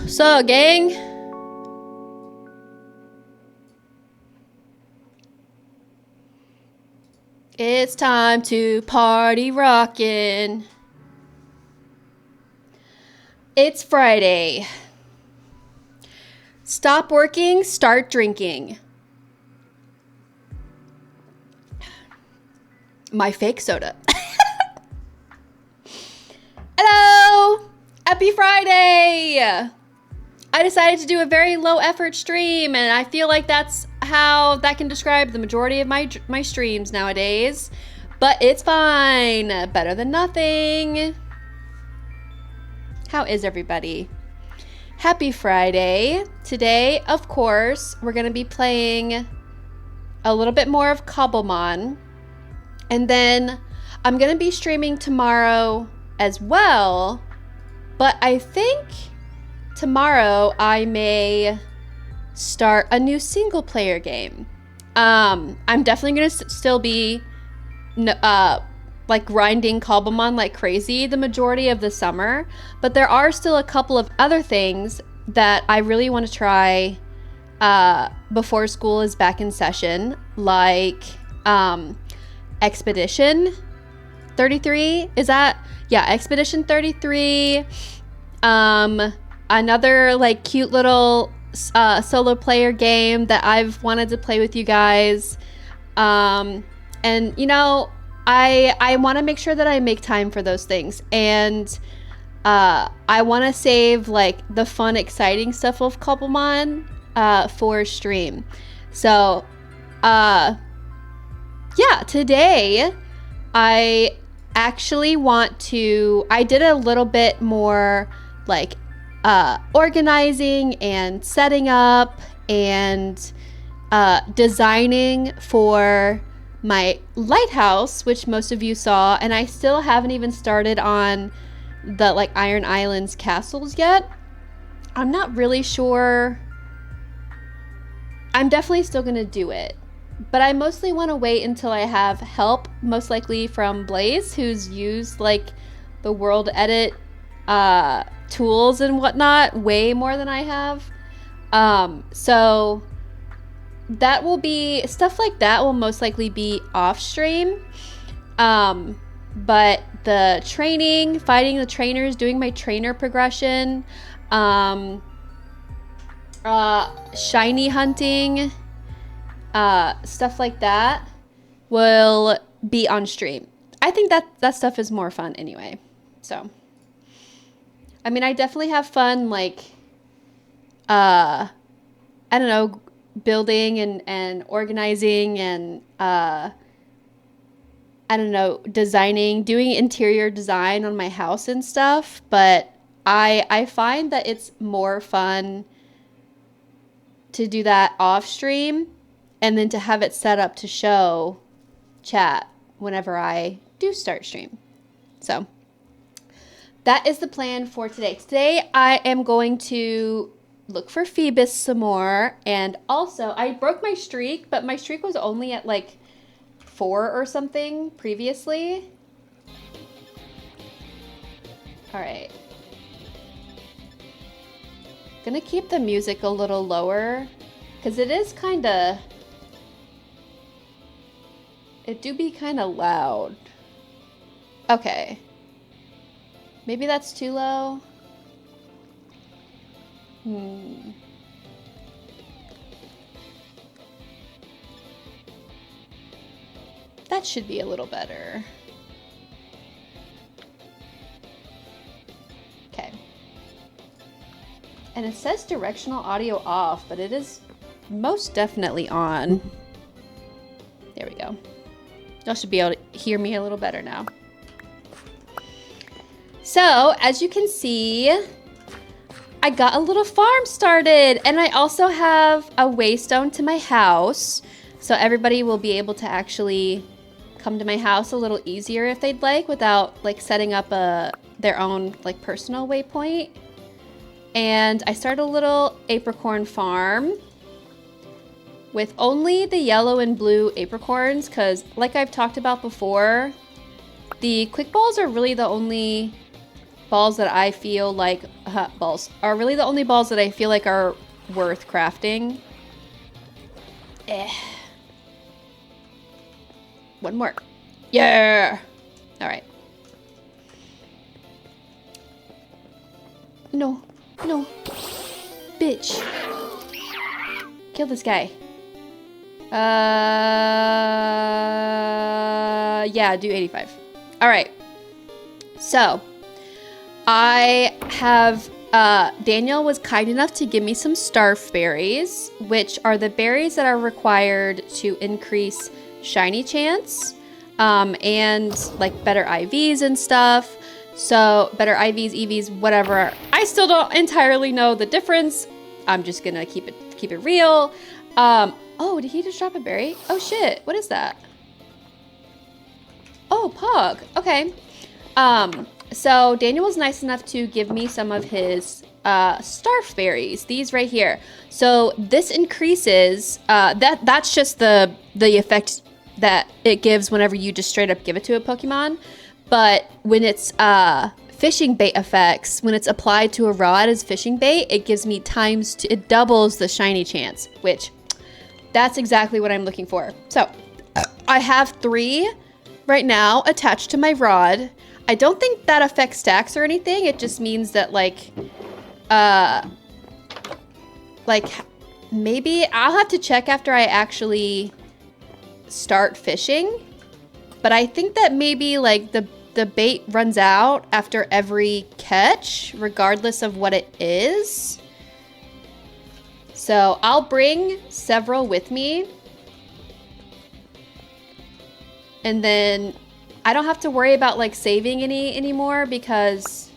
So, gang. It's time to party rockin'. It's Friday. Stop working, start drinking. My fake soda. Hello! Happy Friday! I decided to do a very low effort stream, and I feel like that's how that can describe the majority of my streams nowadays. But it's fine. Better than nothing. How is everybody? Happy Friday. Today, of course, we're going to be playing a little bit more of Cobblemon. And then I'm going to be streaming tomorrow as well. But I think tomorrow I may start a new single player game. I'm definitely going to still be like grinding Cobblemon like crazy the majority of the summer, but there are still a couple of other things that I really want to try before school is back in session, like Expedition 33. Is that? Yeah, Expedition 33. Another like cute little solo player game that I've wanted to play with you guys. And you know, I want to make sure that I make time for those things, and I want to save like the fun, exciting stuff of Cobblemon for stream. So yeah, today I actually want to, I did a little bit more like organizing and setting up and designing for my lighthouse, which most of you saw, and I still haven't even started on the like Iron Islands castles yet. I'm not really sure. I'm definitely still gonna do it, but I mostly want to wait until I have help, most likely from Blaze, who's used like the world edit tools and whatnot way more than I have. So that will be stuff like that will most likely be off stream. But the training, fighting the trainers, doing my trainer progression, shiny hunting, stuff like that will be on stream. I think that stuff is more fun anyway. So, I mean, I definitely have fun, like, I don't know, building and organizing and, I don't know, designing, doing interior design on my house and stuff. But I find that it's more fun to do that off stream and then to have it set up to show chat whenever I do start stream. So that is the plan for today. Today I am going to look for Phoebus some more, and also I broke my streak, but my streak was only at like 4 or something previously. All right. Gonna keep the music a little lower because it is kind of, it do be kind of loud. Okay. Maybe that's too low. That should be a little better. Okay. And it says directional audio off, but it is most definitely on. There we go. Y'all should be able to hear me a little better now. So, as you can see, I got a little farm started, and I also have a waystone to my house, so everybody will be able to actually come to my house a little easier if they'd like, without like setting up their own like personal waypoint. And I started a little apricorn farm with only the yellow and blue apricorns, because like I've talked about before, The quick balls are really the only balls that I feel like are really the only balls that I feel like are worth crafting. One more. Yeah. All right. No. No. Bitch. Kill this guy. Yeah, do 85. All right. So, I have, Daniel was kind enough to give me some starf berries, which are the berries that are required to increase shiny chance, and like better IVs and stuff. So better IVs, EVs, whatever. I still don't entirely know the difference. I'm just gonna keep it real. Oh, did he just drop a berry? Oh shit, what is that? Oh, Pug, okay. So Daniel was nice enough to give me some of his starf berries, these right here. So this increases, that's just the effect that it gives whenever you just straight up give it to a Pokemon. But when it's fishing bait effects, when it's applied to a rod as fishing bait, it gives me it doubles the shiny chance, which that's exactly what I'm looking for. So I have 3 right now attached to my rod. I don't think that affects stacks or anything. It just means that like maybe I'll have to check after I actually start fishing. But I think that maybe like the bait runs out after every catch, regardless of what it is. So I'll bring several with me. And then I don't have to worry about like saving any anymore because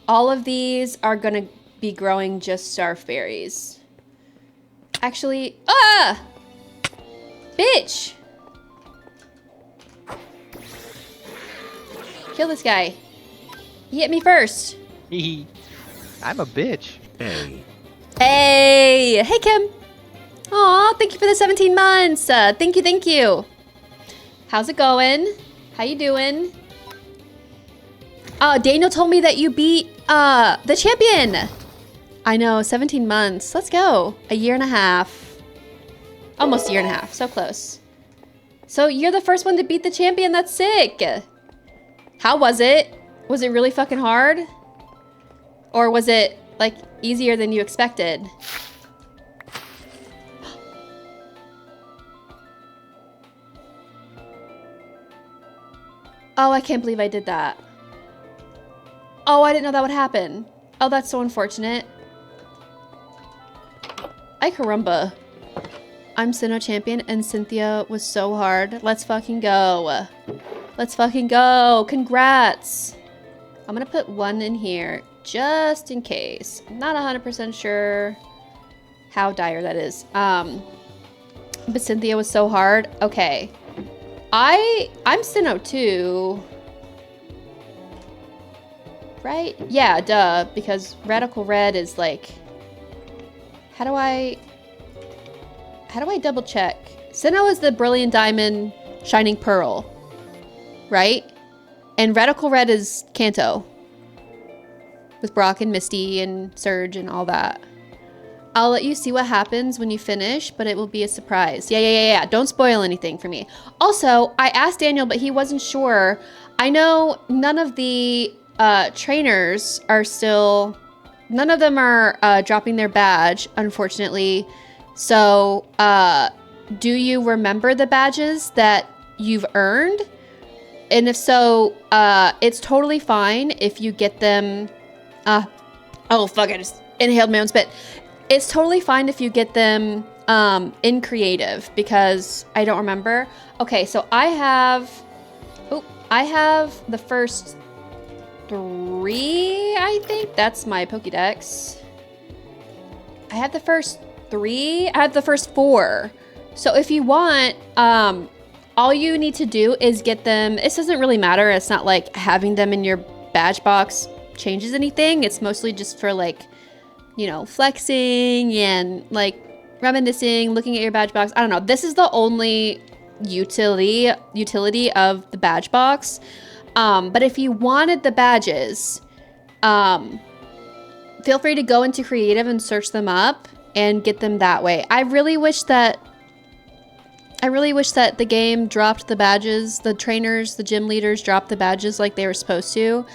all of these are gonna be growing just starf berries. Actually, bitch! Kill this guy. He hit me first. I'm a bitch. Hey, Kim. Aw, thank you for the 17 months. Thank you. How's it going? How you doing? Daniel told me that you beat the champion. I know, 17 months. Let's go. A year and a half. Almost a year and a half. So close. So you're the first one to beat the champion. That's sick. How was it? Was it really fucking hard? Or was it like easier than you expected? Oh, I can't believe I did that. Oh, I didn't know that would happen. Oh, that's so unfortunate. Ay caramba. I'm Sinnoh champion and Cynthia was so hard. Let's fucking go. Let's fucking go. Congrats. I'm gonna put 1 in here just in case. I'm not 100% sure how dire that is. But Cynthia was so hard. Okay. I'm Sinnoh too. Right? Yeah, duh. Because Radical Red is like... How do I double check? Sinnoh is the Brilliant Diamond Shining Pearl. Right? And Radical Red is Kanto. With Brock and Misty and Surge and all that. I'll let you see what happens when you finish, but it will be a surprise. Yeah. Don't spoil anything for me. Also, I asked Daniel, but he wasn't sure. I know none of the trainers are still... None of them are dropping their badge, unfortunately. So, do you remember the badges that you've earned? And if so, it's totally fine if you get them... oh, fuck, I just inhaled my own spit. It's totally fine if you get them in creative because I don't remember. Okay, so I have the first 3, I think. That's my Pokédex. I have the first 3. I have the first 4. So if you want, all you need to do is get them. This doesn't really matter. It's not like having them in your badge box changes anything. It's mostly just for like, you know, flexing and like reminiscing, looking at your badge box. I don't know. This is the only utility of the badge box. But if you wanted the badges, feel free to go into creative and search them up and get them that way. I really wish that the game dropped the badges, the trainers, the gym leaders dropped the badges like they were supposed to.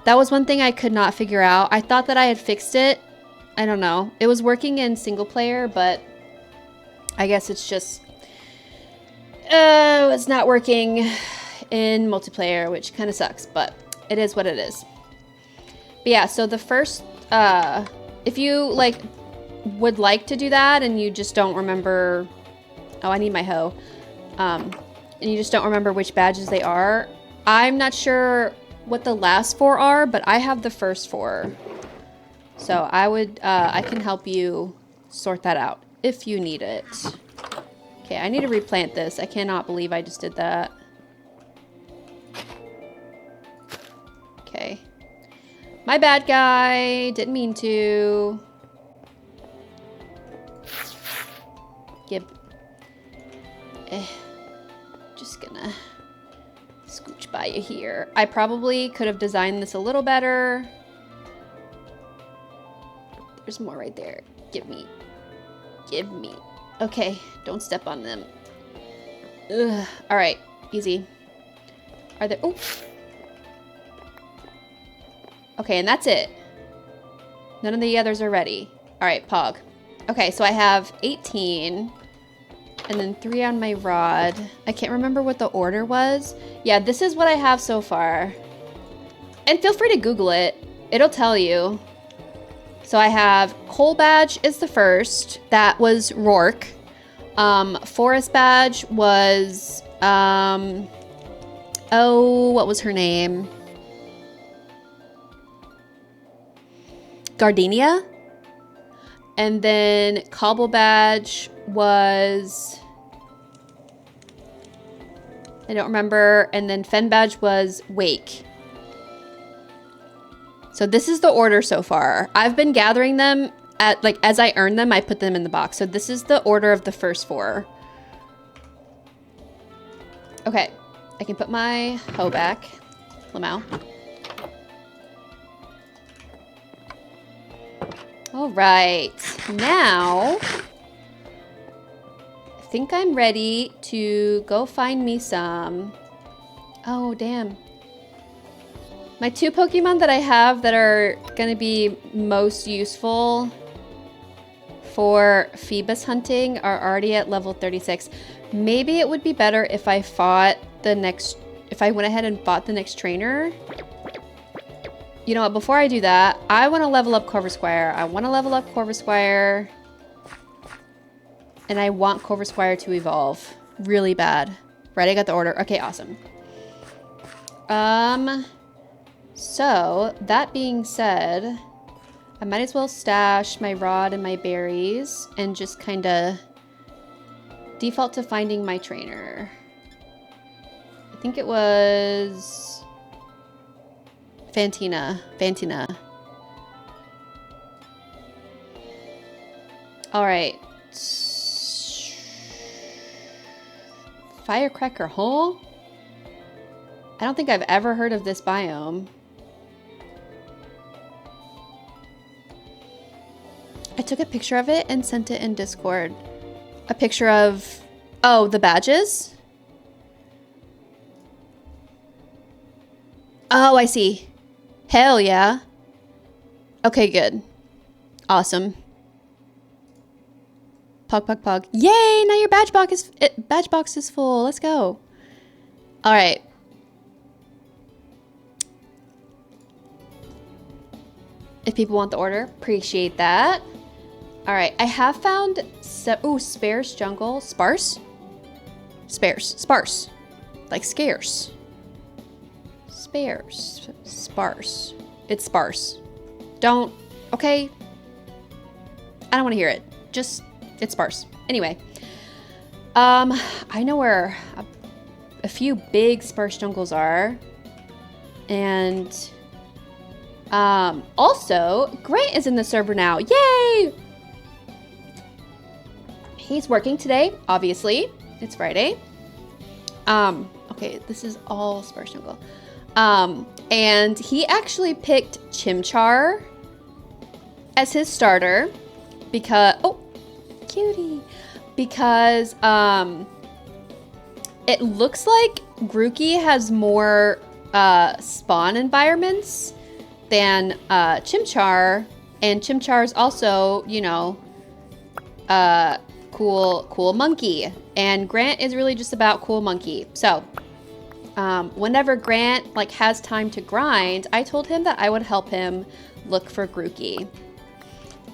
That was one thing I could not figure out. I thought that I had fixed it. I don't know. It was working in single player, but I guess it's just it's not working in multiplayer, which kind of sucks, but it is what it is. But yeah, so the first if you like would like to do that and you just don't remember, oh, I need my hoe, and you just don't remember which badges they are, I'm not sure what the last 4 are, but I have the first 4. So I can help you sort that out if you need it. Okay, I need to replant this. I cannot believe I just did that. Okay. My bad, guy. Didn't mean to. Just gonna scooch by you here. I probably could have designed this a little better. There's more right there. Give me. Give me. Okay, don't step on them. Ugh. All right, easy. Are there? Oh. Okay, and that's it. None of the others are ready. All right, Pog. Okay, so I have 18. And then 3 on my rod. I can't remember what the order was. Yeah, this is what I have so far. And feel free to Google it. It'll tell you. So I have Coal Badge is the first. That was Rourke. Forest Badge was... oh, what was her name? Gardenia? And then Cobble Badge was... I don't remember. And then Fen Badge was Wake. So this is the order so far. I've been gathering them at, like, as I earn them, I put them in the box. So this is the order of the first 4. Okay. I can put my hoe back. Lamau. All right. Now, I think I'm ready to go find me some... Oh, damn. My 2 Pokemon that I have that are going to be most useful for Phoebus hunting are already at level 36. Maybe it would be better if I fought the next... If I went ahead and fought the next trainer. You know what? Before I do that, I want to level up Corvisquire. And I want Corvisquire to evolve really bad. Right, I got the order. Okay, awesome. So, that being said, I might as well stash my rod and my berries and just kind of default to finding my trainer. I think it was Fantina. All right. Firecracker Hole? I don't think I've ever heard of this biome. I took a picture of it and sent it in Discord. A picture of... Oh, the badges? Oh, I see. Hell yeah. Okay, good. Awesome. Pog. Yay! Now your badge box is full. Let's go. All right. If people want the order, appreciate that. All right, I have found sparse jungle. Sparse? Sparse. Like scarce. Sparse. It's sparse. Don't, okay? I don't want to hear it. Just, it's sparse. Anyway. I know where a few big sparse jungles are. And... also, Grant is in the server now. Yay! He's working today, obviously. It's Friday. Okay, this is all Sparse Jungle. And he actually picked Chimchar as his starter because, oh, cutie, because, it looks like Grookey has more, spawn environments than, Chimchar, and Chimchar's also, you know, cool monkey, and Grant is really just about cool monkey. So whenever Grant like has time to grind, I told him that I would help him look for Grookey,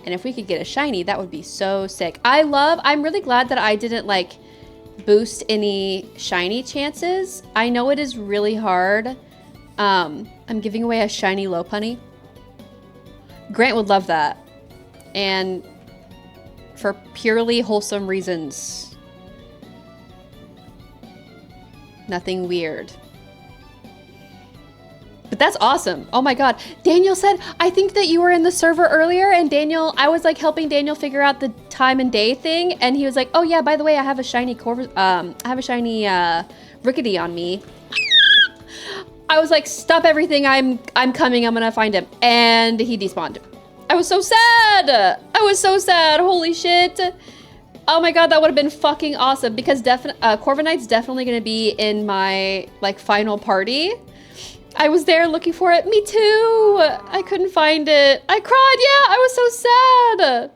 and if we could get a shiny, that would be so sick. I'm really glad that I didn't like boost any shiny chances. I know it is really hard. I'm giving away a shiny Lopunny. Grant would love that, and for purely wholesome reasons. Nothing weird. But that's awesome. Oh my god. Daniel said, I think that you were in the server earlier, and Daniel, I was like helping Daniel figure out the time and day thing, and he was like, oh yeah, by the way, I have a shiny Rickety on me. I was like, stop everything, I'm coming, I'm gonna find him. And he despawned. I was so sad. I was so sad. Holy shit. Oh my god, that would have been fucking awesome, because Corviknight's definitely gonna be in my like final party. I was there looking for it. Me too. I couldn't find it. I cried. Yeah, I was so sad.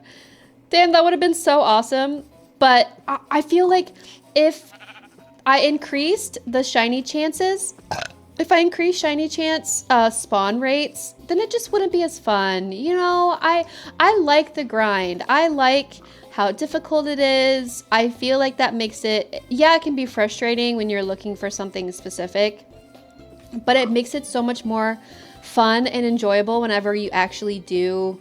Damn, that would have been so awesome. But I feel like if I increased the shiny chances, if I increase shiny chance spawn rates, then it just wouldn't be as fun. You know, I like the grind. I like how difficult it is. I feel like that makes it, yeah, it can be frustrating when you're looking for something specific, but it makes it so much more fun and enjoyable whenever you actually do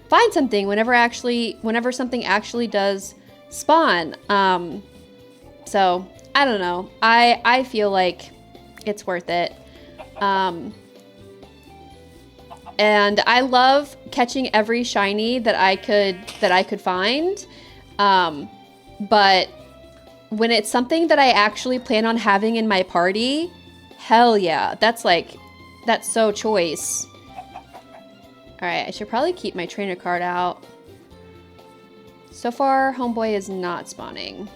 find something, whenever something actually does spawn. So I don't know. I feel like it's worth it. And I love catching every shiny that I could find. But when it's something that I actually plan on having in my party, hell yeah, that's so choice. All right, I should probably keep my trainer card out. So far, homeboy is not spawning.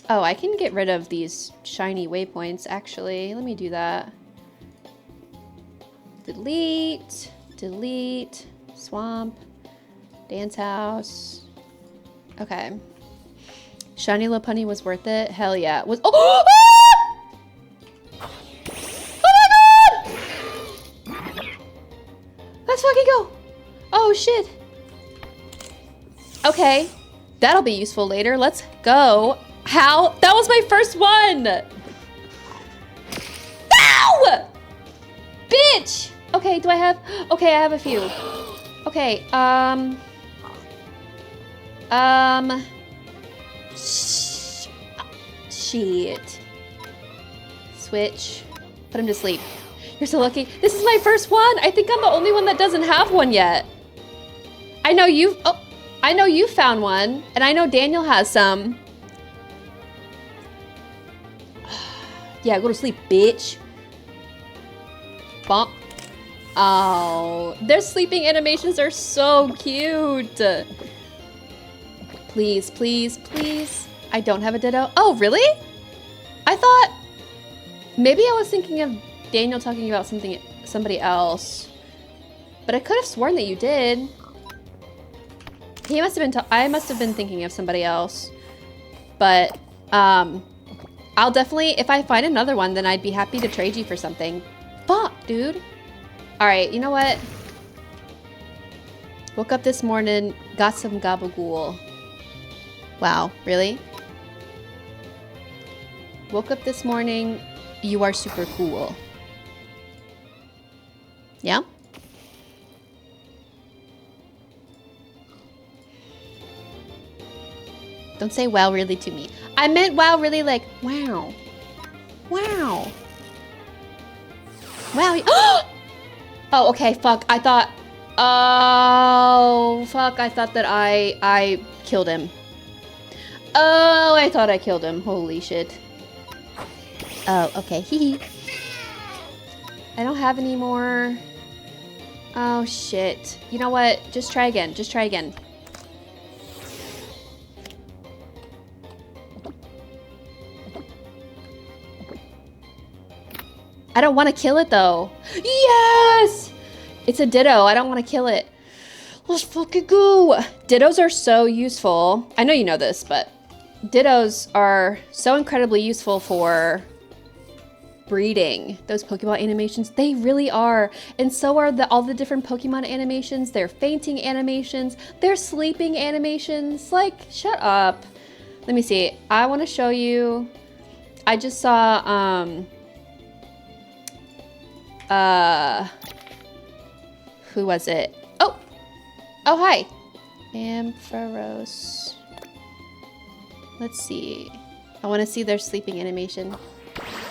Oh, I can get rid of these shiny waypoints, actually. Let me do that. Delete, delete, swamp, dance house. Okay. Shiny Lopunny was worth it? Hell yeah. Was oh! Ah! Oh my god! Let's fucking go! Oh shit. Okay. That'll be useful later. Let's go. How? That was my first one! Ow! Bitch! Okay, do I have... Okay, I have a few. Okay, shit. Switch. Put him to sleep. You're so lucky. This is my first one! I think I'm the only one that doesn't have one yet. I know you've... Oh, I know you found one, and I know Daniel has some. Yeah, go to sleep, bitch. Bonk. Oh, their sleeping animations are so cute. Please, please, please. I don't have a Ditto. Oh, really? I thought maybe I was thinking of Daniel talking about somebody else, but I could have sworn that you did. He must have been. I must have been thinking of somebody else, but I'll definitely, if I find another one, then I'd be happy to trade you for something. Fuck, dude. All right, you know what? Woke up this morning, got some gabagool. Wow, really? Woke up this morning, you are super cool. Yeah? Don't say wow really to me. I meant wow really like, wow. Wow. Wow. Oh, okay, fuck. I thought... Oh, fuck. I thought that I killed him. Oh, I thought I killed him. Holy shit. Oh, okay. Hee hee. I don't have any more. Oh, shit. You know what? Just try again. Just try again. I don't want to kill it, though. Yes! It's a ditto. I don't want to kill it. Let's fucking go. Dittos are so useful. I know you know this, but dittos are so incredibly useful for breeding. Those Pokemon animations, they really are. And so are all the different Pokemon animations. They're fainting animations. They're sleeping animations. Like, shut up. Let me see. I want to show you. I just saw, who was it? Oh, hi. Ampharos. Let's see. I want to see their sleeping animation.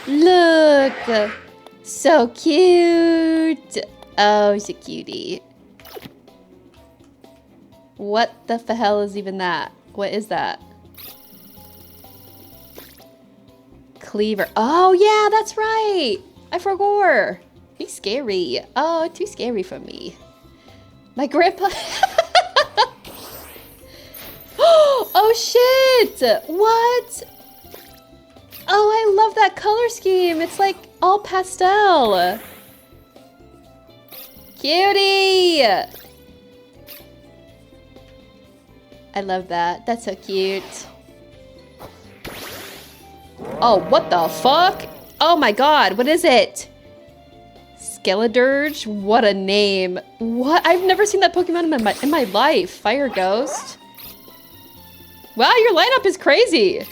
Look! So cute! Oh, he's a cutie. What the hell is even that? What is that? Cleaver. Oh, yeah, that's right! I forgot. He's scary. Oh, too scary for me. My grandpa. Oh, shit! What? Oh, I love that color scheme. It's like all pastel. Cutie! I love that. That's so cute. Oh, what the fuck? Oh my god, what is it? Skeledirge? What a name. What? I've never seen that Pokemon in my life. Fire Ghost. Wow, your lineup is crazy.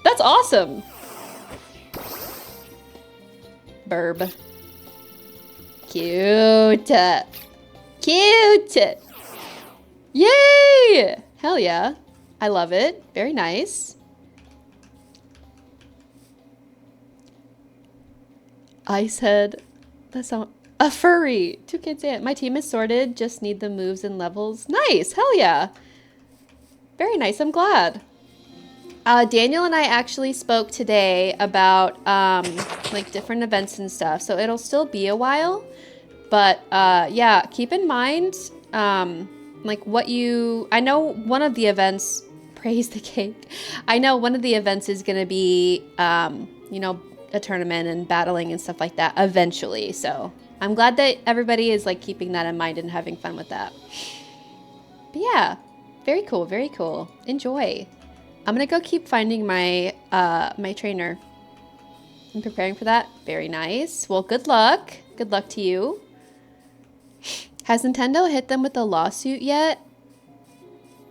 That's awesome. Burb. Cute. Cute. Yay! Hell yeah. I love it. Very nice. Icehead. That's not a furry. Two kids in. My team is sorted. Just need the moves and levels. Nice. Hell yeah. Very nice. I'm glad. Daniel and I actually spoke today about like different events and stuff. So it'll still be a while. But yeah, keep in mind like what you... I know one of the events... Praise the cake. I know one of the events is going to be, you know, a tournament and battling and stuff like that eventually. So I'm glad that everybody is like keeping that in mind and having fun with that. But yeah, very cool. Very cool. Enjoy. I'm going to go keep finding my, my trainer. I'm preparing for that. Very nice. Well, good luck. Good luck to you. Has Nintendo hit them with a lawsuit yet?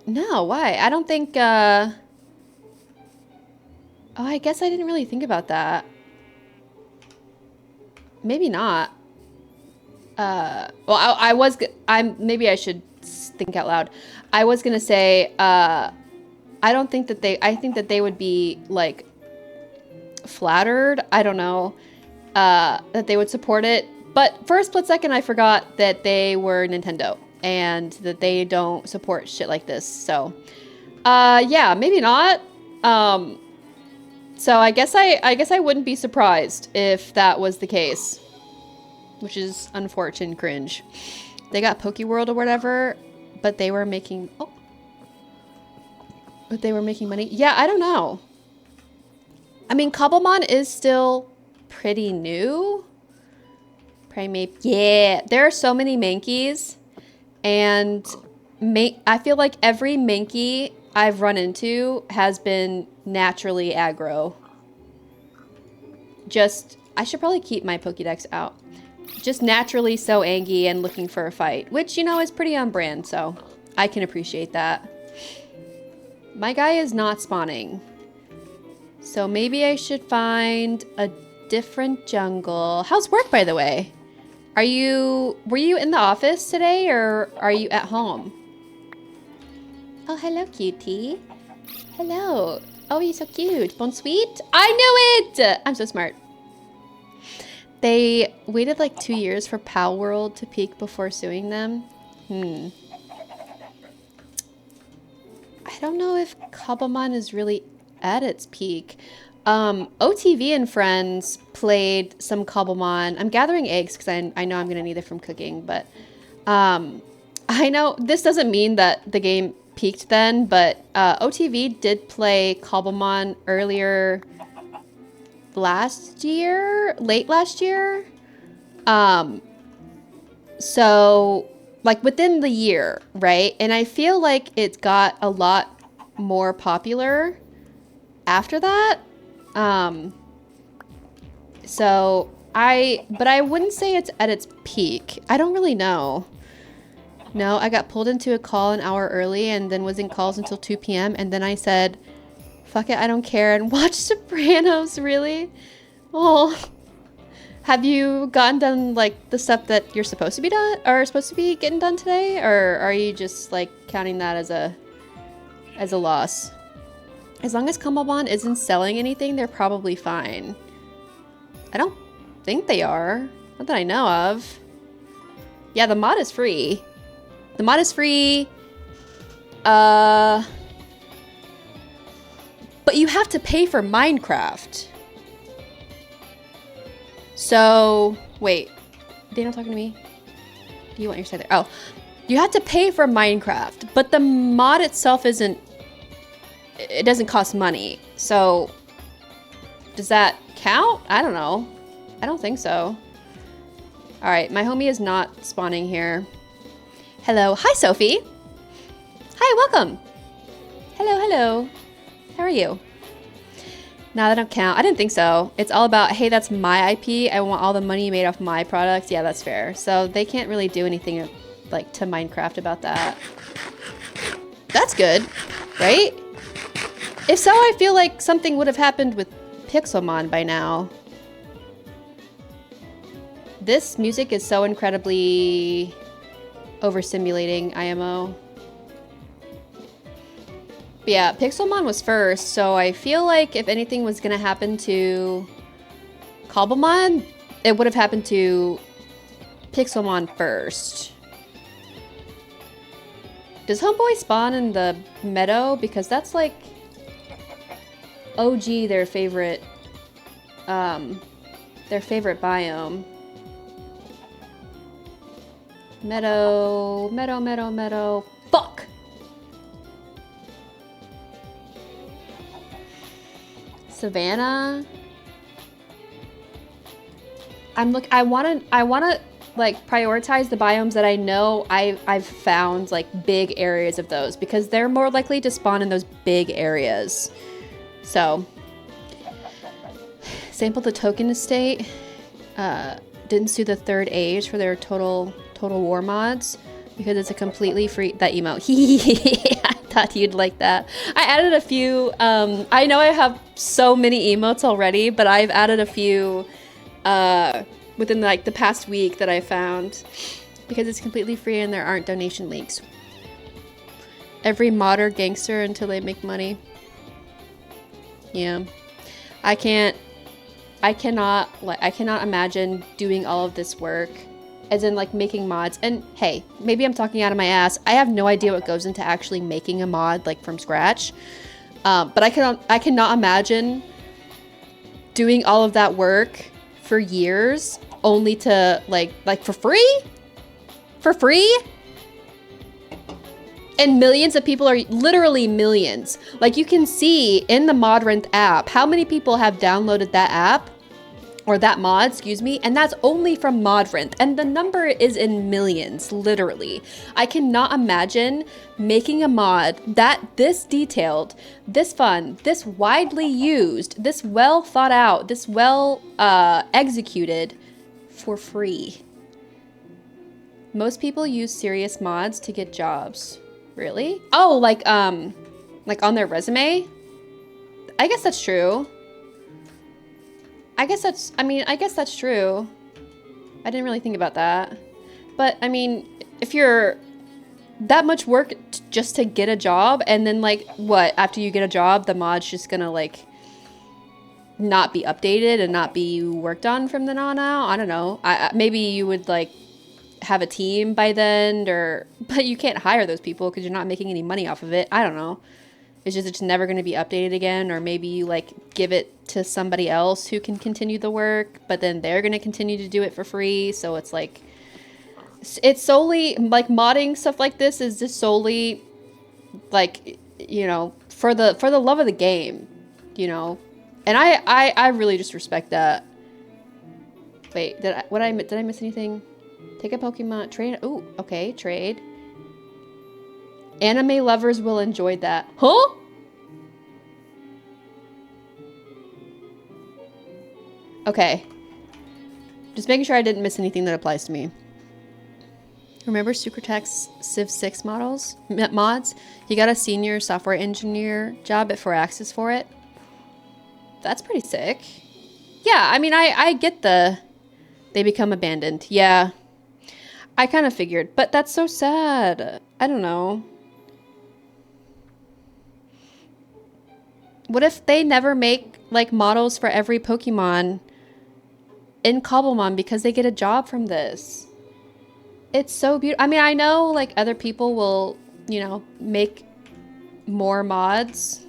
No, why? I don't think, oh, I guess I didn't really think about that. Maybe not. Well, maybe I should think out loud. I was gonna say, I don't think that I think that they would be, like, flattered. I don't know, that they would support it. But for a split second, I forgot that they were Nintendo and that they don't support shit like this. So, yeah, maybe not. So I guess I wouldn't be surprised if that was the case, which is unfortunate and cringe. They got Pokeworld or whatever, but they were making money. Yeah, I don't know. I mean, Cobblemon is still pretty new. Primeape, yeah. There are so many Mankeys, and I feel like every Mankey I've run into has been naturally aggro. I should probably keep my Pokédex out. Just naturally so angry and looking for a fight, which, you know, is pretty on brand, so I can appreciate that. My guy is not spawning. So maybe I should find a different jungle. How's work, by the way? Were you in the office today, or are you at home? Oh, hello, cutie. Hello. Oh, you're so cute. Bon sweet. I knew it! I'm so smart. They waited like 2 years for Pal World to peak before suing them. I don't know if Cobblemon is really at its peak. OTV and friends played some Cobblemon. I'm gathering eggs because I know I'm gonna need it from cooking, but I know this doesn't mean that the game peaked then, but OTV did play Cobblemon earlier last year, late last year. So like within the year, right? And I feel like it got a lot more popular after that. But I wouldn't say it's at its peak. I don't really know. No, I got pulled into a call an hour early and then was in calls until 2 p.m. And then I said, fuck it, I don't care, and watched Sopranos, really? Oh, have you gotten done, like, the stuff that you're supposed to be done, or supposed to be getting done today? Or are you just, like, counting that as a loss? As long as Cobblemon isn't selling anything, they're probably fine. I don't think they are. Not that I know of. Yeah, the mod is free. The mod is free. But you have to pay for Minecraft. So, wait. Daniel talking to me? Do you want your side there? Oh. You have to pay for Minecraft, but the mod itself isn't... It doesn't cost money. So, does that count? I don't know. I don't think so. Alright, my homie is not spawning here. Hello. Hi, Sophie. Hi, welcome. Hello, hello. How are you? No, that don't count. I didn't think so. It's all about, hey, that's my IP. I want all the money you made off my products. Yeah, that's fair. So they can't really do anything like to Minecraft about that. That's good, right? If so, I feel like something would have happened with Pixelmon by now. This music is so incredibly overstimulating, IMO. But yeah, Pixelmon was first, so I feel like if anything was gonna happen to Cobblemon, it would have happened to Pixelmon first. Does Homeboy spawn in the meadow? Because that's like OG their favorite biome. Meadow, meadow, meadow, meadow. Fuck! Savannah. I wanna like prioritize the biomes that I know I've found like big areas of those, because they're more likely to spawn in those big areas. So sample the token estate. Didn't sue the third age for their total war mods because it's a completely free, that emote. I thought you'd like that. I added a few. I know I have so many emotes already, but I've added a few within like the past week that I found because it's completely free and there aren't donation links. Every modder gangster until they make money. Yeah, I cannot imagine doing all of this work, as in like making mods. And hey, maybe I'm talking out of my ass. I have no idea what goes into actually making a mod like from scratch. But I cannot imagine doing all of that work for years only to like for free? For free? And millions of people are, literally millions. Like you can see in the Modrent app how many people have downloaded that app, or that mod, excuse me, and that's only from Modrent. And the number is in millions, literally. I cannot imagine making a mod this detailed, this fun, this widely used, this well thought out, this well executed for free. Most people use serious mods to get jobs. Really? Oh, like on their resume? I guess that's true. I guess that's true. I didn't really think about that. But, I mean, if you're that much work just to get a job, and then, like, what? After you get a job, the mod's just gonna, like, not be updated and not be worked on from then on out? I don't know. Maybe you would, like, have a team by then, but you can't hire those people because you're not making any money off of it. I don't know. It's just it's never going to be updated again, or maybe you like give it to somebody else who can continue the work, but then they're going to continue to do it for free. So it's like it's solely like modding stuff like this is just solely like, you know, for the love of the game, you know. And I really just respect that. Wait, did I miss anything? Take a Pokemon, trade. Ooh, okay, trade. Anime lovers will enjoy that. Huh? Okay. Just making sure I didn't miss anything that applies to me. Remember Sucretex Civ 6 mods? You got a senior software engineer job at 4Axis for it? That's pretty sick. Yeah, I mean, I get they become abandoned. Yeah. I kind of figured, but that's so sad. I don't know. What if they never make, like, models for every Pokemon in Cobblemon because they get a job from this? It's so beautiful. I mean, I know, like, other people will, you know, make more mods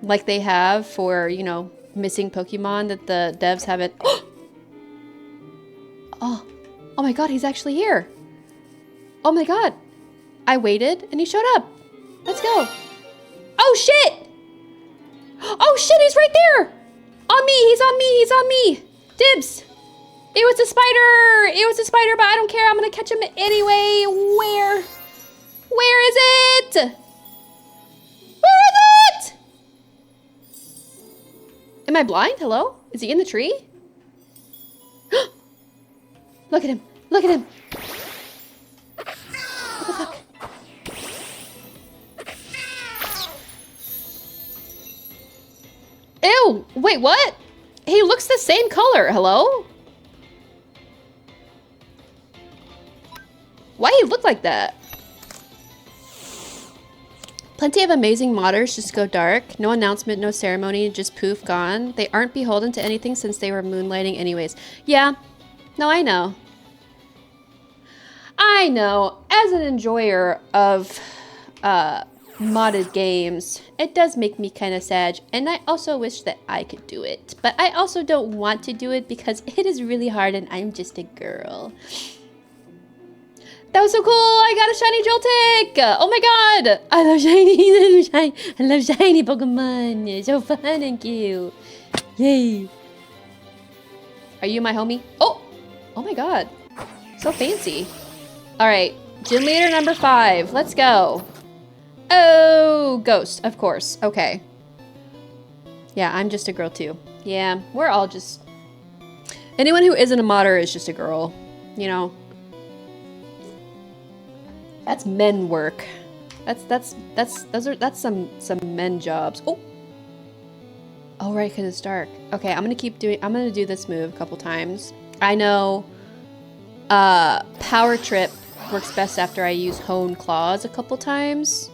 like they have for, you know, missing Pokemon that the devs haven't. Oh my god, he's actually here. Oh my god. I waited and he showed up. Let's go. Oh shit! Oh shit, he's right there! On me, he's on me, he's on me! Dibs! It was a spider! It was a spider, but I don't care, I'm gonna catch him anyway. Where? Where is it? Where is it? Am I blind? Hello? Is he in the tree? Look at him. Look at him. What the fuck? Ew. Wait, what? He looks the same color. Hello? Why he look like that? Plenty of amazing modders just go dark. No announcement, no ceremony, just poof, gone. They aren't beholden to anything since they were moonlighting anyways. Yeah. No, I know. I know. As an enjoyer of modded games, it does make me kind of sad, and I also wish that I could do it. But I also don't want to do it because it is really hard and I'm just a girl. That was so cool! I got a shiny Joltik! Oh my god! I love shiny, I love shiny Pokemon. It's so fun and cute. Yay! Are you my homie? Oh! Oh my god. So fancy. Alright, gym leader number 5. Let's go. Oh, ghost, of course. Okay. Yeah, I'm just a girl too. Yeah, we're all just... Anyone who isn't a modder is just a girl. You know? That's men work. That's some men jobs. Oh! Oh, right, because it's dark. Okay, I'm gonna do this move a couple times. I know Power Trip works best after I use Hone Claws a couple times.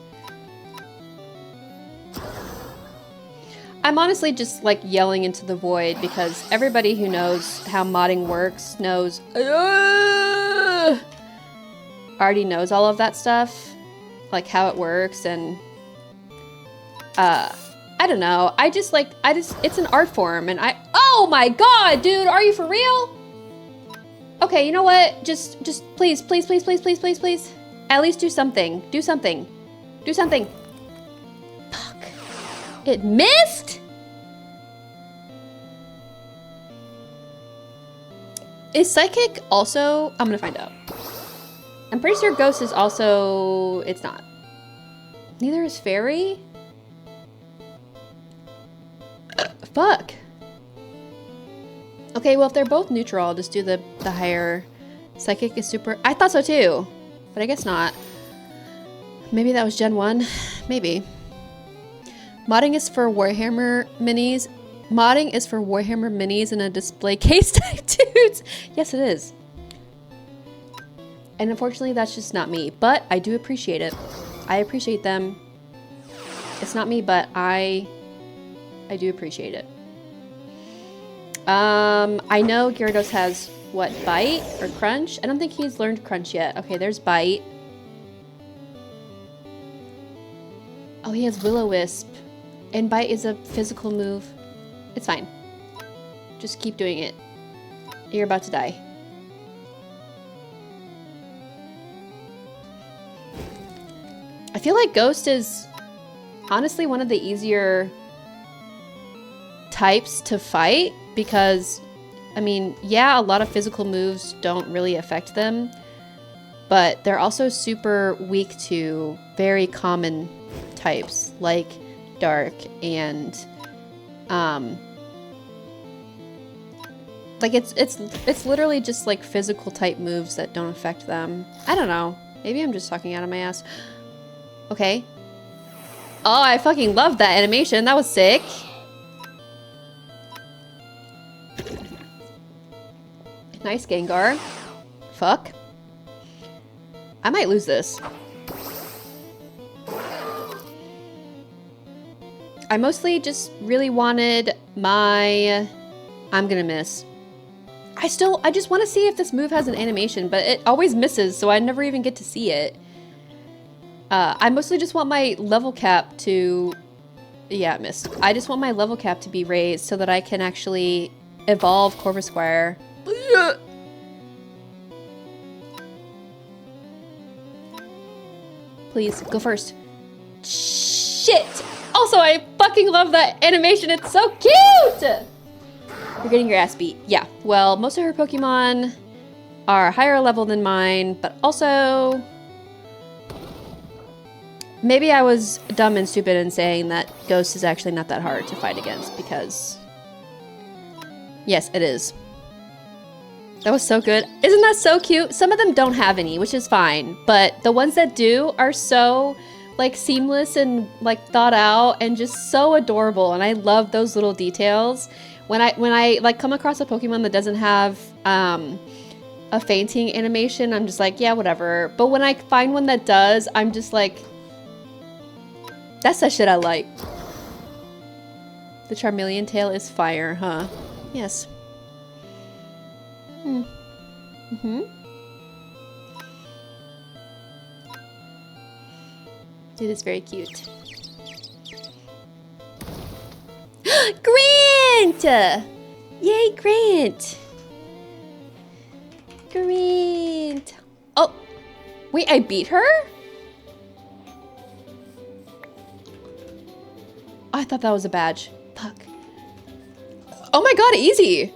I'm honestly just like yelling into the void because everybody who knows how modding works knows already knows all of that stuff, like how it works, and I don't know. It's an art form, and oh my god, dude, are you for real? Okay, you know what? Just please, please, please, please, please, please, please. At least do something. Do something. Do something. Fuck. It missed? Is Psychic also... I'm gonna find out. I'm pretty sure Ghost is also... It's not. Neither is Fairy? Fuck. Okay, well, if they're both neutral, I'll just do the higher. Psychic is super... I thought so too, but I guess not. Maybe that was Gen 1. Maybe. Modding is for Warhammer minis. Modding is for Warhammer minis in a display case type dudes. Yes, it is. And unfortunately, that's just not me. But I do appreciate it. I appreciate them. It's not me, but I do appreciate it. I know Gyarados has, what, Bite or Crunch? I don't think he's learned Crunch yet. Okay, there's Bite. Oh, he has Will-O-Wisp. And Bite is a physical move. It's fine. Just keep doing it. You're about to die. I feel like Ghost is honestly one of the easier types to fight because, I mean, yeah, a lot of physical moves don't really affect them, but they're also super weak to very common types like Dark and like it's literally just like physical type moves that don't affect them. I don't know. Maybe I'm just talking out of my ass. Okay. Oh, I fucking love that animation. That was sick. Nice Gengar. Fuck. I might lose this. I mostly just really wanted my... I'm gonna miss. I just want to see if this move has an animation, but it always misses, so I never even get to see it. I mostly just want my level cap to... Yeah, it missed. I just want my level cap to be raised so that I can actually evolve Corvisquire. Please, go first. Shit! Also, I fucking love that animation. It's so cute! You're getting your ass beat. Yeah, well, most of her Pokemon are higher level than mine, but also... Maybe I was dumb and stupid in saying that Ghost is actually not that hard to fight against, because... Yes, it is. That was so good. Isn't that so cute? Some of them don't have any, which is fine, but the ones that do are so... like seamless and like thought out and just so adorable, and I love those little details. When I like come across a Pokemon that doesn't have a fainting animation, I'm just like, yeah, whatever. But when I find one that does, I'm just like, that's the shit I like. The Charmeleon tail is fire, huh? Yes. Dude, it's very cute. Grant! Yay, Grant! Grant! Oh! Wait, I beat her? I thought that was a badge. Fuck. Oh my god, easy!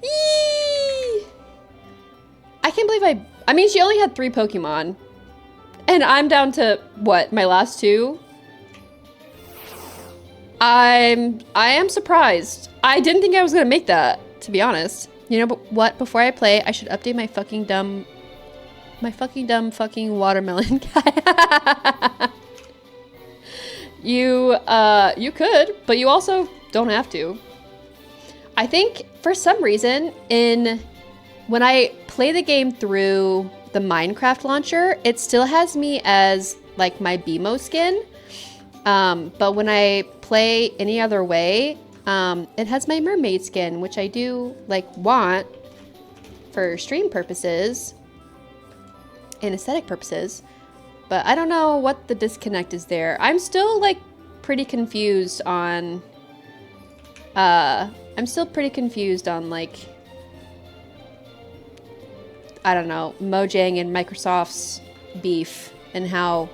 Yee! I can't believe I mean, she only had 3 Pokemon. And I'm down to, what, my last 2? I am surprised. I didn't think I was gonna make that, to be honest. You know what? Before I play, I should update my fucking dumb fucking watermelon guy. You could, but you also don't have to. I think for some reason when I play the game through the Minecraft launcher, it still has me as like my BMO skin. But when I play any other way, it has my mermaid skin, which I do like want for stream purposes and aesthetic purposes. But I don't know what the disconnect is there. I'm still like pretty confused on like, I don't know, Mojang and Microsoft's beef and how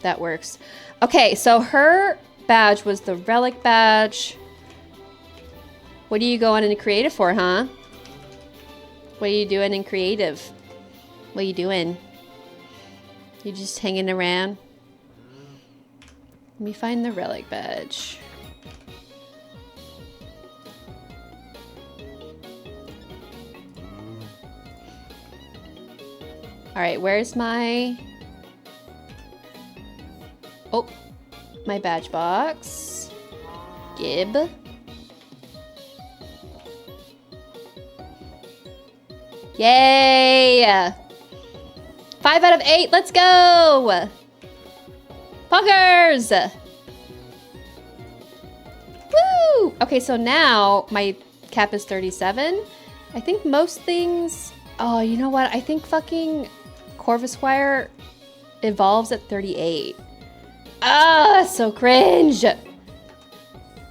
that works. Okay, so her badge was the relic badge. What are you going into creative for, huh? What are you doing in creative? What are you doing? You just hanging around? Let me find the relic badge. Alright, where's my... Oh, my badge box. Gib. Yay! 5 out of 8, let's go! Punkers! Woo! Okay, so now my cap is 37. I think most things... Oh, you know what? I think fucking Corvisquire evolves at 38. Ah, so cringe.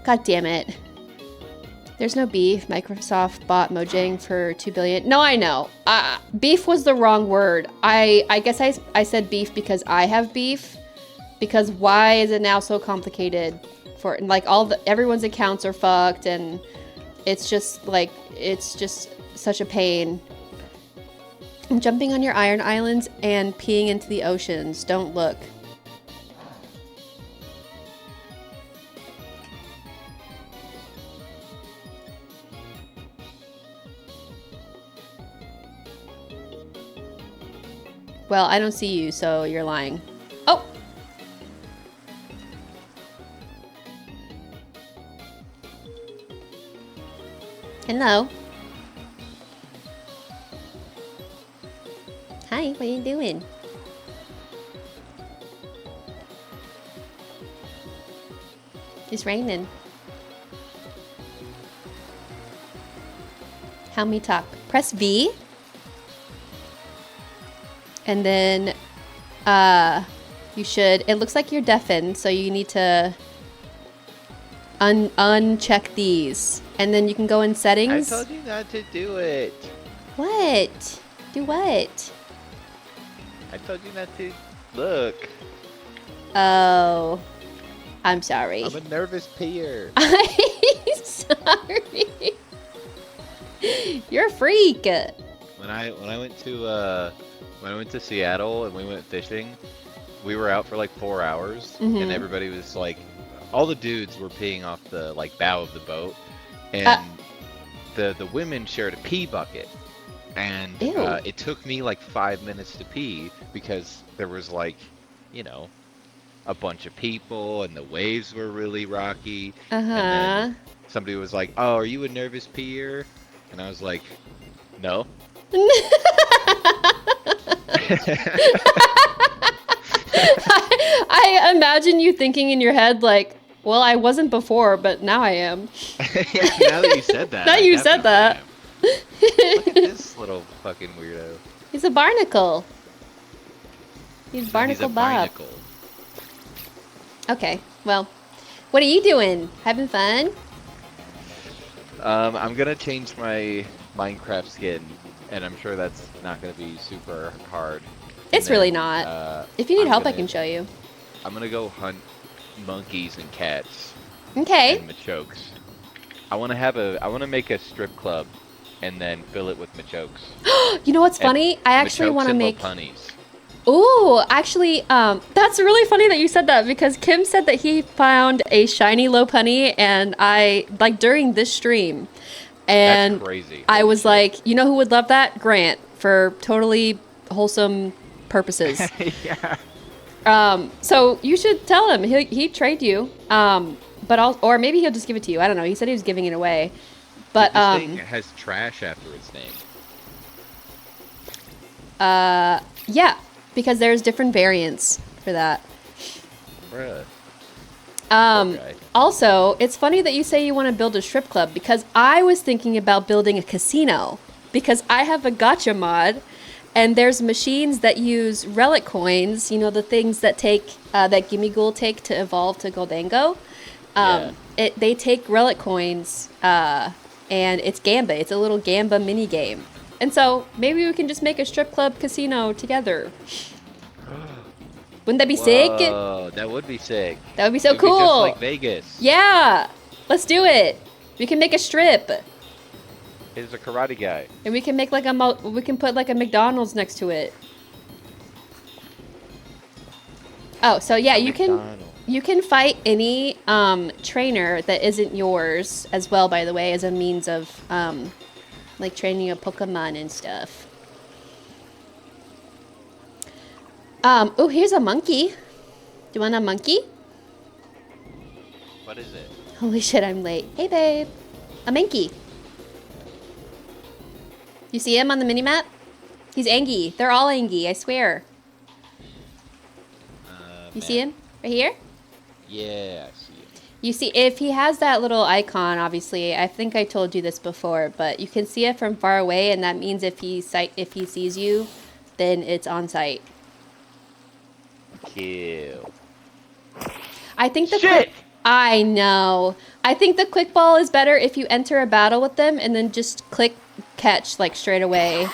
God damn it. There's no beef. Microsoft bought Mojang for $2 billion. No, I know. Beef was the wrong word. I guess I said beef because I have beef. Because why is it now so complicated for like everyone's accounts are fucked and it's just such a pain. I'm jumping on your iron islands and peeing into the oceans. Don't look. Well, I don't see you, so you're lying. Oh! Hello. Hi, what are you doing? It's raining. How me talk? Press V. And then you should, it looks like you're deafened, so you need to uncheck these. And then you can go in settings. I told you not to do it. What? Do what? I told you not to look. Oh, I'm sorry. I'm a nervous peer. I'm sorry. You're a freak. When I went to Seattle and we went fishing, we were out for like 4 hours, and everybody was like, all the dudes were peeing off the like bow of the boat, and the women shared a pee bucket, and it took me like 5 minutes to pee because there was like, you know, a bunch of people and the waves were really rocky. And then somebody was like, "Oh, are you a nervous peer?" And I was like, "No." I imagine you thinking in your head like, well, I wasn't before, but now I am. Yeah, now that you said that. Now you said that. Look at this little fucking weirdo. He's a barnacle. He's Barnacle Bob. Barnacle. Okay, well, what are you doing? Having fun? I'm gonna change my Minecraft skin, and I'm sure that's not gonna be super hard. It's really not. If you need help, I can show you. I'm gonna go hunt monkeys and cats. Okay. And machokes. I wanna make a strip club, and then fill it with machokes. You know what's funny? I actually want to make. Lopunnies. Ooh, actually, that's really funny that you said that because Kim said that he found a shiny Lopunny, and I like during this stream, and that's crazy. I was like, you know who would love that? Grant, for totally wholesome purposes. Yeah. So you should tell him he'd trade you. Or maybe he'll just give it to you. I don't know. He said he was giving it away, but this thing has trash after its name. Yeah. Because there's different variants for that. Bruh. Also, it's funny that you say you want to build a strip club because I was thinking about building a casino because I have a gacha mod and there's machines that use relic coins, you know, the things that take that Gimmighoul take to evolve to Goldango. They take relic coins and it's Gamba. It's a little Gamba mini game. And so maybe we can just make a strip club casino together. Wouldn't that be sick? Oh, that would be sick. That would be so It'd cool. Be just like Vegas. Yeah, let's do it. We can make a strip. He's a karate guy. And we can make like we can put like a McDonald's next to it. Oh, so yeah, you can fight any trainer that isn't yours as well, by the way, as a means of like training a Pokemon and stuff. Oh, here's a monkey. Do you want a monkey? What is it? Holy shit, I'm late. Hey, babe. A monkey. You see him on the minimap? He's Angie. They're all Angie, I swear. You see him? Right here? Yeah, I see him. You see, if he has that little icon, obviously, I think I told you this before, but you can see it from far away, and that means if he sees you, then it's on site. kill. I think the Shit! I know. I think the quick ball is better if you enter a battle with them and then just click catch like straight away.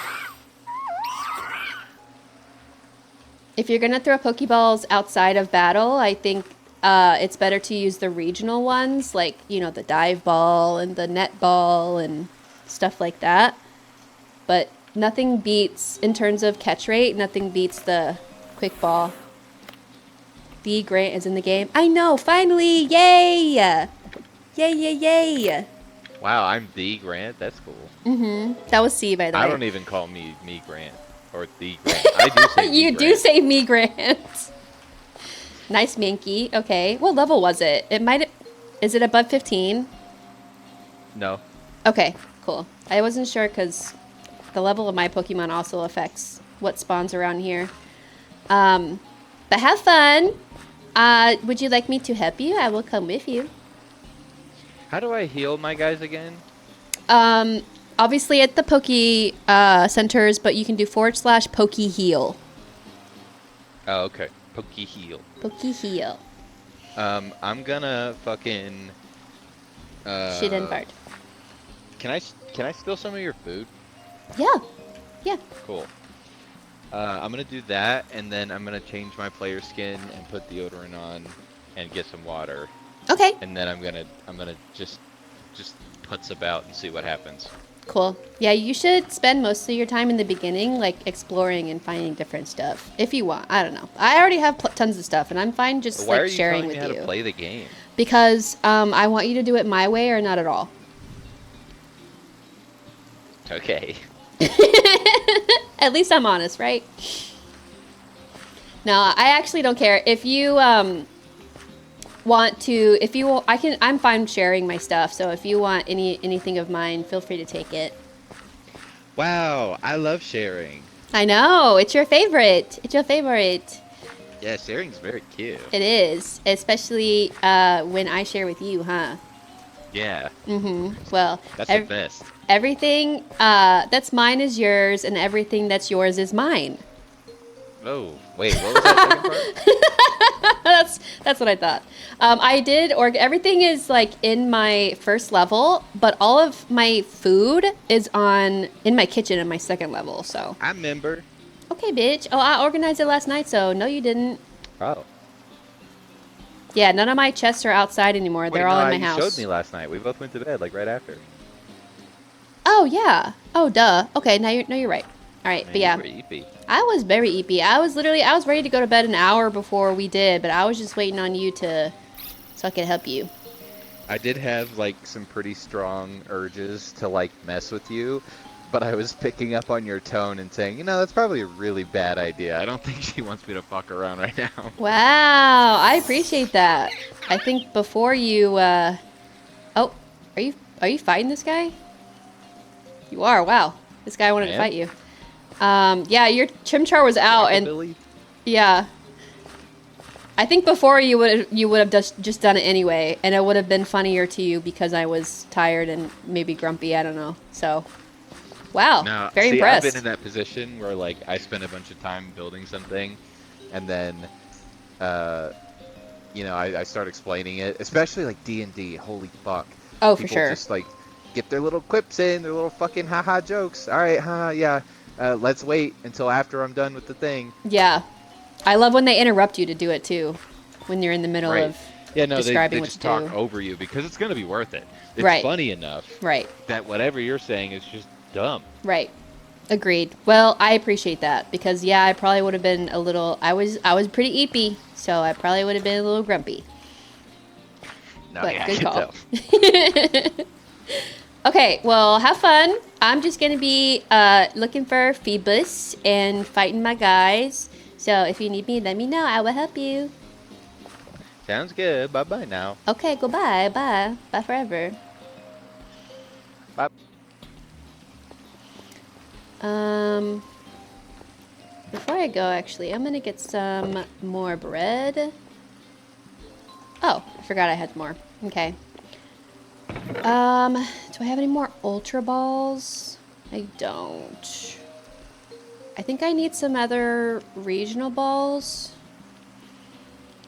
If you're gonna throw Pokeballs outside of battle, I think it's better to use the regional ones, like, you know, the dive ball and the net ball and stuff like that. But nothing beats, in terms of catch rate, nothing beats the quick ball. The Grant is in the game. I know, finally! Yay! Yay, yay, yay! Wow, I'm the Grant? That's cool. Mm-hmm. That was C, by the way. I don't even call me Grant. Or the Grant. I do say You me do Grant. say me, Grant. Nice Minky. Okay. What level was it? It might... Is it above 15? No. Okay, cool. I wasn't sure because the level of my Pokemon also affects what spawns around here. But have fun. Would you like me to help you? I will come with you. How do I heal my guys again? Obviously at the Poke centers, but you can do /Poke heal. Oh, okay. Poke heal. Poke heal. I'm gonna fucking... Shit and fart. Can I steal some of your food? Yeah. Yeah. Cool. I'm gonna do that, and then I'm gonna change my player skin and put deodorant on, and get some water, Okay. and then I'm gonna just putz about and see what happens. Cool. Yeah, you should spend most of your time in the beginning, like, exploring and finding different stuff. If you want. I don't know. I already have tons of stuff, and I'm fine just, Why are like, you sharing telling with me how you. to play the game? Because I want you to do it my way or not at all. Okay. At least I'm honest, right? No, I actually don't care. If you want to, I'm fine sharing my stuff. So if you want anything of mine, feel free to take it. Wow, I love sharing. I know, it's your favorite. It's your favorite. Yeah, sharing's very cute. It is, especially when I share with you, huh? Yeah. Mm-hmm. Well, That's the best. everything that's mine is yours, and everything that's yours is mine. Oh, wait, what was that second part? That's what I thought. I did, everything is like in my first level, but all of my food is in my kitchen in my second level. So. I remember. Okay, bitch. Oh, I organized it last night, so no, you didn't. Oh. Yeah, none of my chests are outside anymore. Wait, They're all in my you house. showed me last night. We both went to bed like right after. Oh yeah. Oh duh. Okay, now you're right. All right, Man, but yeah. you were eepy. I was very eepy. I was ready to go to bed an hour before we did, but I was just waiting on you so I could help you. I did have like some pretty strong urges to like mess with you, but I was picking up on your tone and saying, you know, that's probably a really bad idea. I don't think she wants me to fuck around right now. Wow, I appreciate that. I think before you oh, are you fighting this guy? You are. Wow. This guy wanted to fight you. Yeah, your Chimchar was out, and yeah, I think before you would have just done it anyway, and it would have been funnier to you because I was tired and maybe grumpy. I don't know. So, wow, Now, very see, impressed. I've been in that position where like I spend a bunch of time building something, and then, you know, I start explaining it, especially like D&D. Holy fuck! Oh, People for sure. just like get their little quips in, their little fucking haha jokes. All right, haha, yeah. Let's wait until after I'm done with the thing. Yeah, I love when they interrupt you to do it too, when you're in the middle Right. of Yeah, no, describing they what just to talk do. over you because it's gonna be worth it. It's Right. funny enough Right. that whatever you're saying is just dumb. Right. Agreed. Well, I appreciate that because yeah, I probably would have been a little. I was pretty eepy, so I probably would have been a little grumpy. No, But yeah, good I can call. tell. Okay, well, have fun. I'm just gonna be looking for Phoebus and fighting my guys. So if you need me, let me know. I will help you. Sounds good. Bye bye now. Okay, goodbye. Bye. Bye forever. Bye. Before I go, actually, I'm gonna get some more bread. Oh, I forgot I had more. Okay. Do I have any more Ultra Balls? I don't. I think I need some other regional balls.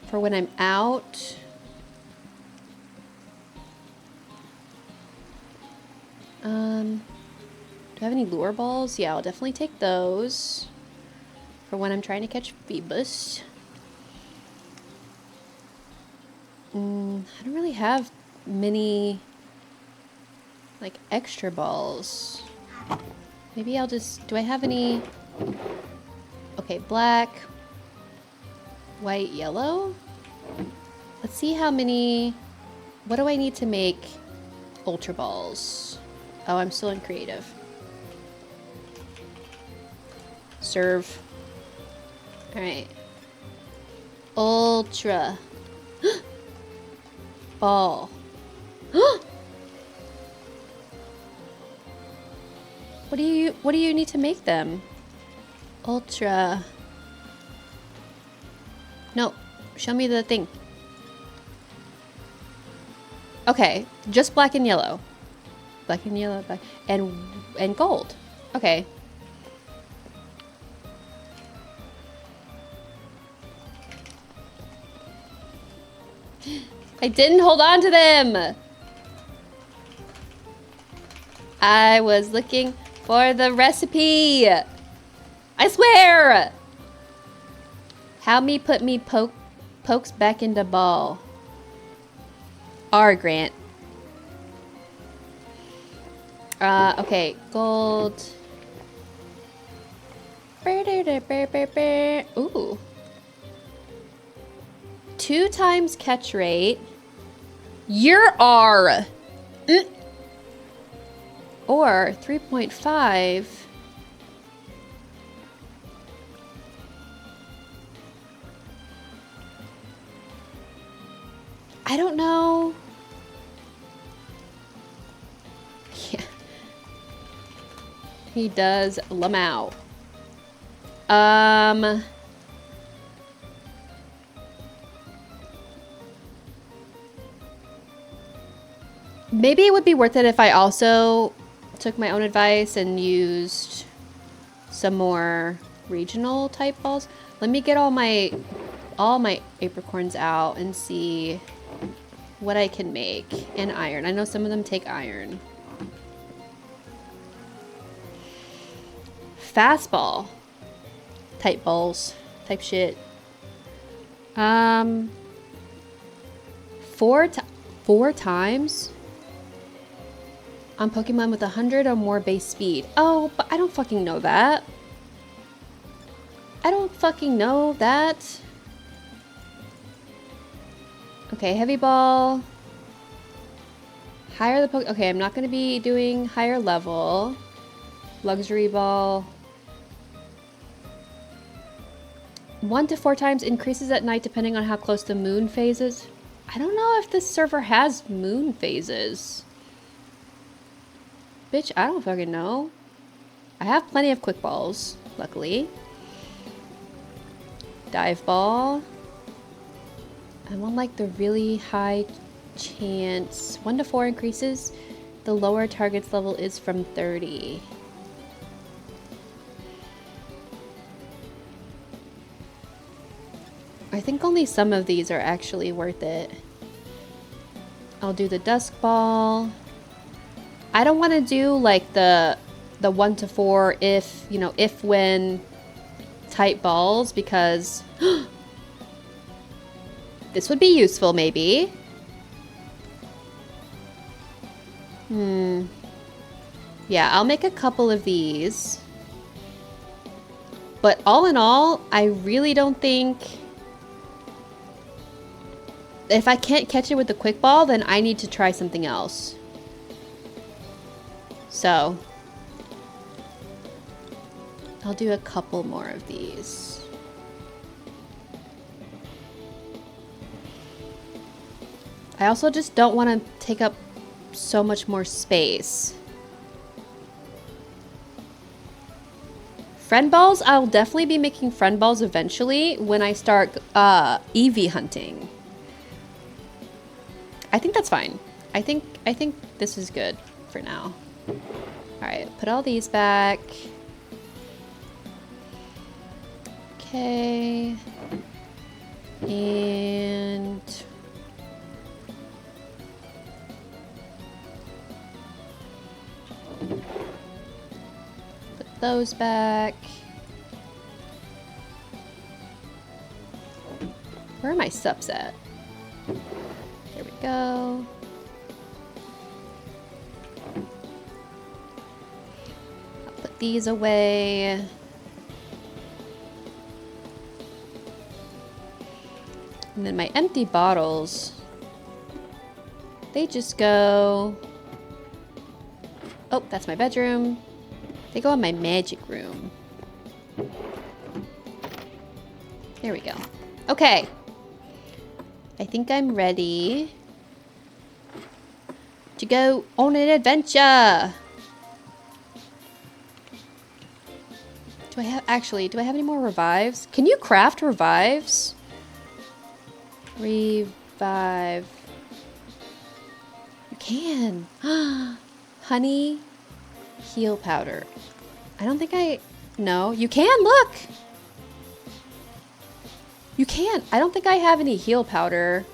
for when I'm out. Do I have any lure balls? Yeah, I'll definitely take those for when I'm trying to catch Phoebus. I don't really have many like extra balls. Maybe I'll just, do I have any? Okay, black, white, yellow. Let's see how many, what do I need to make ultra balls? Oh, I'm still in creative. Serve. All right. Ultra. Ball. What do you need to make them? Ultra. No, show me the thing. Okay, just black and yellow. Black and yellow, black and gold. Okay. I didn't hold on to them. I was looking for the recipe. I swear. How me put me pokes back into ball. R Grant. Okay, gold. Ooh. 2 times catch rate. Your R. Or 3.5. I don't know. Yeah. He does Lamau. Maybe it would be worth it if I also took my own advice and used some more regional type balls. Let me get all my apricorns out and see what I can make. And iron. I know some of them take iron. Fastball type balls type shit. 4 times on Pokemon with 100 or more base speed. Oh, but I don't fucking know that. I don't fucking know that. Okay, heavy ball. Higher the Poke. Okay, I'm not going to be doing higher level. Luxury ball. 1 to 4 times increases at night depending on how close the moon phase is. I don't know if this server has moon phases. Bitch, I don't fucking know. I have plenty of quick balls, luckily. Dive ball. I want like the really high chance. 1 to 4 increases. The lower target's level is from 30. I think only some of these are actually worth it. I'll do the dusk ball. I don't want to do like the 1 to 4 if, you know, if when type balls because this would be useful maybe. Yeah, I'll make a couple of these. But all in all, I really don't think if I can't catch it with the quick ball, then I need to try something else. So, I'll do a couple more of these. I also just don't want to take up so much more space. Friend balls, I'll definitely be making friend balls eventually when I start EV hunting. I think that's fine. I think this is good for now. Alright, put all these back. Okay. And put those back. Where are my subs at? There we go. I'll put these away. And then my empty bottles, they just go... Oh, that's my bedroom. They go in my magic room. There we go. Okay. I think I'm ready to go on an adventure. Do I have any more revives? Can you craft revives? Revive. You can. Honey heal powder. I don't think no, you can, look. You can. I don't think I have any heal powder.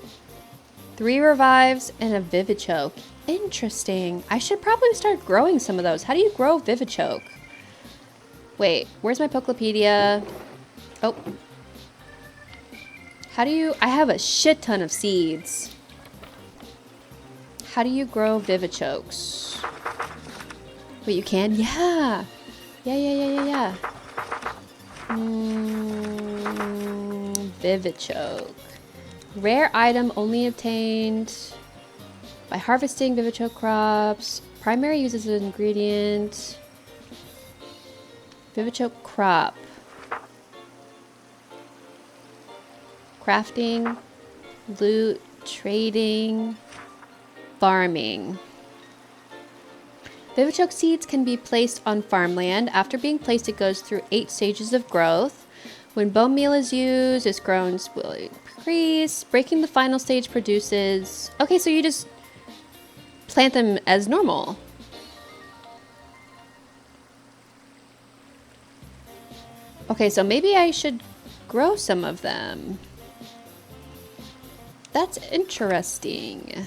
3 revives and a Vivichoke. Interesting. I should probably start growing some of those. How do you grow Vivichoke? Wait, where's my Pokepedia? Oh. How do you... I have a shit ton of seeds. How do you grow Vivichokes? Wait, you can? Yeah. Yeah. Vivichoke. Rare item only obtained by harvesting Vivichoke crops. Primary use as an ingredient. Vivichoke crop. Crafting. Loot. Trading. Farming. Vivichoke seeds can be placed on farmland. After being placed, it goes through 8 stages of growth. When bone meal is used, its growth will increase. Breaking the final stage produces... Okay, so you just plant them as normal. Okay, so maybe I should grow some of them. That's interesting.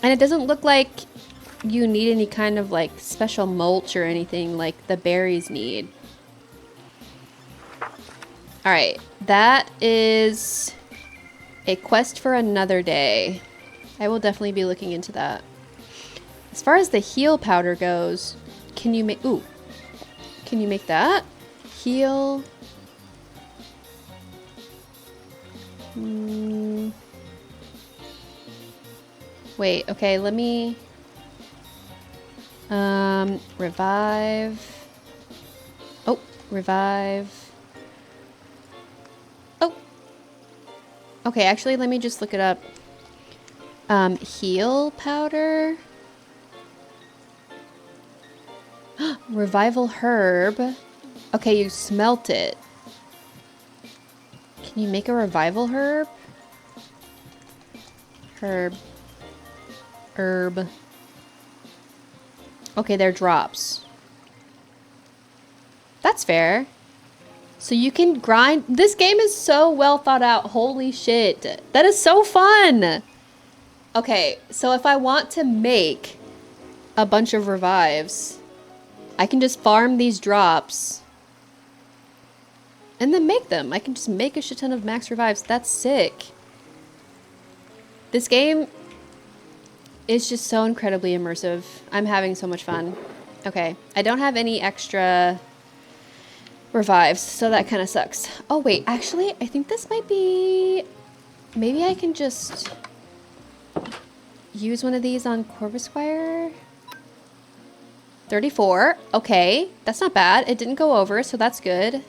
And it doesn't look like you need any kind of like special mulch or anything like the berries need. Alright, that is a quest for another day. I will definitely be looking into that. As far as the heal powder goes, can you make... Ooh. Can you make that? Heal... Wait, okay, let me... revive... Oh, revive... Oh! Okay, actually, let me just look it up. Heal powder... Revival herb... Okay, you smelt it. Can you make a revival herb? Herb... Herb. Okay, they're drops. That's fair. So you can grind. This game is so well thought out. Holy shit. That is so fun. Okay, so if I want to make a bunch of revives, I can just farm these drops and then make them. I can just make a shit ton of max revives. That's sick. This game... It's just so incredibly immersive. I'm having so much fun. Okay, I don't have any extra revives, so that kind of sucks. Oh wait, actually, I think this might be... Maybe I can just use one of these on Corvusquire. 34. Okay, that's not bad. It didn't go over, so that's good.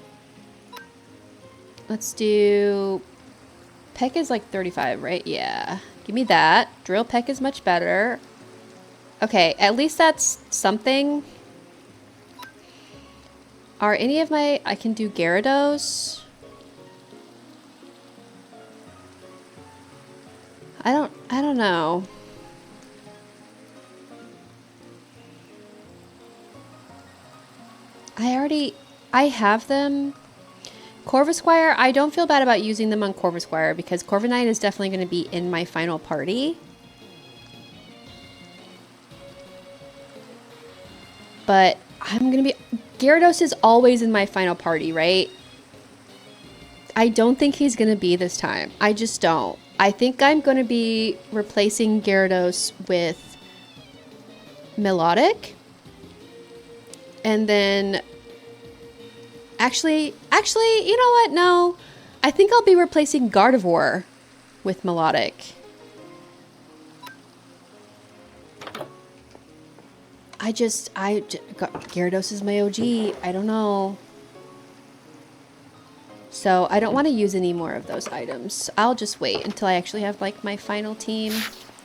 Let's do... Peck is like 35, right? Yeah. Give me that. Drill peck is much better. Okay, at least that's something. Are any of my... I can do Gyarados. I don't know. I have them. Corvisquire, I don't feel bad about using them on Corvisquire because Corviknight is definitely going to be in my final party. But I'm going to be... Gyarados is always in my final party, right? I don't think he's going to be this time. I just don't. I think I'm going to be replacing Gyarados with Melodic. And then... Actually, you know what? No. I think I'll be replacing Gardevoir with Melodic. Gyarados is my OG. I don't know. So I don't want to use any more of those items. I'll just wait until I actually have like my final team.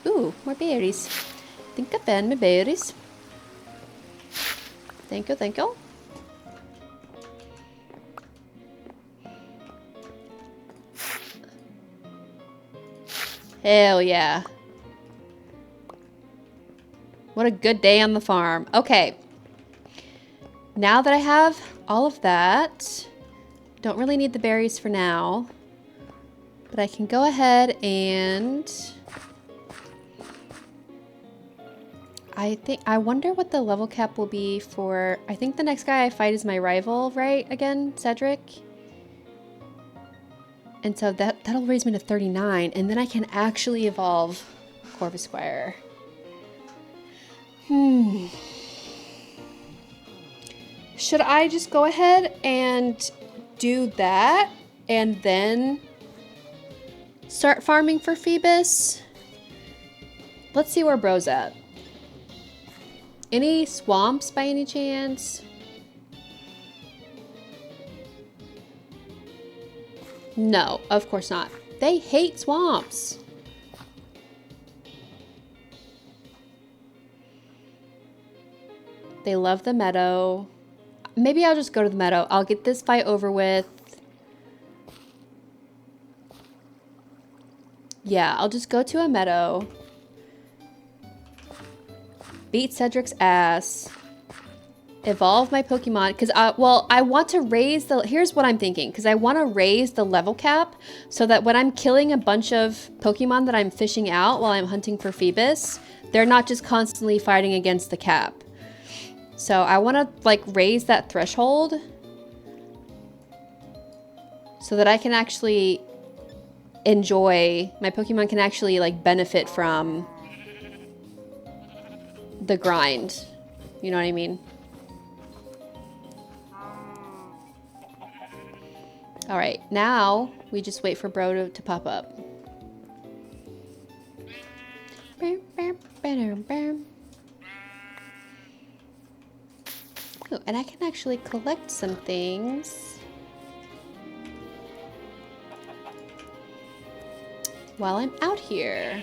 Ooh, more berries. Think I've been my berries. Thank you, thank you. Hell yeah. What a good day on the farm. Okay. Now that I have all of that, don't really need the berries for now, but I can go ahead and I wonder what the level cap will be for, I think the next guy I fight is my rival, right? Again, Cedric. And so that'll raise me to 39, and then I can actually evolve Corvisquire. Should I just go ahead and do that and then start farming for Phoebus? Let's see where bro's at. Any swamps by any chance? No, of course not. They hate swamps. They love the meadow. Maybe I'll just go to the meadow. I'll get this fight over with. Yeah, I'll just go to a meadow. Beat Cedric's ass. Evolve my Pokemon. Because, well, I want to raise the... Here's what I'm thinking. Because I want to raise the level cap so that when I'm killing a bunch of Pokemon that I'm fishing out while I'm hunting for Phoebus, they're not just constantly fighting against the cap. So I want to like raise that threshold so that I can actually enjoy, my Pokemon can actually like benefit from the grind. You know what I mean? All right, now we just wait for bro to pop up. Oh, and I can actually collect some things while I'm out here.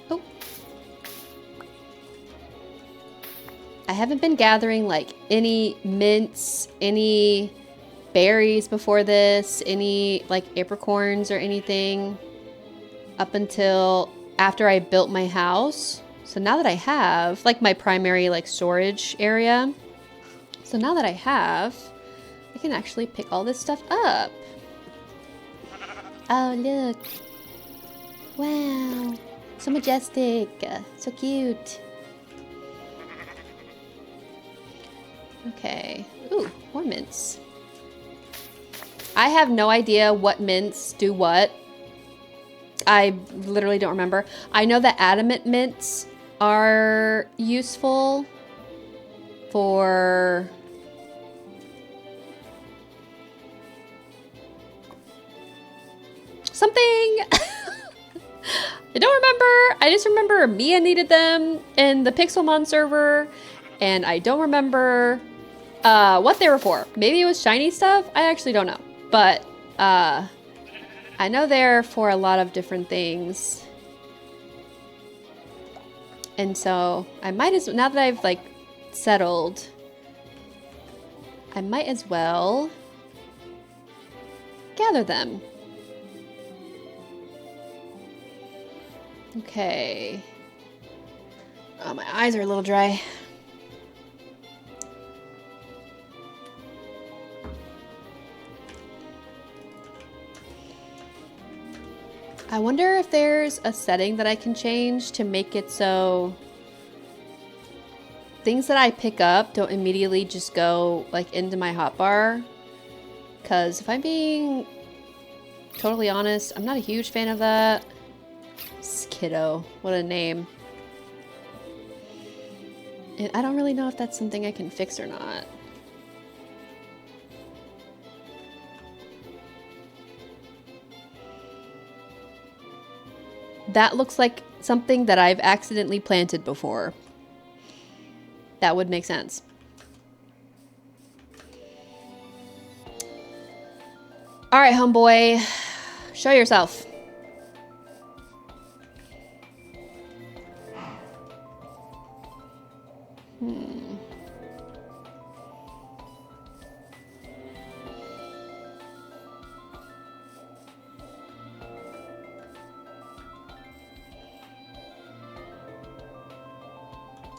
Oh. I haven't been gathering like any mints, any berries before this, any like apricorns or anything up until after I built my house. So now that I have, like my primary like storage area, so now that I have, I can actually pick all this stuff up. Oh, look. Wow. So majestic. So cute. Okay. Ooh, more mints. I have no idea what mints do what. I literally don't remember. I know that adamant mints are useful for something. I don't remember. I just remember Mia needed them in the Pixelmon server, and I don't remember what they were for. Maybe it was shiny stuff. I actually don't know, but I know they're for a lot of different things. And so I might as well, now that I've like settled, I might as well gather them. Okay. Oh, my eyes are a little dry. I wonder if there's a setting that I can change to make it so things that I pick up don't immediately just go like into my hotbar. Because if I'm being totally honest, I'm not a huge fan of that. Skiddo, what a name. And I don't really know if that's something I can fix or not. That looks like something that I've accidentally planted before. That would make sense. All right, homeboy, show yourself.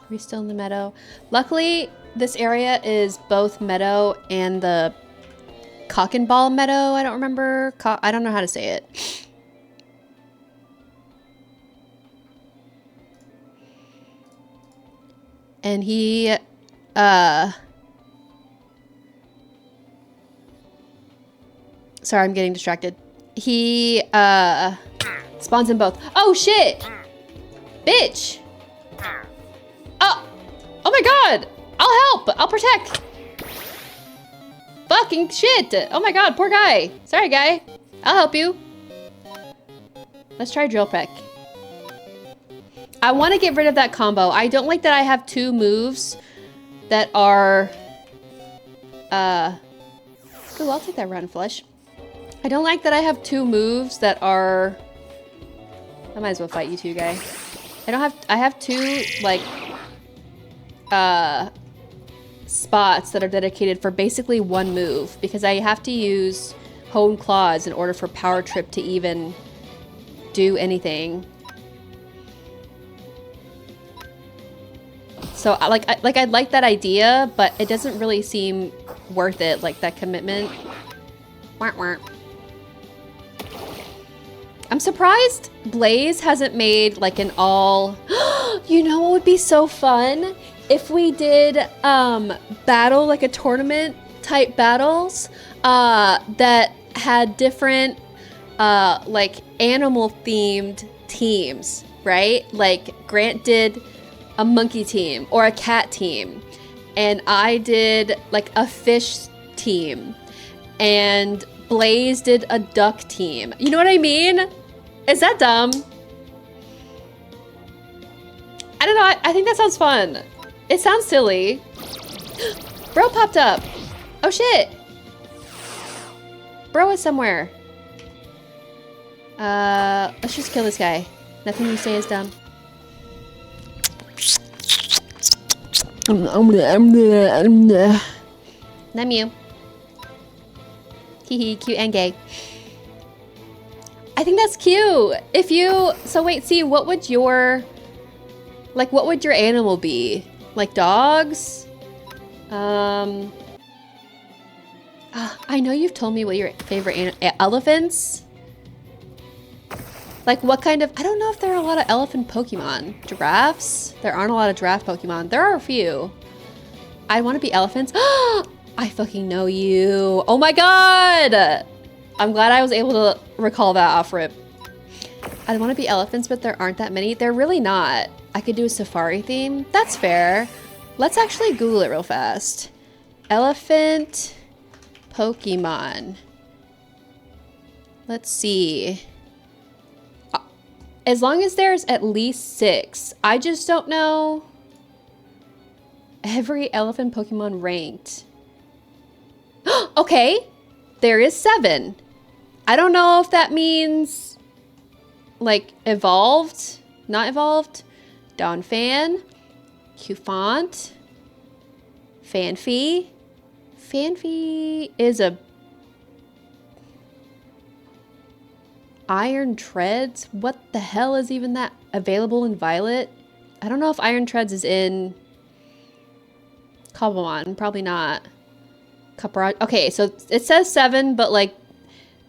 Are we still in the meadow? Luckily, this area is both meadow and the cock and ball meadow. I don't remember. I don't know how to say it. And he, sorry, I'm getting distracted. He, spawns in both. Oh, shit! Bitch! Oh my god! I'll help! I'll protect! Fucking shit! Oh my god, poor guy! Sorry, guy. I'll help you. Let's try drill peck. I want to get rid of that combo. I don't like that I have two moves that are... Ooh, I'll take that round flesh. I don't like that I have two moves that are... I might as well fight you two, guy. I have two, like... spots that are dedicated for basically one move because I have to use Hone Claws in order for Power Trip to even do anything. So I like that idea, but it doesn't really seem worth it, like that commitment. Wah, wah. I'm surprised Blaze hasn't made like an all... You know what would be so fun? If we did battle, like a tournament type battles that had different like animal themed teams, right? Like Grant did a monkey team or a cat team, and I did like a fish team, and Blaze did a duck team. You know what I mean? Is that dumb? I don't know. I think that sounds fun. It sounds silly. Bro popped up. Oh shit. Bro is somewhere. Let's just kill this guy. Nothing you say is dumb. Nemu. Hee cute and gay. I think that's cute. If you, so wait, see, what would your animal be? Like dogs? I know you've told me what your favorite elephants? Like what kind of, I don't know if there are a lot of elephant Pokemon. Giraffes? There aren't a lot of giraffe Pokemon. There are a few. I want to be elephants. I fucking know you. Oh my god! I'm glad I was able to recall that off rip. I want to be elephants, but there aren't that many. They're really not. I could do a safari theme. That's fair. Let's actually Google it real fast. Elephant Pokemon. Let's see. As long as there's at least 6. I just don't know every elephant Pokemon ranked. Okay. There is 7. I don't know if that means like evolved, not evolved. Donphan, Cufant, Fanfy. Fanfy is a Iron Treads. What the hell is even that available in Violet? I don't know if Iron Treads is in Cobblemon. Probably not. Okay, so it says 7, but like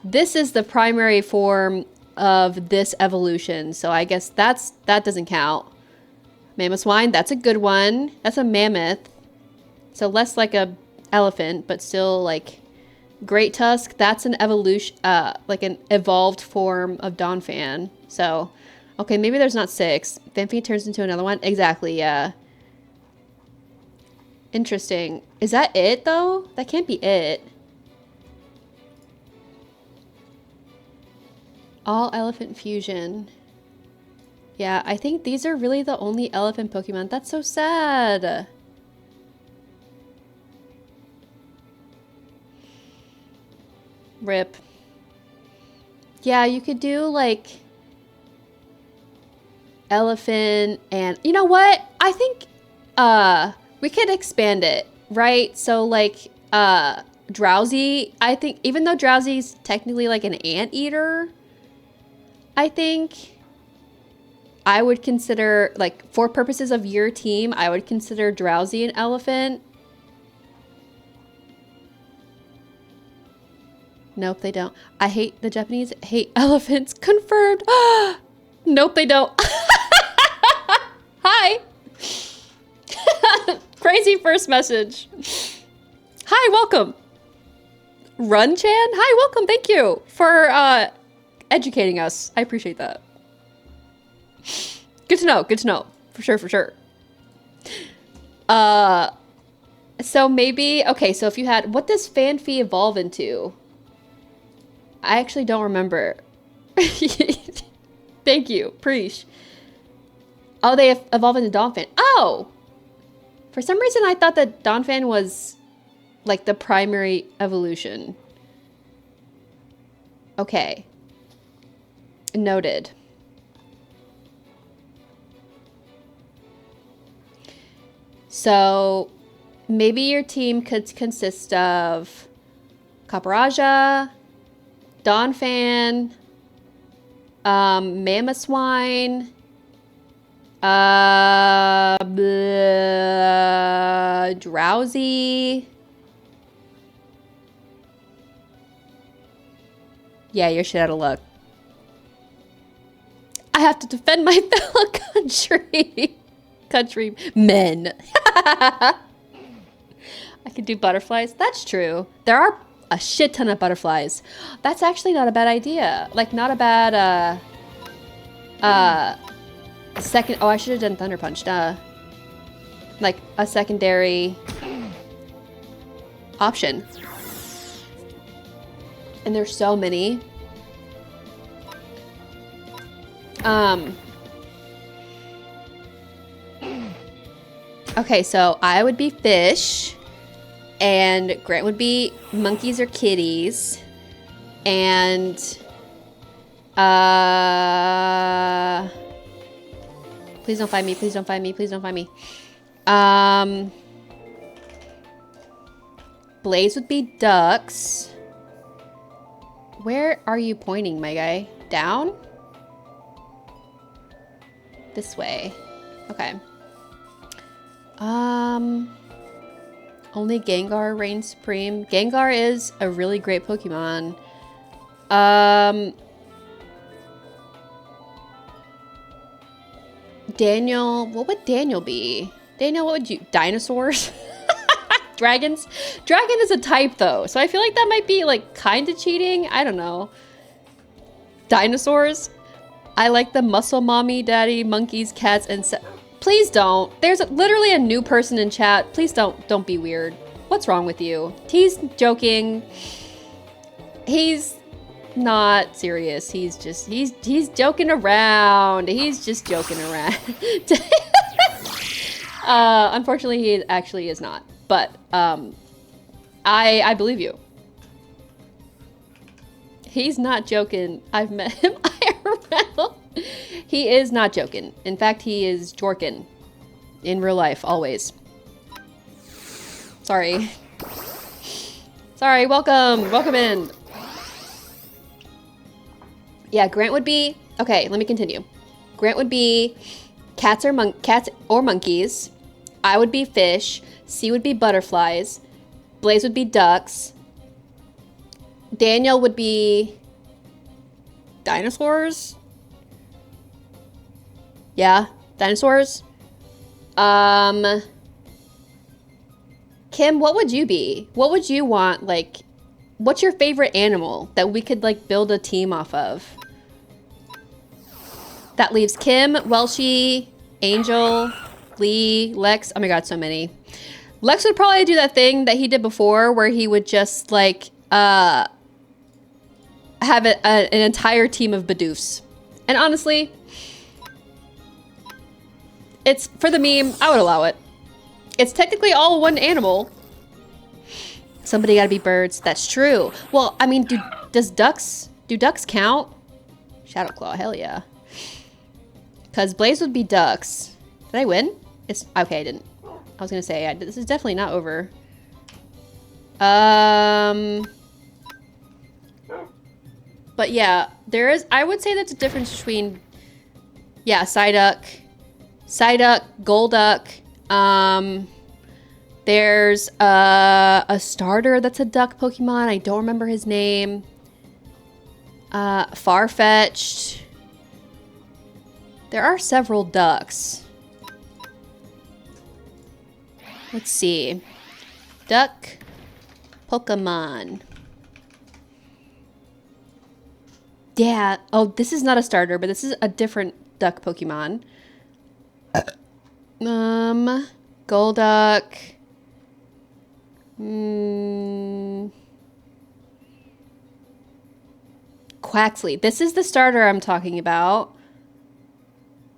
this is the primary form of this evolution. So I guess that doesn't count. Mammoth swine, that's a good one. That's a mammoth. So less like a elephant, but still like great tusk. That's an evolution, like an evolved form of Donphan. So, okay, maybe there's not 6. Fanfi turns into another one. Exactly, yeah. Interesting. Is that it though? That can't be it. All elephant fusion. Yeah, I think these are really the only elephant Pokemon. That's so sad. Rip. Yeah, you could do like elephant and you know what? I think we could expand it, right? So like Drowsy, I think even though Drowsy's technically like an anteater, I think I would consider, like, for purposes of your team, I would consider Drowsy an elephant. Nope, they don't. I hate the Japanese hate elephants. Confirmed. Nope, they don't. Hi. Crazy first message. Hi, welcome. Run-chan? Hi, welcome. Thank you for educating us. I appreciate that. Good to know. Good to know. For sure, for sure. So maybe, okay, so if you had, what does Fanfi evolve into? I actually don't remember. Thank you. Preach. Oh, they evolve into Donphan. Oh! For some reason, I thought that Donphan was, like, the primary evolution. Okay. Noted. So, maybe your team could consist of Caparaja, Donphan, Mamoswine, Drowsy. Yeah, you're shit out of luck. I have to defend my fellow countrymen. I could do butterflies. That's true. There are a shit ton of butterflies. That's actually not a bad idea. Like, not a bad, second... Oh, I should have done Thunder Punch, duh. Like, a secondary option. And there's so many. Okay, so I would be fish, and Grant would be monkeys or kitties, and please don't find me, please don't find me, please don't find me. Blaze would be ducks. Where are you pointing, my guy? Down? This way. Okay. Only Gengar reigns supreme. Gengar is a really great Pokemon. Daniel, what would Daniel be? Daniel, what would you? Dinosaurs? Dragons? Dragon is a type though, so I feel like that might be like kind of cheating. I don't know. Dinosaurs? I like the muscle mommy, daddy, monkeys, cats, and please don't. There's literally a new person in chat. Please don't be weird. What's wrong with you? He's joking. He's not serious. He's just, he's joking around. He's just joking around. Unfortunately, he actually is not. But, I believe you. He's not joking. I've met him IRL. He is not joking. In fact, he is jorkin in real life, always. Sorry. Sorry, welcome. Welcome in. Yeah, Grant would be... Okay, let me continue. Grant would be cats or monkeys. I would be fish. C would be butterflies. Blaze would be ducks. Daniel would be... dinosaurs. Yeah, dinosaurs. Kim, what would you be? What would you want? Like, what's your favorite animal that we could like build a team off of? That leaves Kim, Welshie, Angel, Lee, Lex. Oh my god, so many. Lex would probably do that thing that he did before where he would just like have an entire team of Bidoofs. And honestly, it's for the meme, I would allow it. It's technically all one animal. Somebody gotta be birds. That's true. Well, I mean, do ducks count? Shadowclaw, hell yeah. Because Blaze would be ducks. Did I win? It's okay, I didn't. I was gonna say, this is definitely not over. But yeah, there is, I would say that's a difference between, yeah, Psyduck, Golduck. There's a starter that's a duck Pokemon. I don't remember his name. Farfetch'd. There are several ducks. Let's see. Duck Pokemon. Yeah. Oh, this is not a starter, but this is a different duck Pokemon. Golduck. Quaxley. This is the starter I'm talking about.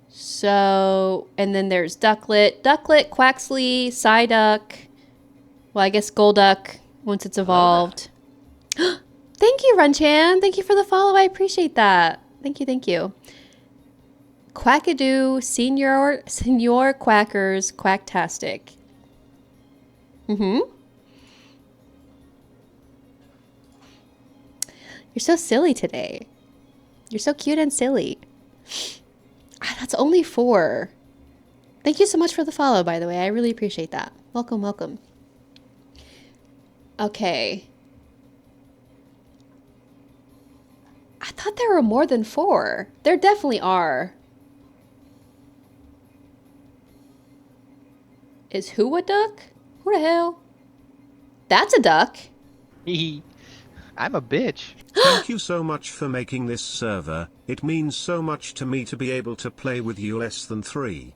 So, and then there's Ducklet, Quaxley, Psyduck. Well, I guess Golduck once it's evolved. Thank you, Runchan. Thank you for the follow. I appreciate that. Thank you. Quackadoo, Senior Quackers, Quacktastic. You're so silly today. You're so cute and silly. That's only 4. Thank you so much for the follow, by the way. I really appreciate that. Welcome. Okay. I thought there were more than 4. There definitely are. Is who a duck? Who the hell? That's a duck. I'm a bitch. Thank you so much for making this server. It means so much to me to be able to play with you less than 3.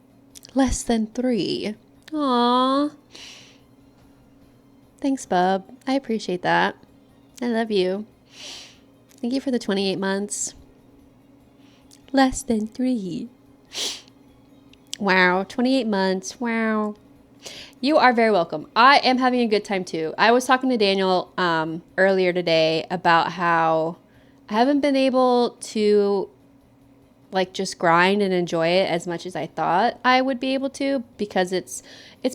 Less than 3. Aww. Thanks, bub. I appreciate that. I love you. Thank you for the 28 months. Less than 3. Wow, 28 months. Wow. You are very welcome. I am having a good time too. I was talking to Daniel earlier today about how I haven't been able to like just grind and enjoy it as much as I thought I would be able to, because it's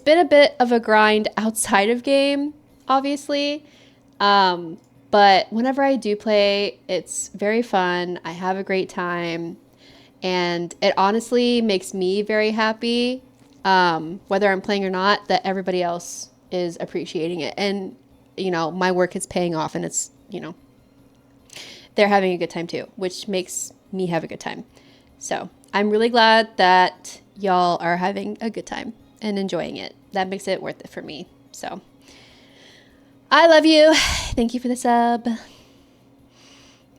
been a bit of a grind outside of game, obviously. But whenever I do play, it's very fun. I have a great time, and it honestly makes me very happy. Whether I'm playing or not, that everybody else is appreciating it. And, you know, my work is paying off, and it's, you know, they're having a good time too, which makes me have a good time. So I'm really glad that y'all are having a good time and enjoying it. That makes it worth it for me. So I love you. Thank you for the sub.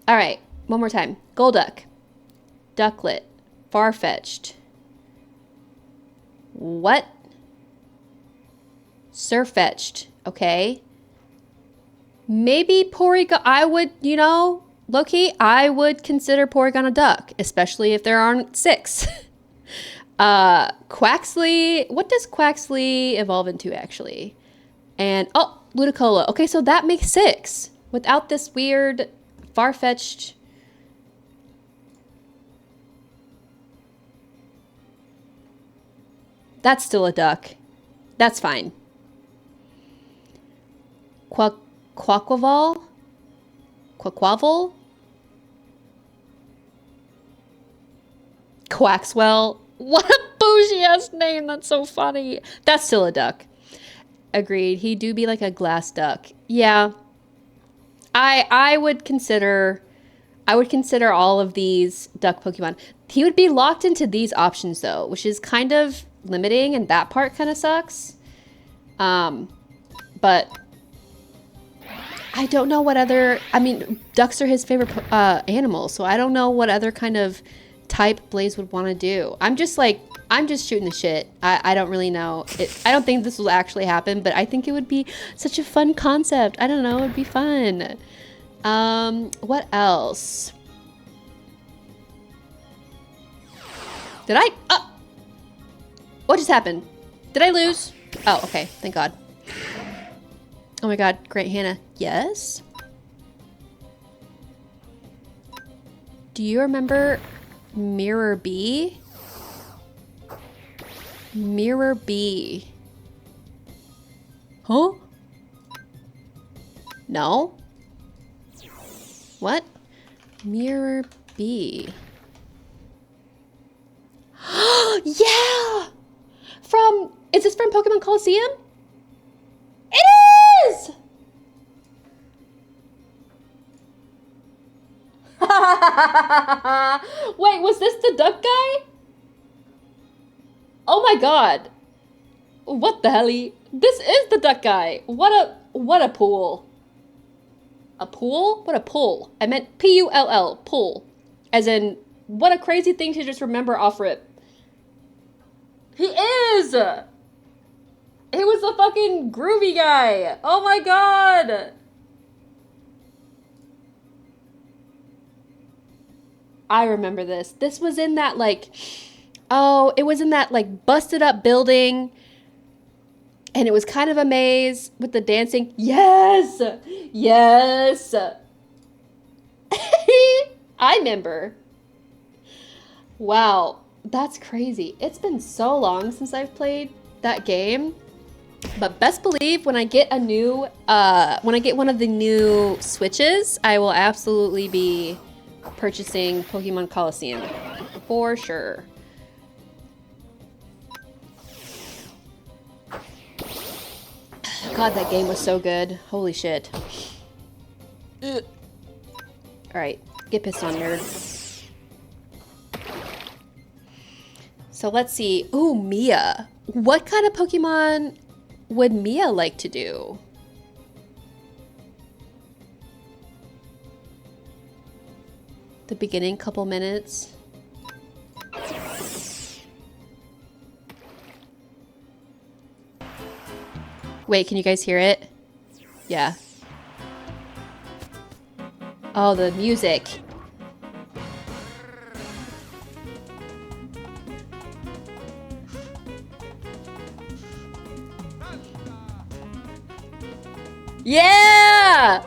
All right. One more time. Golduck, Ducklet, Farfetch'd. What? Surfetch'd, okay. Maybe Porygon, I would, you know, low-key, I would consider Porygon a duck, especially if there aren't 6. Quaxley, what does Quaxley evolve into, actually? And, oh, Ludicolo. Okay, so that makes 6. Without this weird Farfetch'd. That's still a duck. That's fine. Quaquaval? Quaxwell? What a bougie ass name. That's so funny. That's still a duck. Agreed. He do be like a glass duck. Yeah. I would consider I would consider all of these duck Pokemon. He would be locked into these options though, which is kind of limiting, and that part kind of sucks. But I don't know what other, I mean, ducks are his favorite animal, so I don't know what other kind of type Blaze would want to do. I'm just shooting the shit. I don't really know. I don't think this will actually happen, but I think it would be such a fun concept. I don't know, it'd be fun. What else? Did I, what just happened? Did I lose? Oh, okay, thank God. Oh my God, great Hannah. Yes? Do you remember Mirror B? Mirror B. Huh? No? What? Mirror B. Yeah! Is this from Pokemon Coliseum? It is! Wait, was this the duck guy? Oh my God. What the hell? This is the duck guy. What a pool. A pool? What a pull. I meant P-U-L-L, pull. As in, what a crazy thing to just remember off rip. He is! He was the fucking groovy guy. Oh my God. I remember this. This was in that it was in that busted up building. And it was kind of a maze with the dancing. Yes! Yes! I remember. Wow, that's crazy. It's been so long since I've played that game. But best believe when I get one of the new Switches, I will absolutely be purchasing Pokemon Coliseum. For sure. God, that game was so good. Holy shit. Alright, get pissed on, nerd. So let's see. Ooh, Mia. What kind of Pokemon would Mia like to do? The beginning couple minutes. Wait, can you guys hear it? Yeah. Oh, the music. Yeah!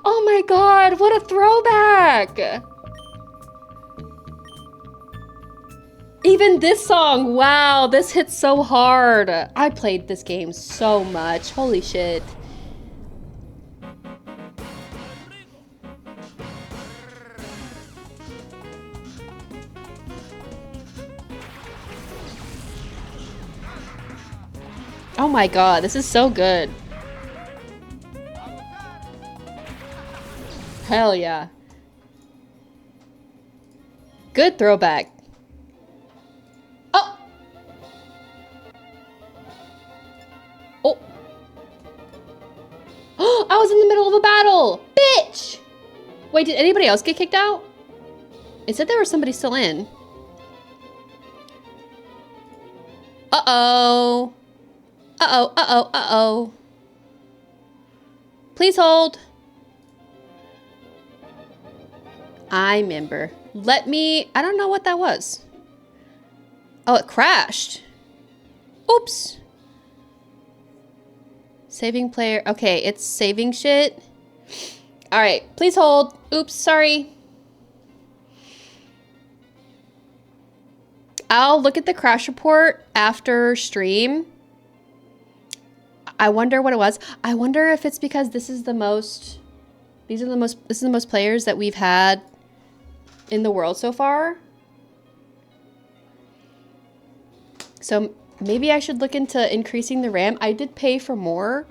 Oh my God, what a throwback! Even this song, wow, this hits so hard. I played this game so much, holy shit. Oh my God, this is so good. Hell yeah. Good throwback. Oh! Oh! Oh, I was in the middle of a battle! Bitch! Wait, did anybody else get kicked out? It said there was somebody still in. Uh-oh. Uh-oh, uh-oh, uh-oh. Please hold. I remember. I don't know what that was. Oh, it crashed. Oops. Saving player. Okay, it's saving shit. All right, please hold. Oops, sorry. I'll look at the crash report after stream. I wonder what it was. I wonder if it's because this is the most players that we've had in the world so far. So maybe I should look into increasing the RAM. I did pay for more.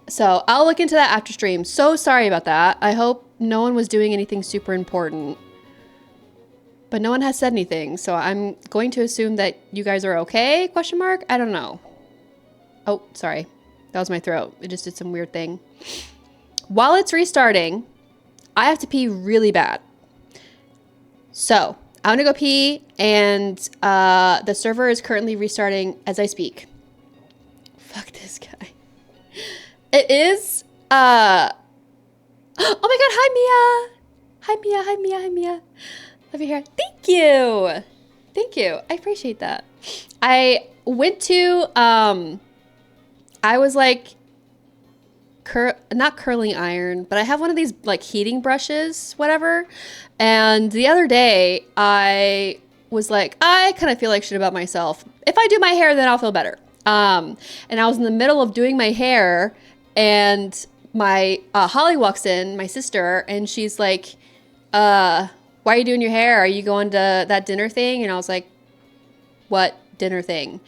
So I'll look into that after stream. So sorry about that. I hope no one was doing anything super important. But no one has said anything, so I'm going to assume that you guys are okay? Question mark? I don't know. Oh, sorry. That was my throat. It just did some weird thing. While it's restarting, I have to pee really bad. So I'm gonna go pee, and the server is currently restarting as I speak. Fuck this guy. It is, oh my god, hi Mia! Hi Mia, hi Mia, hi Mia. Love your hair. Thank you! Thank you. I appreciate that. I went to, I was like, not curling iron, but I have one of these like heating brushes, whatever. And the other day, I was like, I kind of feel like shit about myself. If I do my hair, then I'll feel better. And I was in the middle of doing my hair, and my Holly walks in, my sister, and she's like, why are you doing your hair? Are you going to that dinner thing? And I was like, what dinner thing?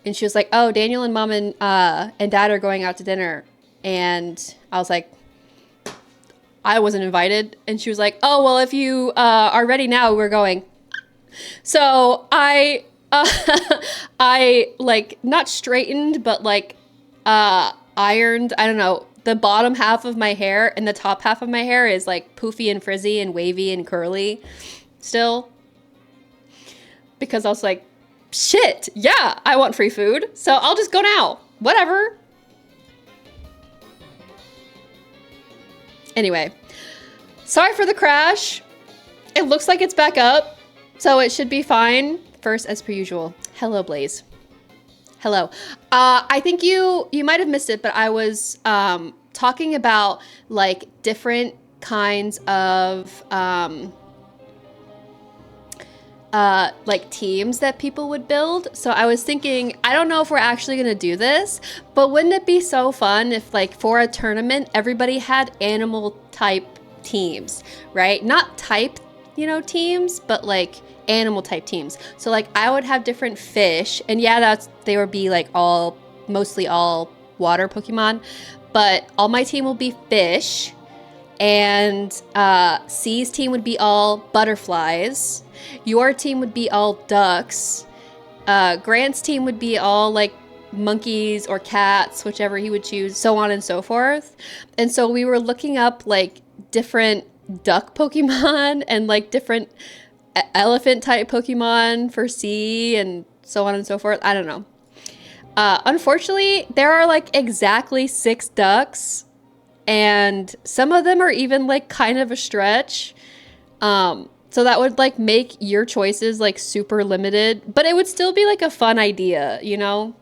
And she was like, oh, Daniel and mom and dad are going out to dinner. And I was like, I wasn't invited. And she was like, oh, well, if you are ready now, we're going. So I like not straightened, but like ironed, I don't know, the bottom half of my hair, and the top half of my hair is like poofy and frizzy and wavy and curly still. Because I was like, shit, yeah, I want free food. So I'll just go now. Whatever. Anyway, sorry for the crash. It looks like it's back up, so it should be fine. First, as per usual. Hello, Blaze. Hello. I think you might have missed it, but I was talking about like different kinds of like teams that people would build. So I was thinking, I don't know if we're actually gonna do this, but wouldn't it be so fun if like for a tournament, everybody had animal type teams, right? Not type, you know, teams, but like animal type teams. So like I would have different fish, and yeah, they would be like mostly all water Pokemon, but all my team will be fish, and C's team would be all butterflies. Your team would be all ducks. Grant's team would be all like monkeys or cats, whichever he would choose, so on and so forth. And so we were looking up like different duck Pokemon and like different elephant type Pokemon for C and so on and so forth. I don't know. Unfortunately, there are like exactly 6 ducks, and some of them are even like kind of a stretch. So that would like make your choices like super limited, but it would still be like a fun idea, you know?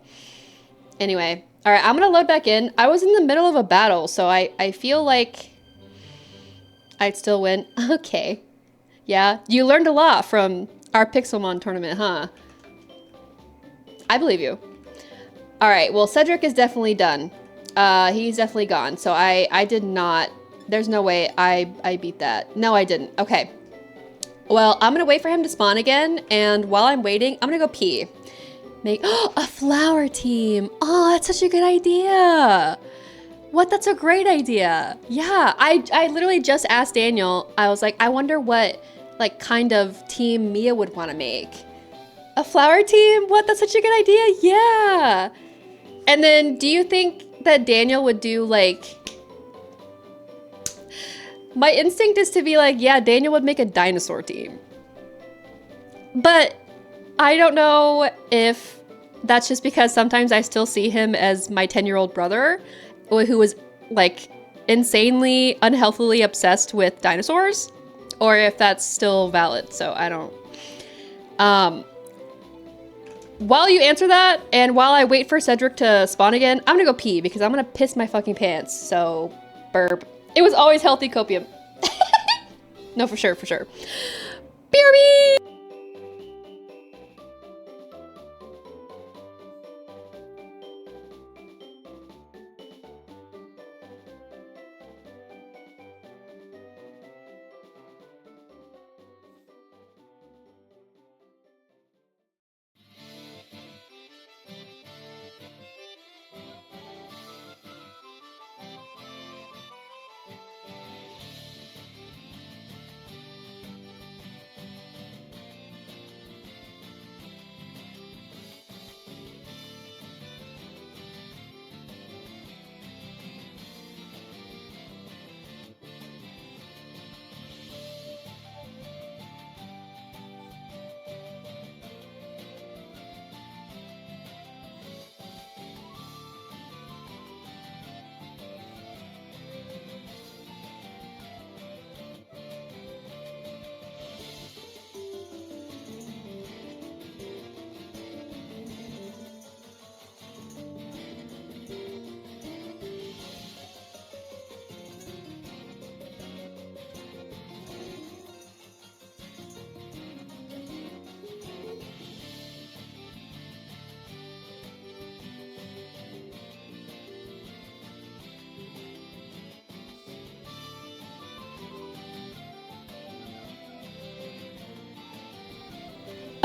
Anyway, all right, I'm gonna load back in. I was in the middle of a battle, so I feel like I'd still win. Okay. Yeah, you learned a lot from our Pixelmon tournament, huh? I believe you. All right, well, Cedric is definitely done. He's definitely gone, so I did not, there's no way I beat that. No, I didn't. Okay. Well, I'm gonna wait for him to spawn again, and while I'm waiting, I'm gonna go pee. Make a flower team. Oh, that's such a good idea. What? That's a great idea. Yeah, I literally just asked Daniel. I was like, I wonder what like kind of team Mia would want to make. A flower team? What? That's such a good idea. Yeah. And then do you think that Daniel would do like... My instinct is to be like, yeah, Daniel would make a dinosaur team. But I don't know if that's just because sometimes I still see him as my 10-year-old brother who was like insanely, unhealthily obsessed with dinosaurs, or if that's still valid. So I don't... While you answer that, and while I wait for Cedric to spawn again, I'm gonna go pee because I'm gonna piss my fucking pants. So, burp. It was always healthy copium. No, for sure, for sure. BRB!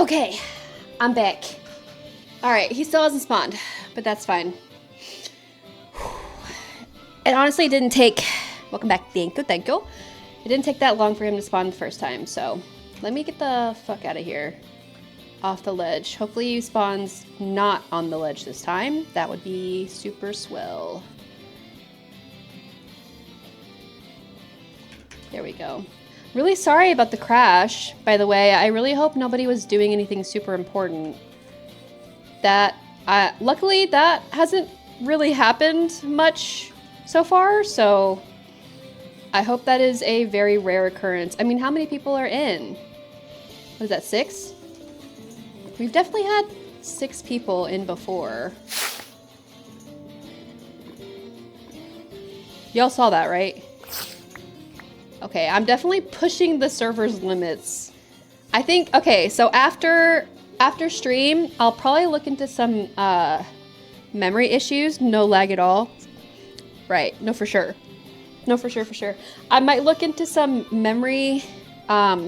Okay, I'm back. All right, he still hasn't spawned, but that's fine. It honestly didn't take, welcome back, thank you. It didn't take that long for him to spawn the first time, so let me get the fuck out of here. Off the ledge. Hopefully he spawns not on the ledge this time. That would be super swell. There we go. Really sorry about the crash, by the way. I really hope nobody was doing anything super important. Luckily that hasn't really happened much so far, so I hope that is a very rare occurrence. I mean, how many people are in? What is that, 6? We've definitely had 6 people in before. Y'all saw that, right? Okay, I'm definitely pushing the server's limits. I think, okay, so after stream, I'll probably look into some memory issues. No lag at all. Right, no, for sure. No, for sure. I might look into some memory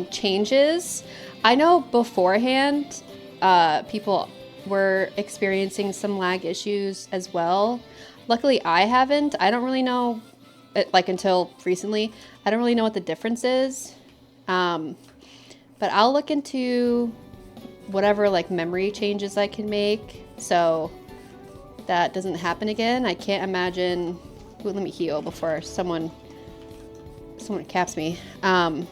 changes. I know beforehand, people were experiencing some lag issues as well. Luckily, I haven't. I don't really know, like until recently, I don't really know what the difference is. But I'll look into whatever like memory changes I can make so that doesn't happen again. I can't imagine. Ooh, let me heal before someone caps me. I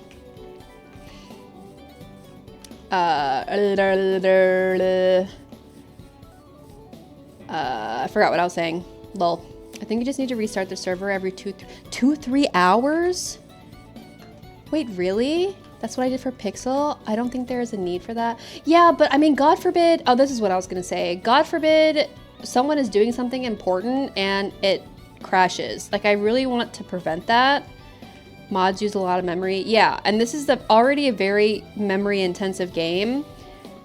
forgot what I was saying. Lol. I think you just need to restart the server every 3 hours? Wait, really? That's what I did for Pixel? I don't think there is a need for that. Yeah, but I mean, God forbid... Oh, this is what I was gonna say. God forbid someone is doing something important and it crashes. Like, I really want to prevent that. Mods use a lot of memory. Yeah, and this is already a very memory intensive game.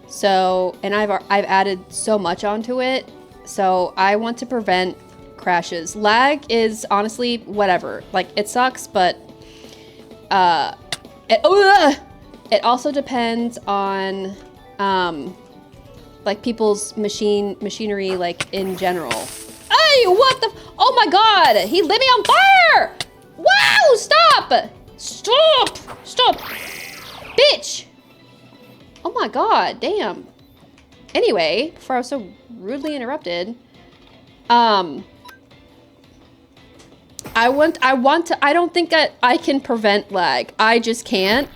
So, and I've added so much onto it. So I want to prevent crashes. Lag is honestly whatever. Like, it sucks, but it also depends on like people's machinery, like in general. Hey, what the? Oh my God! He lit me on fire! Wow! Stop! Stop! Bitch! Oh my God! Damn. Anyway, before I was so rudely interrupted, I don't think that I can prevent lag. I just can't.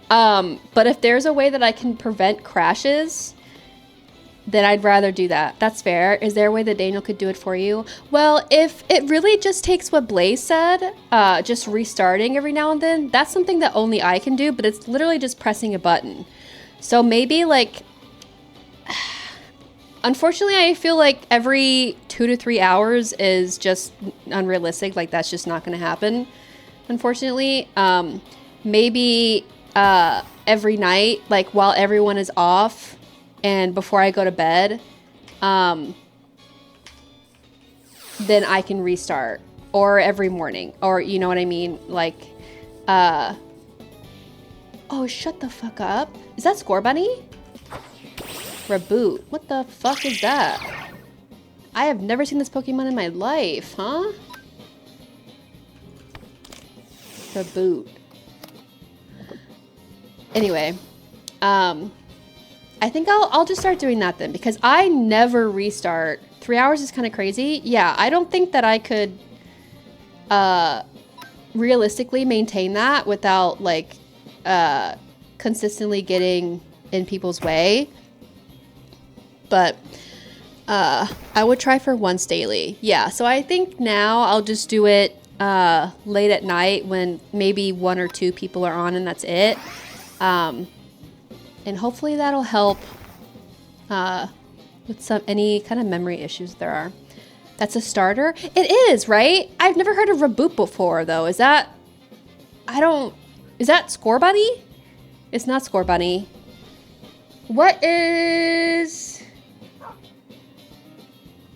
But if there's a way that I can prevent crashes, then I'd rather do that. That's fair. Is there a way that Daniel could do it for you? Well, if it really just takes what Blaze said, just restarting every now and then, that's something that only I can do, but it's literally just pressing a button. So maybe like, unfortunately, I feel like every 2 to 3 hours is just unrealistic. Like, that's just not going to happen, unfortunately. Maybe every night, like while everyone is off and before I go to bed, then I can restart. Or every morning. Or, you know what I mean? Like, oh, shut the fuck up. Is that Score Bunny? Reboot. What the fuck is that? I have never seen this Pokemon in my life, huh? Reboot. Anyway, I think I'll just start doing that then, because I never restart. 3 hours is kind of crazy. Yeah, I don't think that I could realistically maintain that without like consistently getting in people's way. But I would try for once daily. Yeah, so I think now I'll just do it late at night when maybe 1 or 2 people are on and that's it. And hopefully that'll help with any kind of memory issues there are. That's a starter? It is, right? I've never heard of Reboot before, though. Is that Score Bunny? It's not Score Bunny. What is...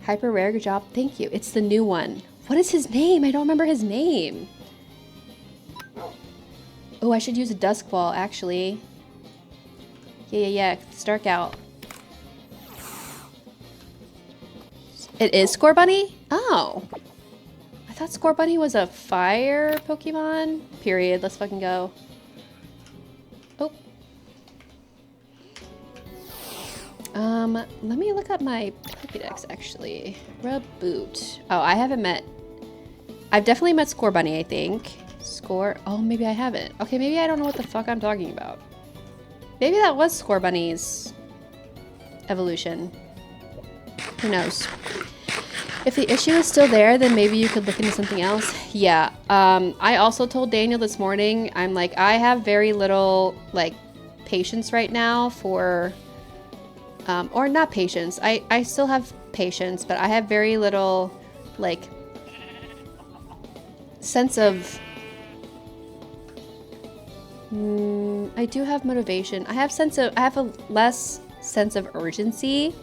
Hyper Rare, good job. Thank you. It's the new one. What is his name? I don't remember his name. Oh, I should use a Dusk Ball, actually. Yeah. It's dark out. It is Scorbunny? Oh. I thought Scorbunny was a fire Pokemon. Period. Let's fucking go. Oh. Let me look up my Pokédex, actually. Reboot. Oh, I've definitely met Scorbunny, I think. Oh, maybe I haven't. Okay, maybe I don't know what the fuck I'm talking about. Maybe that was Scorbunny's evolution. Who knows? If the issue is still there, then maybe you could look into something else. Yeah. I also told Daniel this morning, I'm like, I have very little, like, patience right now for... or not patience. I still have patience, but I have very little, like, sense of... I do have motivation. I have a less sense of urgency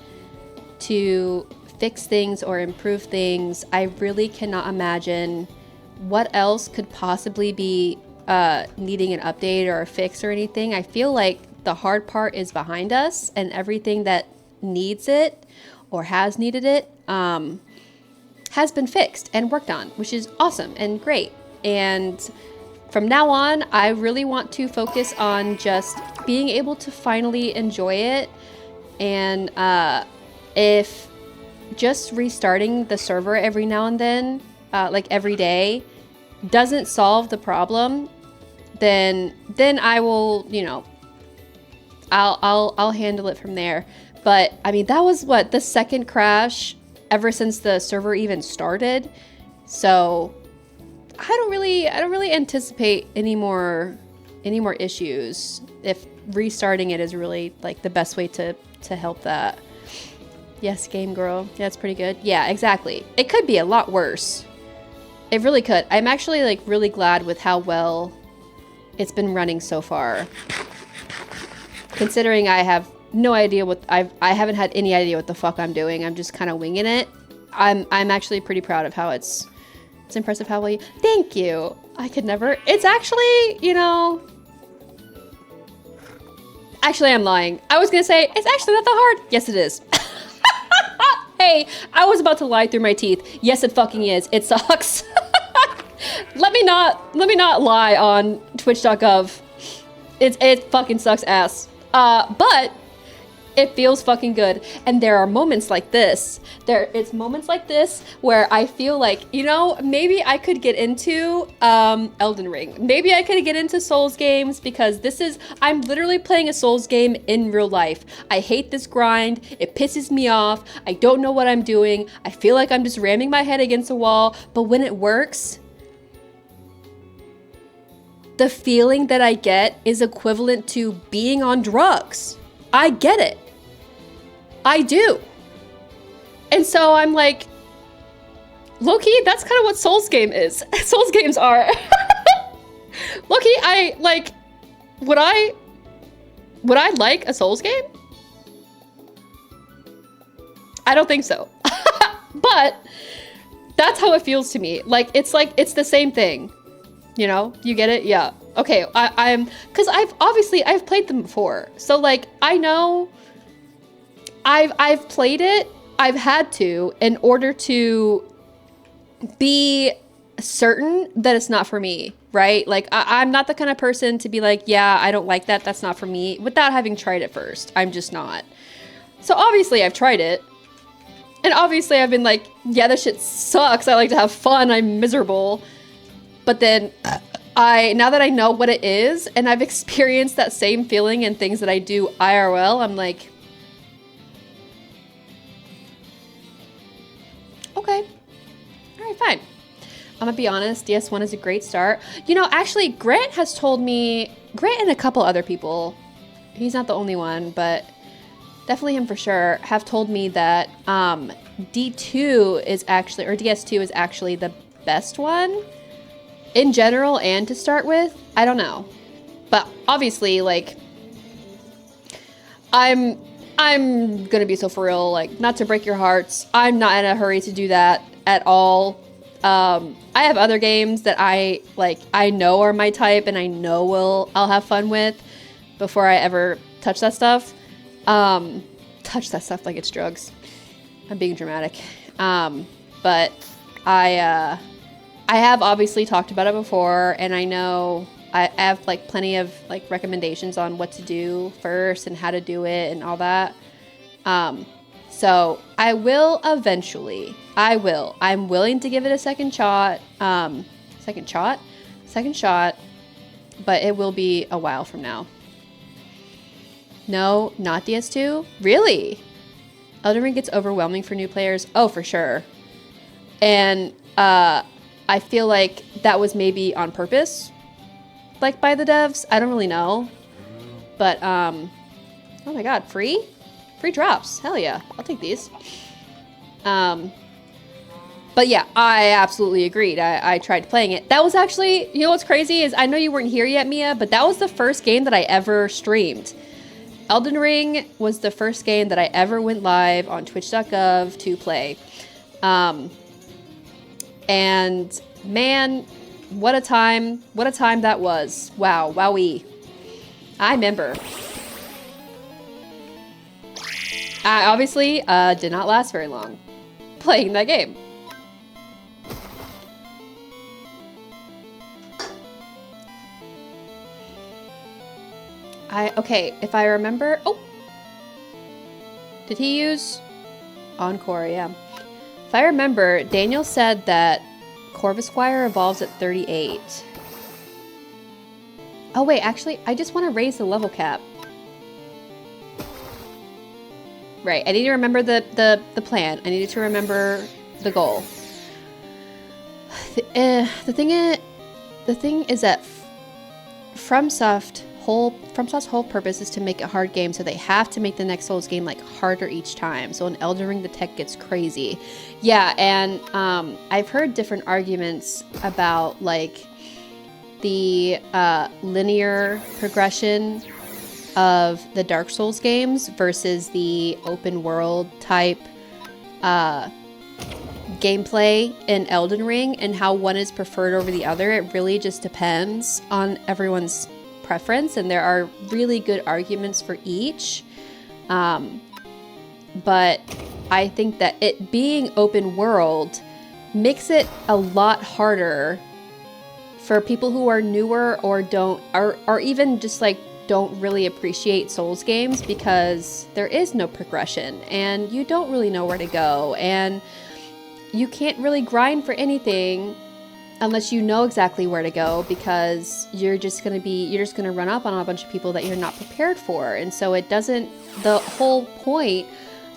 to fix things or improve things. I really cannot imagine what else could possibly be needing an update or a fix or anything. I feel like the hard part is behind us, and everything that needs it or has needed it has been fixed and worked on, which is awesome and great. And from now on, I really want to focus on just being able to finally enjoy it. And if just restarting the server every now and then, like every day, doesn't solve the problem, then I will, you know, I'll handle it from there. But I mean, that was what, the second crash ever since the server even started. So I don't really anticipate any more issues if restarting it is really like the best way to help that. Yes, Game Girl. Yeah, that's pretty good. Yeah, exactly. It could be a lot worse. It really could. I'm actually like really glad with how well it's been running so far. Considering I have no idea what I haven't had any idea what the fuck I'm doing. I'm just kind of winging it. I'm actually pretty proud of how it's impressive how well you... Thank you. I could never... It's actually, you know... Actually, I'm lying. I was gonna say, it's actually not that hard. Yes, it is. Hey, I was about to lie through my teeth. Yes, it fucking is. It sucks. Let me not lie on twitch.gov. It fucking sucks ass. But it feels fucking good. And there are moments like this. It's moments like this where I feel like, you know, maybe I could get into Elden Ring. Maybe I could get into Souls games, because I'm literally playing a Souls game in real life. I hate this grind. It pisses me off. I don't know what I'm doing. I feel like I'm just ramming my head against a wall. But when it works, the feeling that I get is equivalent to being on drugs. I get it. I do. And so I'm like, low-key, that's kind of what Souls game is. Souls games are. Low-key, I like, would I like a Souls game? I don't think so. But that's how it feels to me. Like it's the same thing. You know, you get it? Yeah. Okay, because I've played them before. So like, I know I've played it. I've had to, in order to be certain that it's not for me, right? Like, I'm not the kind of person to be like, yeah, I don't like that. That's not for me, without having tried it first. I'm just not. So obviously I've tried it. And obviously I've been like, yeah, this shit sucks. I like to have fun. I'm miserable. But then now that I know what it is, and I've experienced that same feeling in things that I do IRL, I'm like, okay, all right, fine. I'm gonna be honest, DS1 is a great start. You know, actually, Grant has told me, Grant and a couple other people, he's not the only one, but definitely him for sure, have told me that D2 is actually, or DS2 is actually the best one. In general, and to start with, I don't know. But obviously, like, I'm gonna be so for real, like, not to break your hearts. I'm not in a hurry to do that at all. I have other games that I know are my type and I know I'll have fun with before I ever touch that stuff. Touch that stuff like it's drugs. I'm being dramatic. But I have obviously talked about it before, and I know I have like plenty of like recommendations on what to do first and how to do it and all that. So I will eventually. I'm willing to give it a second shot. Second shot. But it will be a while from now. No, not DS2? Really? Elden Ring gets overwhelming for new players? Oh, for sure. And I feel like that was maybe on purpose, like by the devs. I don't really know. But, oh my god, free? Free drops. Hell yeah. I'll take these. But yeah, I absolutely agreed. I tried playing it. That was actually, you know what's crazy is I know you weren't here yet, Mia, but that was the first game that I ever streamed. Elden Ring was the first game that I ever went live on twitch.gov to play. And man, what a time that was. Wow, wowee. I remember. I obviously did not last very long playing that game. Okay, if I remember... Oh! Did he use... Encore, yeah. If I remember, Daniel said that Corvusquire evolves at 38. Oh wait, actually, I just want to raise the level cap. Right, I need to remember the plan. I needed to remember the goal. The thing is that FromSoft's whole purpose is to make a hard game, so they have to make the next Souls game like harder each time. So in Elden Ring, the tech gets crazy. Yeah, and I've heard different arguments about like the linear progression of the Dark Souls games versus the open world type gameplay in Elden Ring, and how one is preferred over the other. It really just depends on everyone's preference, and there are really good arguments for each. But I think that it being open world makes it a lot harder for people who are newer or even just like don't really appreciate Souls games, because there is no progression and you don't really know where to go, and you can't really grind for anything unless you know exactly where to go, because you're just gonna run up on a bunch of people that you're not prepared for. And so it doesn't, the whole point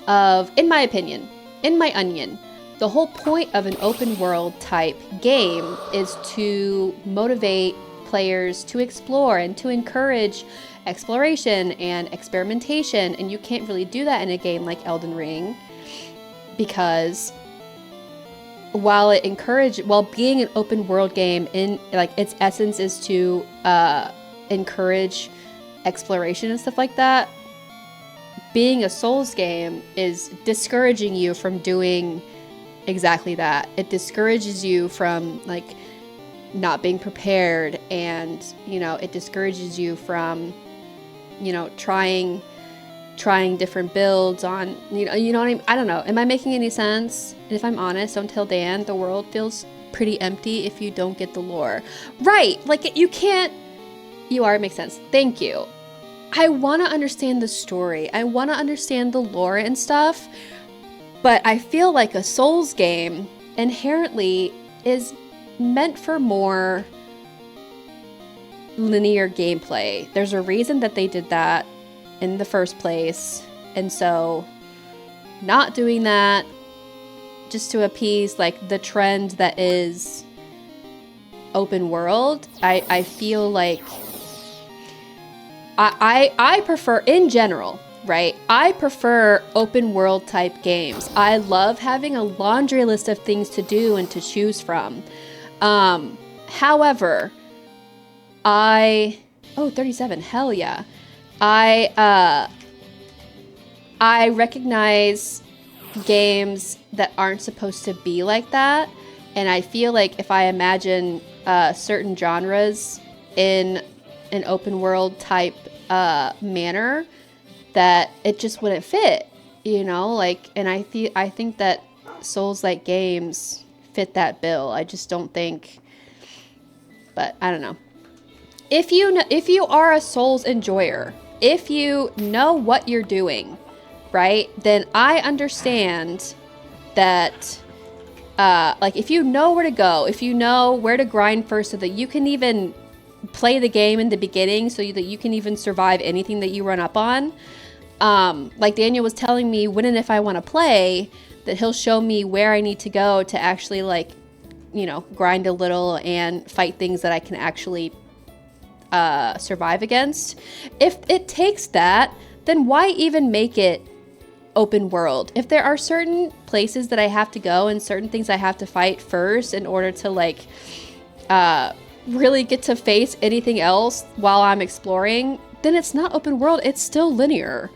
of, in my opinion, in my onion, the whole point of an open world type game is to motivate players to explore and to encourage exploration and experimentation. And you can't really do that in a game like Elden Ring, because while being an open world game, in like its essence is to encourage exploration and stuff like that, being a Souls game is discouraging you from doing exactly that. It discourages you from like not being prepared, and it discourages you from trying different builds on, you know what I mean? I don't know. Am I making any sense? And if I'm honest, until Dan, the world feels pretty empty if you don't get the lore. Right, like you can't, it makes sense. Thank you. I want to understand the story. I want to understand the lore and stuff, but I feel like a Souls game inherently is meant for more linear gameplay. There's a reason that they did that in the first place, and so not doing that just to appease like the trend that is open world, I feel like I prefer, in general, right? I prefer open world type games. I love having a laundry list of things to do and to choose from. However, 37, hell yeah. I recognize games that aren't supposed to be like that, and I feel like if I imagine certain genres in an open world type manner that it just wouldn't fit, you know, like, and I think that Souls-like games fit that bill. I just don't think, but I don't know. If you are a Souls enjoyer, if you know what you're doing, right, then I understand that, like, if you know where to go, if you know where to grind first so that you can even play the game in the beginning so that you can even survive anything that you run up on. Like Daniel was telling me when and if I want to play, that he'll show me where I need to go to actually, like, you know, grind a little and fight things that I can actually survive against. If it takes that, then why even make it open world? If there are certain places that I have to go and certain things I have to fight first in order to, like, really get to face anything else while I'm exploring, then it's not open world, it's still linear.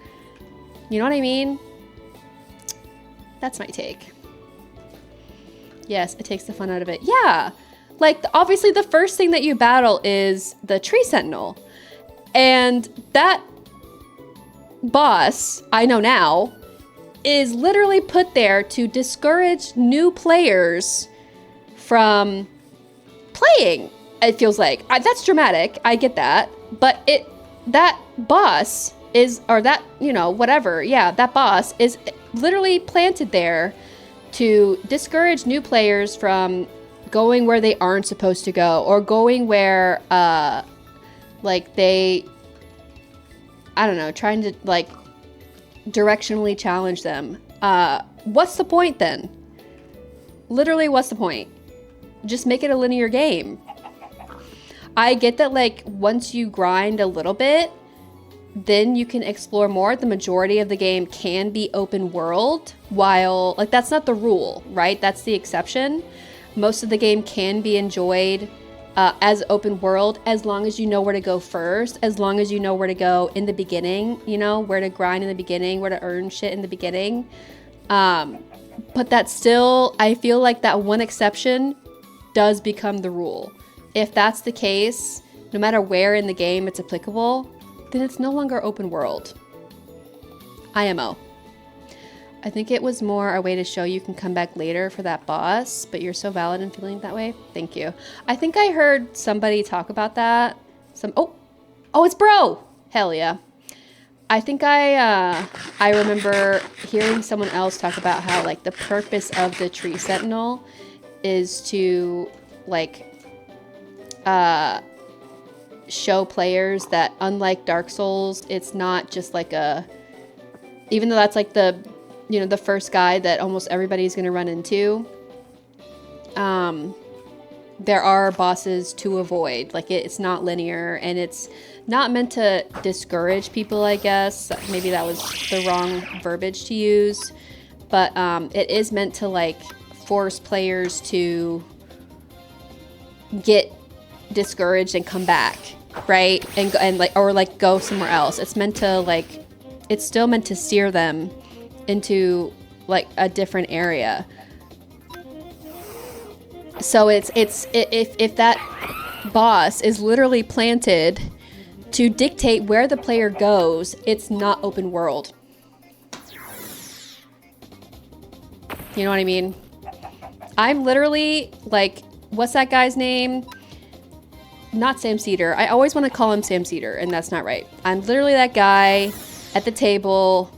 You know what I mean? That's my take. Yes, it takes the fun out of it. Yeah, like, obviously the first thing that you battle is the tree sentinel, and that boss, I know now, is literally put there to discourage new players from playing. It feels like that's dramatic. I get that, but that boss is, or that, you know, whatever. Yeah, that boss is literally planted there to discourage new players from going where they aren't supposed to go, or going where, like, they, I don't know, trying to, like, directionally challenge them. What's the point then? Literally, what's the point? Just make it a linear game. I get that, like, once you grind a little bit, then you can explore more. The majority of the game can be open world, while, like, that's not the rule, right? That's the exception. Most of the game can be enjoyed as open world, as long as you know where to go first, as long as you know where to go in the beginning, you know, where to grind in the beginning, where to earn shit in the beginning. But that's still, I feel like that one exception does become the rule. If that's the case, no matter where in the game it's applicable, then it's no longer open world. IMO. I think it was more a way to show you can come back later for that boss, but you're so valid in feeling that way. Thank you. I think I heard somebody talk about that. Oh, it's bro. Hell yeah. I think I remember hearing someone else talk about how, like, the purpose of the tree sentinel is to, like, show players that, unlike Dark Souls, it's not just like even though that's, like, the, you know, the first guy that almost everybody's going to run into, there are bosses to avoid. Like, it's not linear, and it's not meant to discourage people, I guess. Maybe that was the wrong verbiage to use, but it is meant to, like, force players to get discouraged and come back, right? And like, or, like, go somewhere else. It's meant to, like, it's still meant to steer them into, like, a different area. So if that boss is literally planted to dictate where the player goes, it's not open world. You know what I mean? I'm literally, like, what's that guy's name? Not Sam Cedar. I always want to call him Sam Cedar, and that's not right. I'm literally that guy at the table.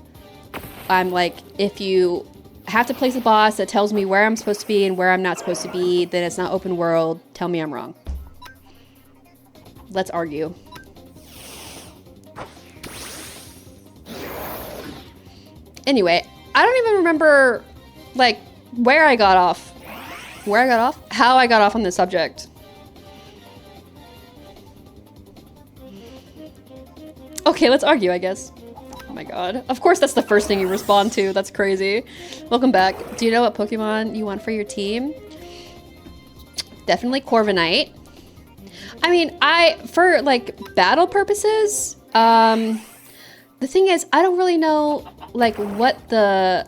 I'm like, if you have to place a boss that tells me where I'm supposed to be and where I'm not supposed to be, then it's not open world. Tell me I'm wrong. Let's argue. Anyway, I don't even remember, like, where I got off. Where I got off? How I got off on this subject. Okay, let's argue, I guess. Oh my god. Of course that's the first thing you respond to. That's crazy. Welcome back. Do you know what Pokemon you want for your team? Definitely Corviknight. I mean, for, like, battle purposes, the thing is, I don't really know, like, what the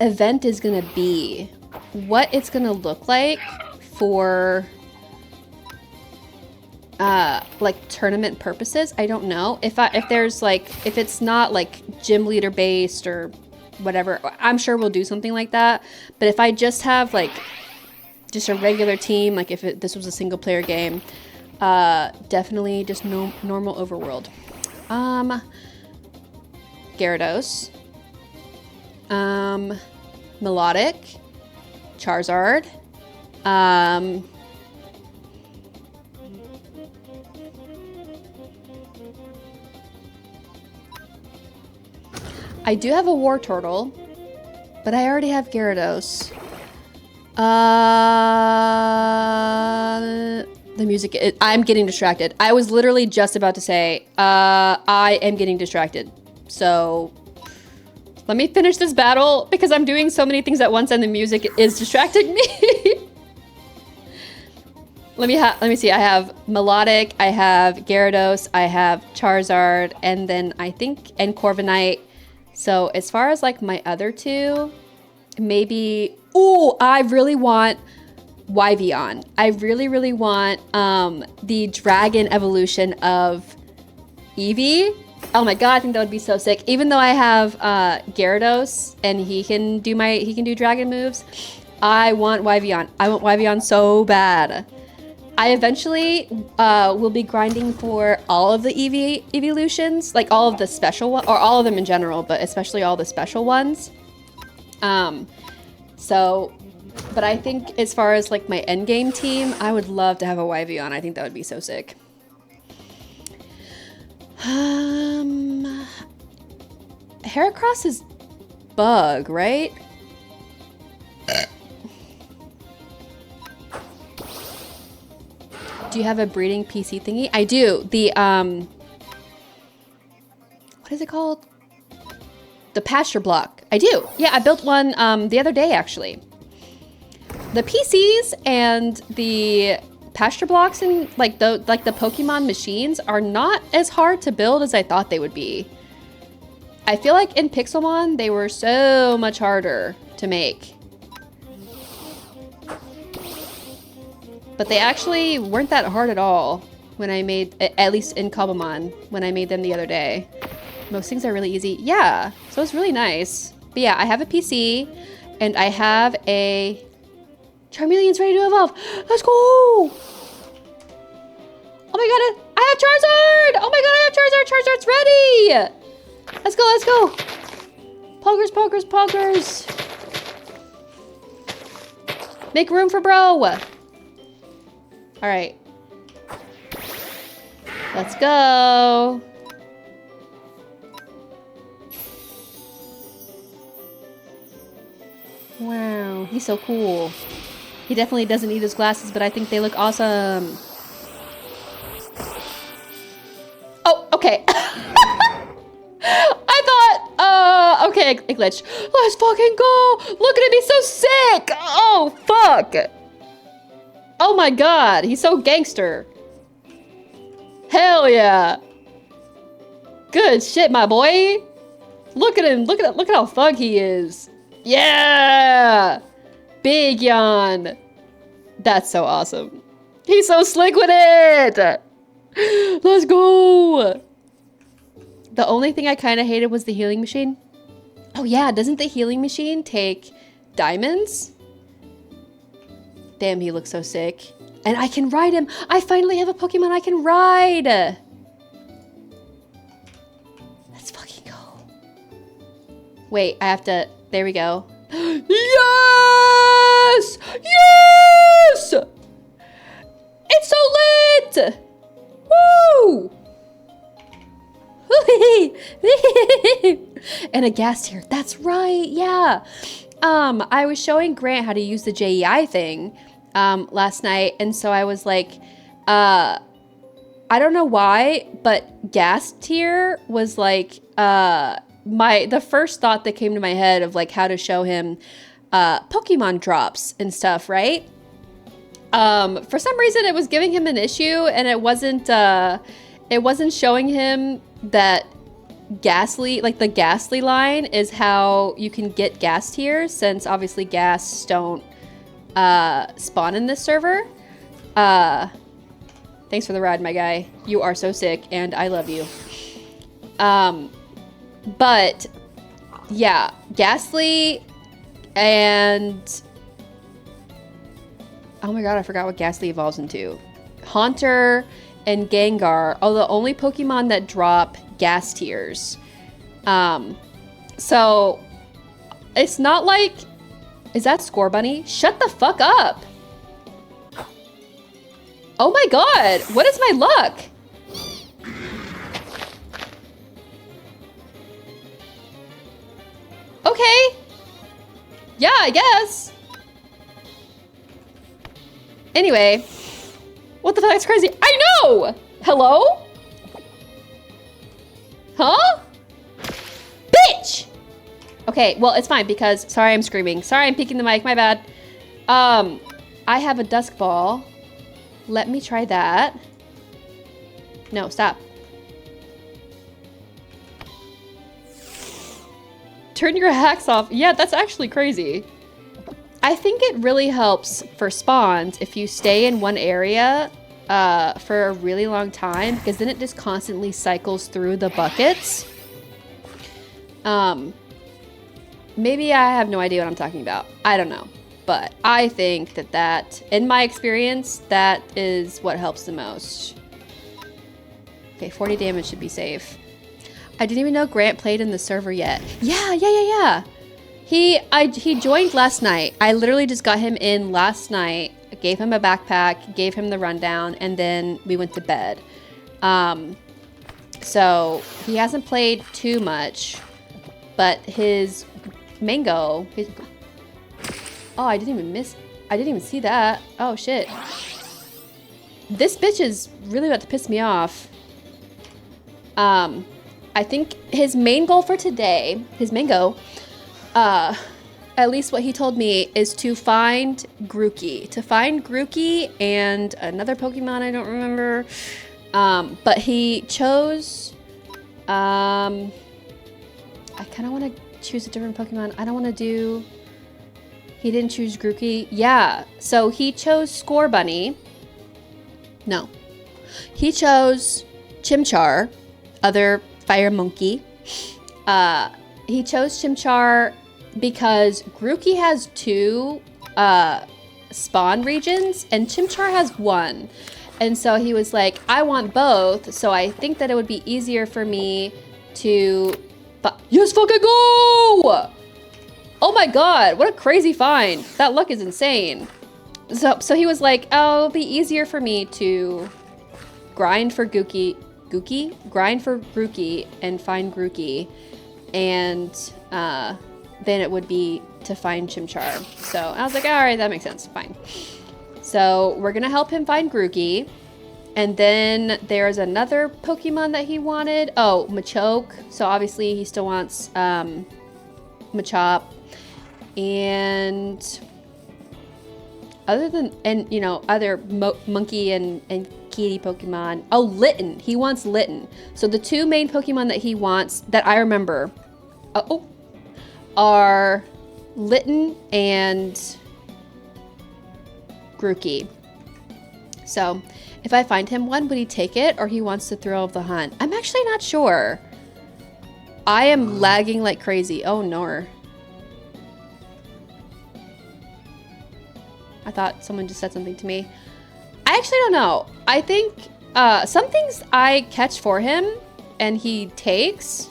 event is gonna be. What it's gonna look like for like tournament purposes. I don't know if there's like, if it's not like gym leader based or whatever, I'm sure we'll do something like that. But if I just have like just a regular team, like if this was a single player game, definitely just normal overworld. Gyarados, Melodic, Charizard, I do have a War Turtle, but I already have Gyarados. The music, I'm getting distracted. I was literally just about to say, I am getting distracted. So let me finish this battle because I'm doing so many things at once and the music is distracting me. Let me see. I have Melodic, I have Gyarados, I have Charizard, and then I think, and Corviknight. So as far as like my other two, maybe, ooh, I really want Wyvern. I really want the dragon evolution of Eevee. Oh my god, I think that would be so sick. Even though I have Gyarados and he can do dragon moves, I want Wyvern. I want Wyvern so bad. I eventually will be grinding for all of the Eevee evolutions, like all of the special ones, or all of them in general, but especially all the special ones. But I think as far as like my endgame team, I would love to have a Wyvern. I think that would be so sick. Heracross is bug, right? Do you have a breeding PC thingy? I do. The, what is it called? The pasture block. I do. Yeah, I built one the other day, actually. The PCs and the pasture blocks and like the Pokemon machines are not as hard to build as I thought they would be. I feel like in Pixelmon, they were so much harder to make. But they actually weren't that hard at all when I made, at least in Cobblemon, when I made them the other day. Most things are really easy. Yeah, so it's really nice. But yeah, I have a PC and I have a Charmeleon's ready to evolve. Let's go! Oh my god, I have Charizard! Oh my god, I have Charizard! Charizard's ready! Let's go, let's go! Poggers, poggers, poggers! Make room for bro! Alright. Let's go! Wow, he's so cool. He definitely doesn't need his glasses, but I think they look awesome. Oh, okay. I thought, okay, it glitched. Let's fucking go! Look at him, he's so sick! Oh, fuck! Oh my god, he's so gangster. Hell yeah! Good shit, my boy! Look at him, look at how thug he is. Yeah! Big yawn. That's so awesome. He's so slick with it! Let's go! The only thing I kind of hated was the healing machine. Oh yeah, doesn't the healing machine take diamonds? Damn, he looks so sick. And I can ride him! I finally have a Pokemon I can ride! Let's fucking go. Wait, I have to... There we go. Yes! Yes! It's so lit! Woo! And a gas tier. That's right, yeah. I was showing Grant how to use the JEI thing last night, and so I was like, I don't know why, but gas tier was like the first thought that came to my head of like how to show him Pokemon drops and stuff, right? For some reason it was giving him an issue, and it wasn't showing him that Ghastly, like the Ghastly line is how you can get gas tiers, since obviously gas don't spawn in this server. Thanks for the ride, my guy. You are so sick, and I love you. But yeah, Ghastly and oh my god, I forgot what Ghastly evolves into. Haunter and Gengar are the only Pokemon that drop gas tears. So it's not like, is that Scorbunny? Shut the fuck up. Oh my god, what is my luck? Okay. Yeah, I guess. Anyway. What the fuck? That's crazy. I know! Hello? Huh? Bitch! Okay, well, it's fine because... Sorry, I'm screaming. Sorry, I'm peeking the mic. My bad. I have a Dusk Ball. Let me try that. No, stop. Turn your hacks off. Yeah, that's actually crazy. I think it really helps for spawns if you stay in one area for a really long time, because then it just constantly cycles through the buckets. Maybe I have no idea what I'm talking about. I don't know. But I think that, in my experience, that is what helps the most. Okay, 40 damage should be safe. I didn't even know Grant played in the server yet. Yeah. He joined last night. I literally just got him in last night, gave him a backpack, gave him the rundown, and then we went to bed. So he hasn't played too much, but his mango, oh, I didn't even see that. Oh shit. This bitch is really about to piss me off. I think his main goal for today, his mango, at least what he told me, is to find Grookey. To find Grookey and another Pokemon I don't remember. But he chose... I kind of want to choose a different Pokemon. I don't want to do... He didn't choose Grookey. Yeah, so he chose Scorbunny. No. He chose Chimchar, other fire monkey. He chose Chimchar because Grookey has 2 spawn regions and Chimchar has 1. And so he was like, I want both, so I think that it would be easier for me to... Yes, fucking go! Oh my god, what a crazy find. That luck is insane. So he was like, oh, it'll be easier for me to grind for grind for Grookey and find Grookey, and then it would be to find Chimchar. So I was like, all right, that makes sense, fine. So we're gonna help him find Grookey, and then there's another Pokemon that he wanted. Oh, Machoke. So obviously he still wants Machop, and other than, and you know, other monkey and kitty Pokemon. Oh, Litten. He wants Litten. So the 2 main Pokemon that he wants that I remember are Litten and Grookey. So if I find him one, would he take it, or he wants the thrill of the hunt? I'm actually not sure. I am lagging like crazy. Oh no. I thought someone just said something to me. I actually don't know. I think some things I catch for him and he takes,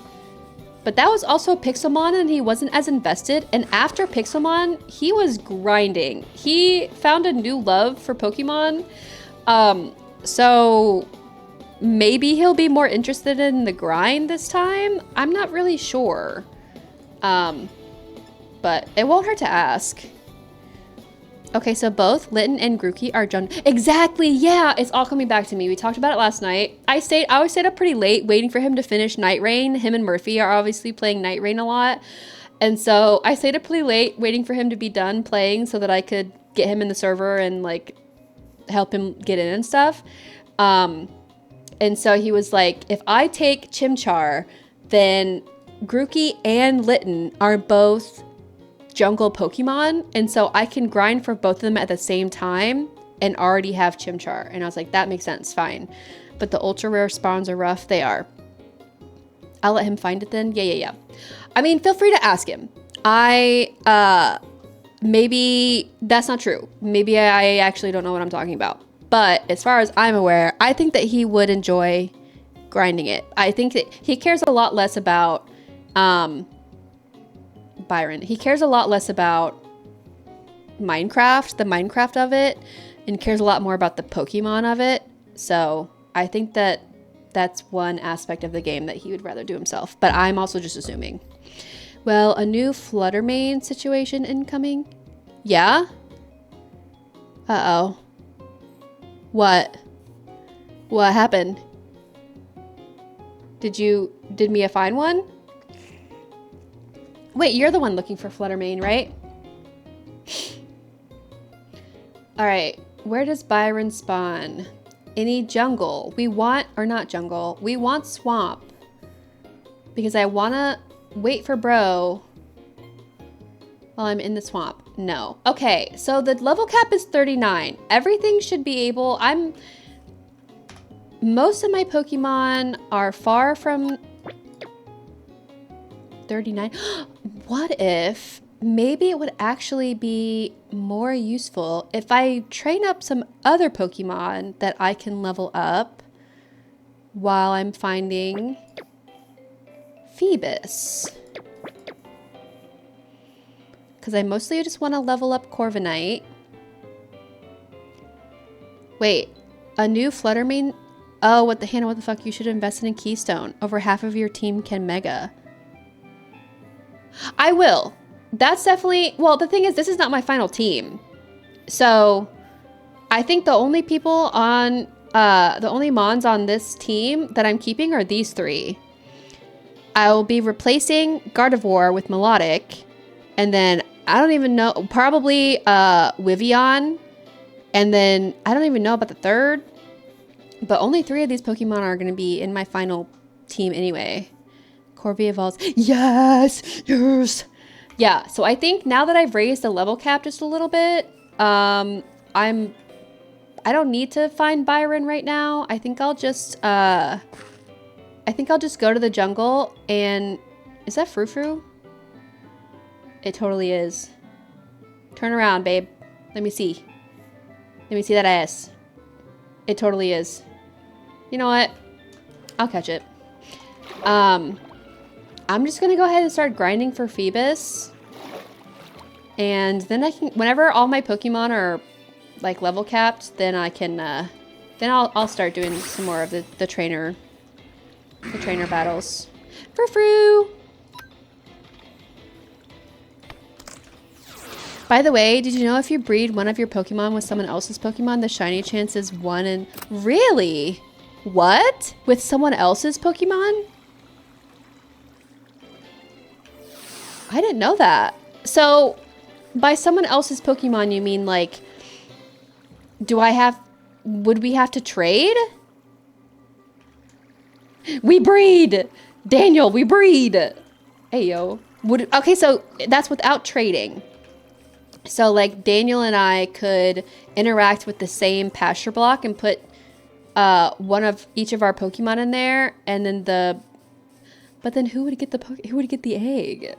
but that was also Pixelmon and he wasn't as invested. And after Pixelmon, he was grinding. He found a new love for Pokemon. So maybe he'll be more interested in the grind this time. I'm not really sure. But it won't hurt to ask. Okay, so both Litten and Grookey are done. Exactly, yeah, it's all coming back to me. We talked about it last night. I always stayed up pretty late waiting for him to finish Night Rain. Him and Murphy are obviously playing Night Rain a lot. And so I stayed up pretty late waiting for him to be done playing so that I could get him in the server and like help him get in and stuff. And so he was like, if I take Chimchar, then Grookey and Litten are both jungle Pokemon, and so I can grind for both of them at the same time and already have Chimchar. And I was like, that makes sense, fine. But the ultra rare spawns are rough. They are. I'll let him find it then. Yeah. I mean, feel free to ask him. Maybe that's not true. Maybe I actually don't know what I'm talking about. But as far as I'm aware, I think that he would enjoy grinding it. I think that he cares a lot less about Byron. He cares a lot less about Minecraft, the Minecraft of it, and cares a lot more about the Pokemon of it. So I think that that's one aspect of the game that he would rather do himself. But I'm also just assuming. Well, a new Fluttermane situation incoming? Yeah? Uh-oh. What? What happened? Did Mia find one? Wait, you're the one looking for Fluttermane, right? Alright, where does Byron spawn? Any jungle. We want swamp. Because I wanna wait for bro while I'm in the swamp. No. Okay, so the level cap is 39. Everything should be able... Most of my Pokemon are far from 39. What if maybe it would actually be more useful if I train up some other Pokemon that I can level up while I'm finding Phoebus? Because I mostly just want to level up Corviknight. Wait, a new Fluttermane? Oh, what the fuck? You should have invested in Keystone. Over half of your team can Mega. I will. That's definitely... Well, the thing is, this is not my final team. So, I think the only people on... the only Mons on this team that I'm keeping are these three. I will be replacing Gardevoir with Melodic. And then, I don't even know... Probably, Wivion. And then, I don't even know about the third. But only 3 of these Pokemon are going to be in my final team anyway. Corvi evolves. Yes! Yes! Yeah, so I think now that I've raised the level cap just a little bit, I don't need to find Byron right now. I think I'll just go to the jungle and... Is that Frou-Frou? It totally is. Turn around, babe. Let me see. Let me see that ass. It totally is. You know what? I'll catch it. I'm just gonna go ahead and start grinding for Phoebus. And then I can, whenever all my Pokemon are like level capped, then I can, then I'll start doing some more of the trainer battles. Frou-Frou! By the way, did you know if you breed one of your Pokemon with someone else's Pokemon, the shiny chance is 1 in... Really? What? With someone else's Pokemon? I didn't know that. So, by someone else's Pokemon, you mean like... Would we have to trade? We breed! Daniel, we breed! Hey, yo. Okay, so that's without trading. So, like, Daniel and I could interact with the same pasture block and put one of each of our Pokemon in there, and then But then who would get the egg?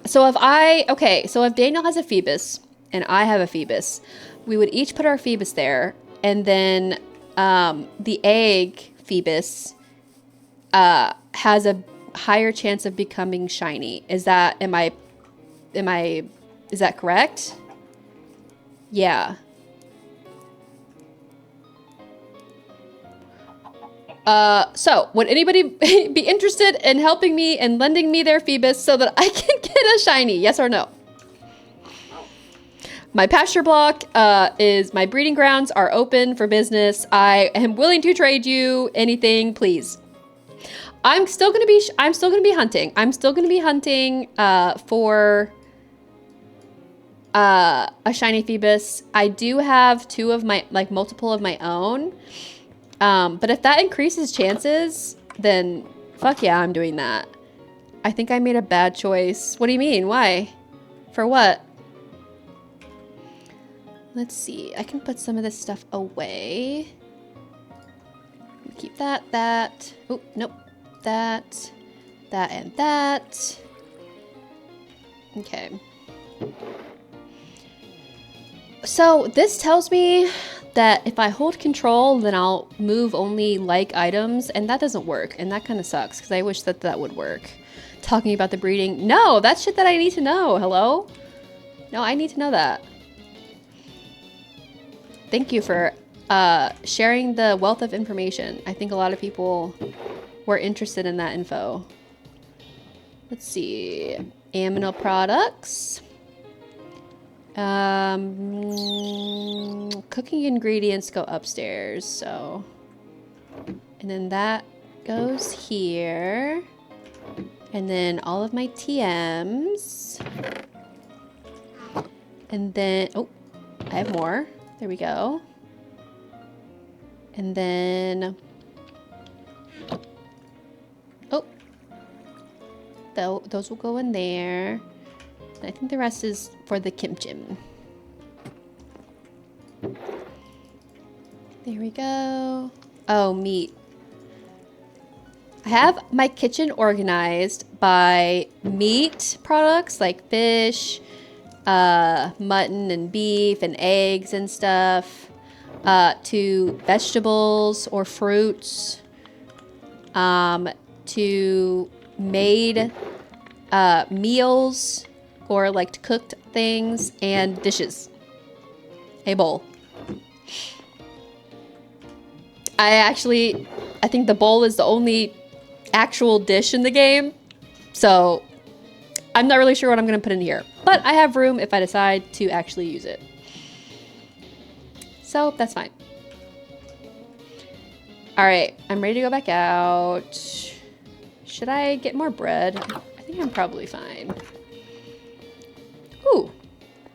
So if Daniel has a Phoebus and I have a Phoebus, we would each put our Phoebus there, and then the egg Phoebus has a higher chance of becoming shiny. Is that correct? Yeah. So would anybody be interested in helping me and lending me their Phoebus so that I can get a shiny? Yes or no? My pasture block my breeding grounds are open for business. I am willing to trade you anything, please. I'm still gonna be hunting. I'm still gonna be hunting for a shiny Phoebus. I do have multiple of my own. But if that increases chances, then fuck yeah, I'm doing that. I think I made a bad choice. What do you mean? Why? For what? Let's see. I can put some of this stuff away. Keep that. Oh, nope. That, and that. Okay. So this tells me that if I hold control, then I'll move only like items, and that doesn't work, and that kind of sucks, because I wish that that would work. Talking about the breeding. No, that's shit that I need to know. Hello? No, I need to know that. Thank you for sharing the wealth of information. I think a lot of people were interested in that info. Let's see. Aminal products. Cooking ingredients go upstairs, so. And then that goes here. And then all of my TMs. And then, oh, I have more. There we go. And then, oh, those will go in there. And I think the rest is for the kimchi. There we go. Oh, meat. I have my kitchen organized by meat products like fish, mutton and beef and eggs and stuff, to vegetables or fruits, to made meals or like cooked things and dishes. A bowl. I think the bowl is the only actual dish in the game, so I'm not really sure what I'm gonna put in here, but I have room if I decide to actually use it, so that's fine. All right, I'm ready to go back out. Should I get more bread? I think I'm probably fine. Ooh,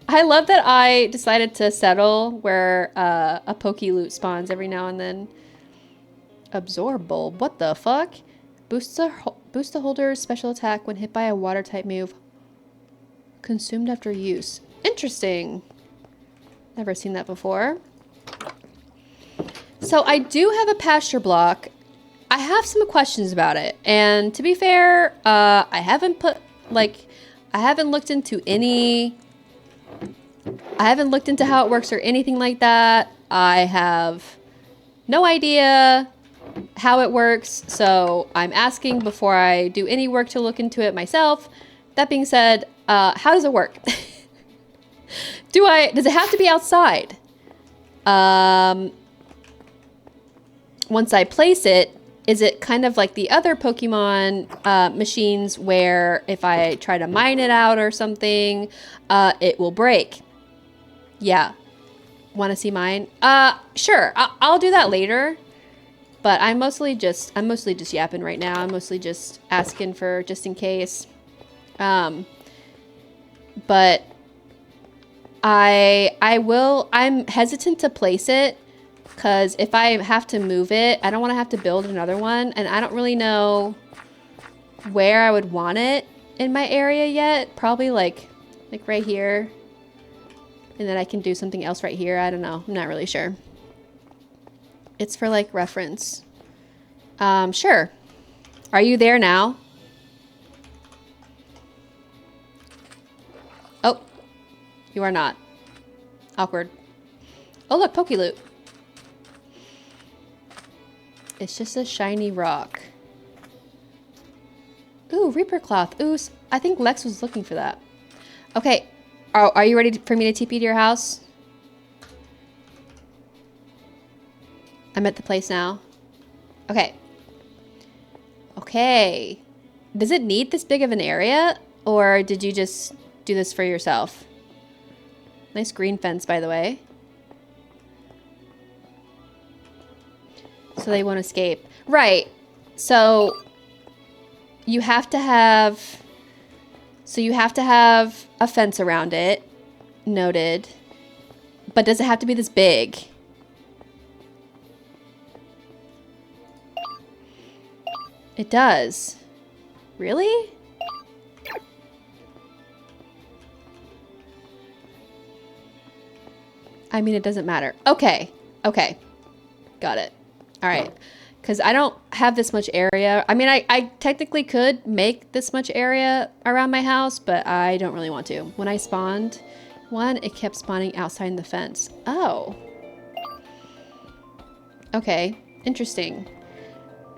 I love that I decided to settle where a Poke Loot spawns every now and then. Absorb bulb, what the fuck? Boost the holder's special attack when hit by a water type move. Consumed after use. Interesting. Never seen that before. So I do have a pasture block. I have some questions about it. And to be fair, I haven't looked into how it works or anything like that. I have no idea how it works, so I'm asking before I do any work to look into it myself. That being said, how does it work? Does it have to be outside? Once I place it, is it kind of like the other Pokemon machines where if I try to mine it out or something, it will break? Yeah. Want to see mine? Sure. I'll do that later. But I'm mostly just yapping right now. I'm mostly just asking for just in case. But I'm hesitant to place it because if I have to move it, I don't want to have to build another one, and I don't really know where I would want it in my area yet. Probably like right here. And then I can do something else right here. I don't know. I'm not really sure. It's for like reference. Sure. Are you there now? Oh, you are not. Awkward. Oh look, Poke Loot. It's just a shiny rock. Ooh, Reaper Cloth. Ooh, I think Lex was looking for that. Okay. Are you ready for me to TP to your house? I'm at the place now. Okay. Okay. Does it need this big of an area? Or did you just do this for yourself? Nice green fence, by the way. So they won't escape. Right. So you have to have a fence around it. Noted. But does it have to be this big? It does. Really? I mean, it doesn't matter. Okay. Okay. Got it. All right. Because I don't have this much area. I mean, I technically could make this much area around my house, but I don't really want to. When I spawned one, it kept spawning outside the fence. Oh. Okay. Interesting.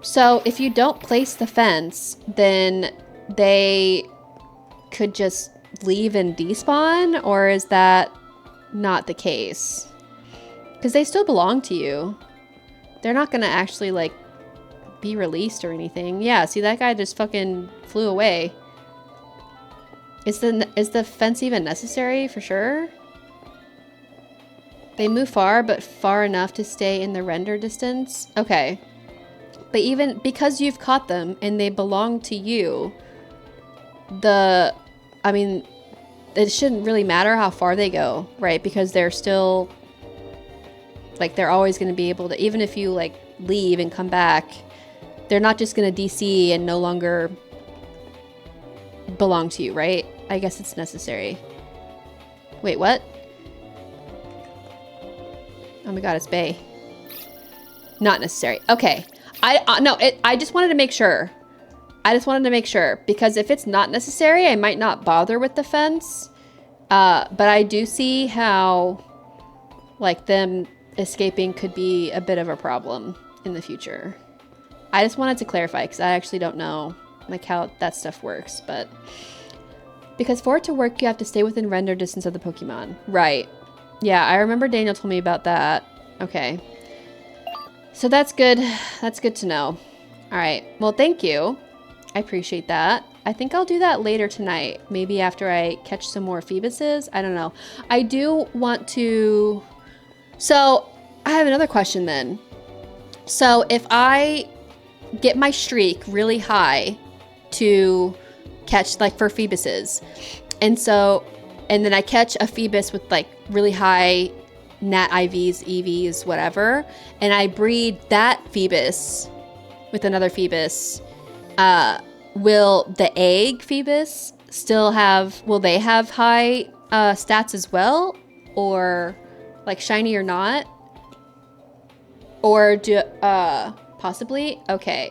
So if you don't place the fence, then they could just leave and despawn? Or is that not the case? Because they still belong to you. They're not going to actually, like, be released or anything. Yeah, see, that guy just fucking flew away. Is the fence even necessary? For sure? They move far, but far enough to stay in the render distance? Okay. But even because you've caught them and they belong to you, I mean, it shouldn't really matter how far they go, right? Because they're still, like, they're always going to be able to, even if you, like, leave and come back, they're not just going to DC and no longer belong to you, right? I guess it's necessary. Wait, what? Oh my god, it's Bay. Not necessary. Okay. I just wanted to make sure. I just wanted to make sure. Because if it's not necessary, I might not bother with the fence. But I do see how, like, them escaping could be a bit of a problem in the future. I just wanted to clarify because I actually don't know, like, how that stuff works. But because for it to work, you have to stay within render distance of the Pokemon. Right. Yeah, I remember Daniel told me about that. Okay. So that's good. That's good to know. All right. Well, thank you. I appreciate that. I think I'll do that later tonight. Maybe after I catch some more Phoebuses. I don't know. I do want to... So, I have another question then. So, if I get my streak really high to catch, like, for Phoebuses, and then I catch a Phoebus with, like, really high nat IVs, EVs, whatever, and I breed that Phoebus with another Phoebus, will the egg Phoebus will they have high stats as well? Or, like, shiny or not? Or possibly? Okay.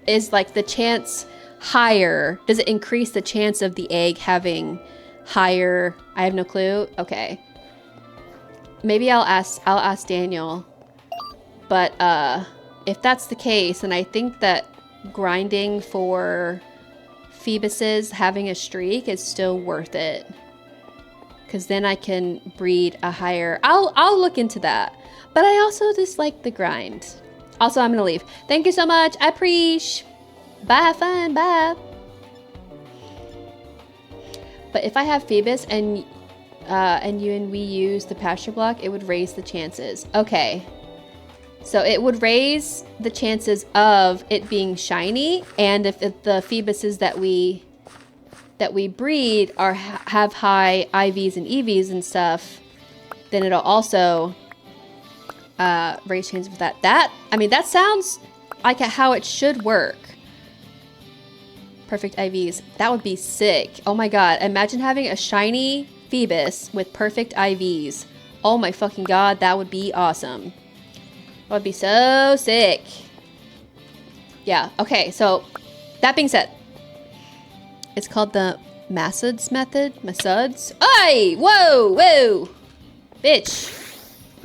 Is, like, the chance higher? Does it increase the chance of the egg having higher? I have no clue. Okay. Maybe I'll ask Daniel. But if that's the case, then I think that grinding for Phoebuses having a streak is still worth it. Because then I can breed a higher... I'll look into that. But I also just like the grind. Also, I'm going to leave. Thank you so much. I appreciate. Bye, have fun. Bye. But if I have Phoebus and we use the pasture block, it would raise the chances. Okay. So it would raise the chances of it being shiny, and if the Phoebuses that we breed have high IVs and EVs and stuff, then it'll also raise chances of that. I mean, that sounds like how it should work. Perfect IVs. That would be sick. Oh my god. Imagine having a shiny Phoebus with perfect IVs. Oh my fucking god. That would be awesome. That would be so sick. Yeah. Okay. So, that being said, it's called the Masuds method. Masuds. Ay! Whoa! Whoa! Bitch.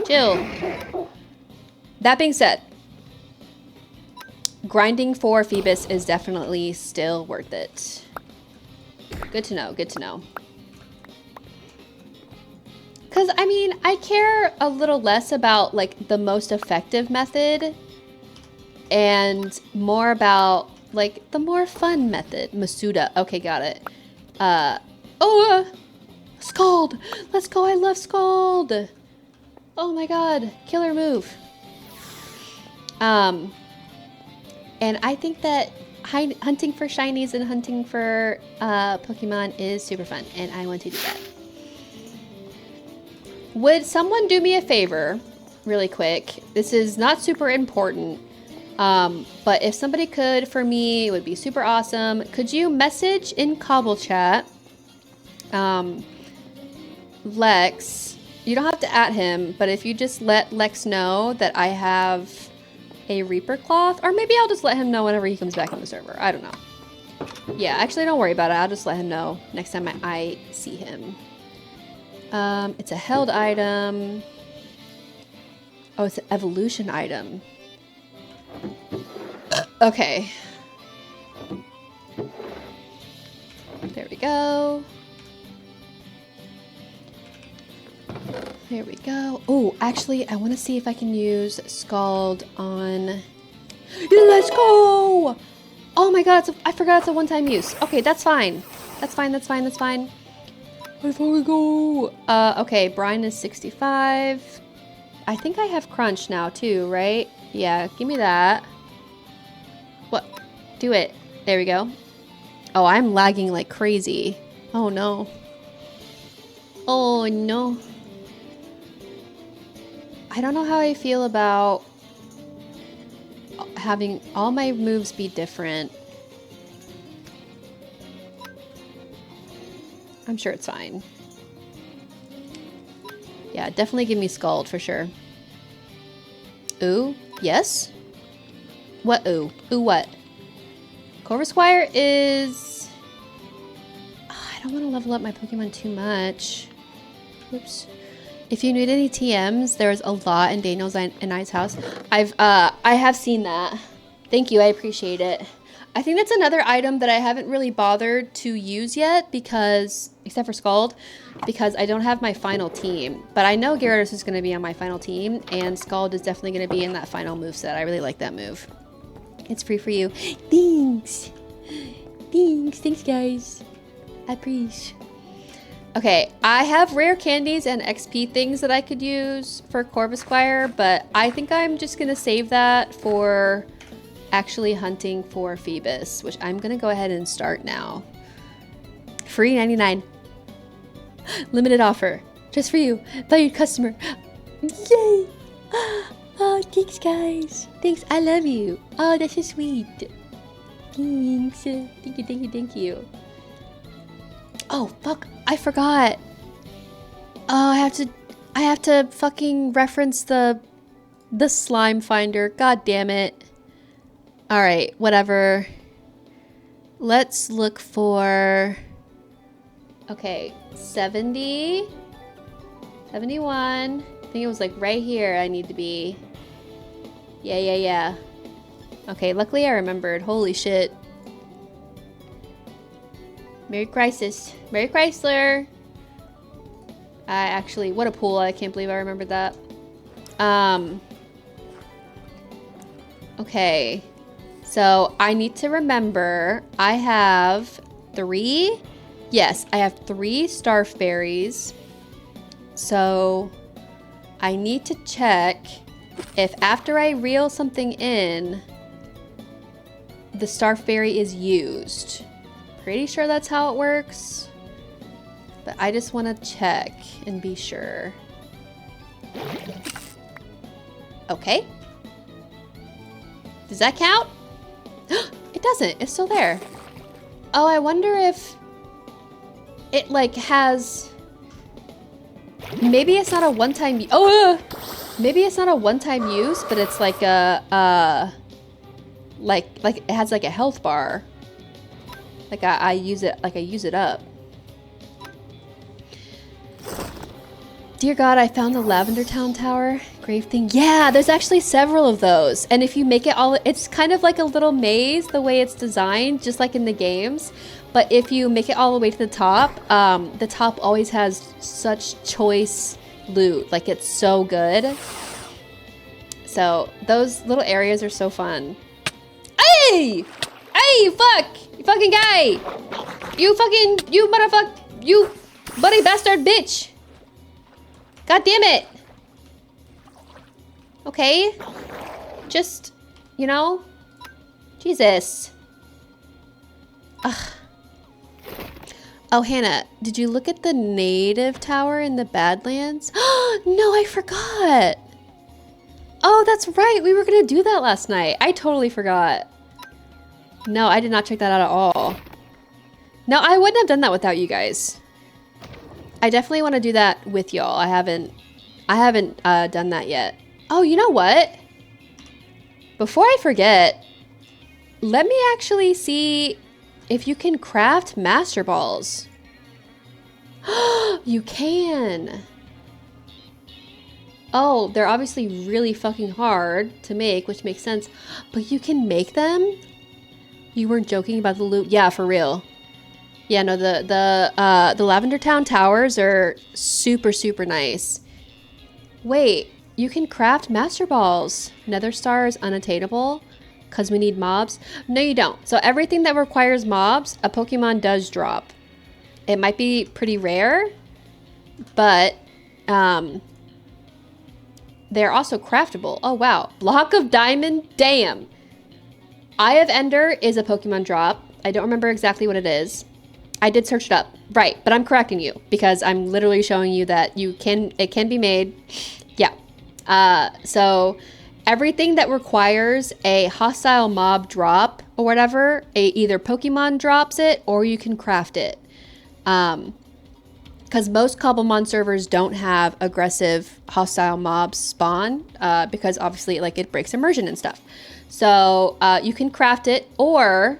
Chill. That being said, grinding for Phoebus is definitely still worth it. Good to know. Good to know. Because, I mean, I care a little less about, like, the most effective method and more about, like, the more fun method. Masuda. Okay, got it. Scald! Let's go, I love Scald! Oh my god, killer move. And I think that hunting for shinies and hunting for Pokemon is super fun, and I want to do that. Would someone do me a favor, really quick? This is not super important, but if somebody could, for me, it would be super awesome. Could you message in Cobble Chat, Lex, you don't have to at him, but if you just let Lex know that I have a Reaper Cloth, or maybe I'll just let him know whenever he comes back on the server. I don't know. Yeah, actually don't worry about it. I'll just let him know next time I see him. It's a held item. Oh, it's an evolution item. Okay. There we go. There we go. Oh, actually, I want to see if I can use Scald on... Let's go! Oh my god, I forgot it's a one-time use. Okay, that's fine. That's fine, that's fine, that's fine. Before we go... okay, Brian is 65. I think I have Crunch now too, right? Yeah, give me that. What? Do it. There we go. Oh, I'm lagging like crazy. Oh no. Oh no. I don't know how I feel about having all my moves be different. I'm sure it's fine. Yeah, definitely give me Scald for sure. Ooh, yes? What ooh? Ooh what? Corvisquire is... Oh, I don't want to level up my Pokemon too much. Oops. If you need any TMs, there's a lot in Daniel's and I's house. I have seen that. Thank you, I appreciate it. I think that's another item that I haven't really bothered to use yet because, except for Scald, because I don't have my final team. But I know Gyarados is going to be on my final team, and Scald is definitely going to be in that final moveset. I really like that move. It's free for you. Thanks. Thanks. Thanks, guys. I appreciate. Okay, I have rare candies and XP things that I could use for Corvisquire, but I think I'm just going to save that for actually hunting for Phoebus, which I'm going to go ahead and start now. Free 99. Limited offer. Just for you. Valued customer. Yay! Oh, thanks, guys. Thanks. I love you. Oh, that's so sweet. Thanks. Thank you, thank you, thank you. Oh, fuck. I forgot. Oh, I have to fucking reference the slime finder. God damn it. All right, whatever. Let's look for... Okay, 70. 71. I think it was like right here I need to be. Yeah. Okay, luckily I remembered. Holy shit. Merry Crisis. Merry Chrysler. Actually, what a pool. I can't believe I remembered that. Okay. So, I need to remember I have 3. Yes, I have 3 Starf Berries. So, I need to check if after I reel something in, the Starf Berry is used. Pretty sure that's how it works, but I just want to check and be sure. Okay. Does that count? It doesn't. It's still there. Oh, I wonder if it like has... Maybe it's not a one-time... Oh! Maybe it's not a one-time use, but it's like a... Like it has like a health bar. Like I use it up. Dear God, I found the Lavender Town Tower grave thing. Yeah, there's actually several of those. And if you make it all, it's kind of like a little maze the way it's designed, just like in the games. But if you make it all the way to the top always has such choice loot. Like it's so good. So those little areas are so fun. Hey! Hey, fuck! You fucking guy! You motherfucker! You buddy bastard bitch! God damn it! Okay. Just, you know? Jesus. Ugh. Oh, Hannah, did you look at the native tower in the Badlands? No, I forgot! Oh, that's right! We were gonna do that last night. I totally forgot. No, I did not check that out at all. No, I wouldn't have done that without you guys. I definitely want to do that with y'all. I haven't done that yet. Oh, you know what? Before I forget, let me actually see if you can craft master balls. You can. Oh, they're obviously really fucking hard to make, which makes sense. But you can make them? You weren't joking about the loot? Yeah, for real. Yeah, no, the Lavender Town towers are super, super nice. Wait, you can craft master balls. Nether Star is unattainable because we need mobs. No, you don't. So everything that requires mobs, a Pokemon does drop. It might be pretty rare, but they're also craftable. Oh, wow. Block of Diamond? Damn. Eye of Ender is a Pokemon drop. I don't remember exactly what it is. I did search it up. Right, but I'm correcting you because I'm literally showing you that it can be made. Yeah. So everything that requires a hostile mob drop or whatever, either Pokemon drops it or you can craft it. Because most Cobblemon servers don't have aggressive hostile mobs spawn because obviously like it breaks immersion and stuff. So you can craft it, or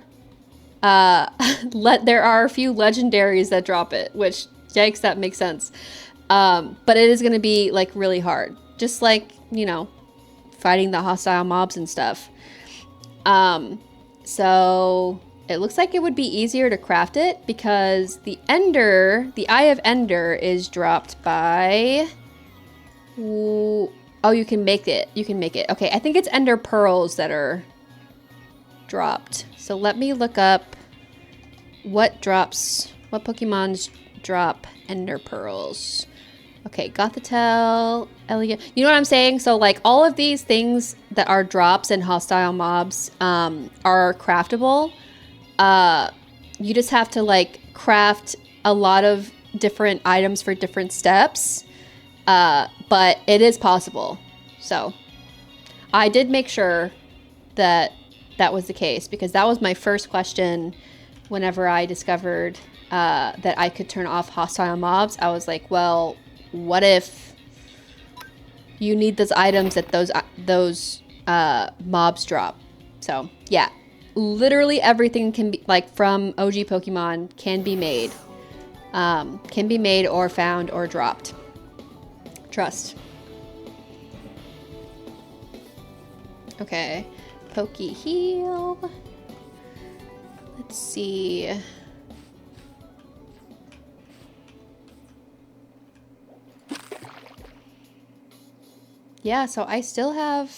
there are a few legendaries that drop it, which yikes, that makes sense. But it is going to be like really hard, just like, you know, fighting the hostile mobs and stuff. So it looks like it would be easier to craft it because the Eye of Ender is dropped by... Oh, you can make it. You can make it. Okay, I think it's Ender Pearls that are dropped. So let me look up what Pokemons drop Ender Pearls. Okay, Gothitelle, Elegant. You know what I'm saying? So like all of these things that are drops and hostile mobs are craftable. You just have to like craft a lot of different items for different steps. But it is possible. So I did make sure that that was the case because that was my first question whenever I discovered that I could turn off hostile mobs. I was like, well, what if you need those items that those mobs drop? So yeah, literally everything can be, like from OG Pokemon, can be made or found or dropped. Trust. Okay, Pokey Heal. Let's see. Yeah, so I still have...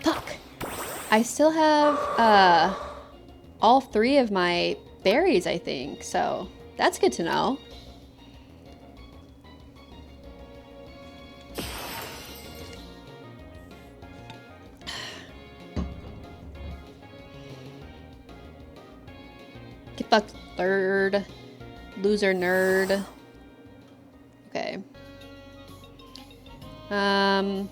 Fuck! I still have all 3 of my berries, I think, so that's good to know. Get fucked, third. Loser nerd. Okay. Oh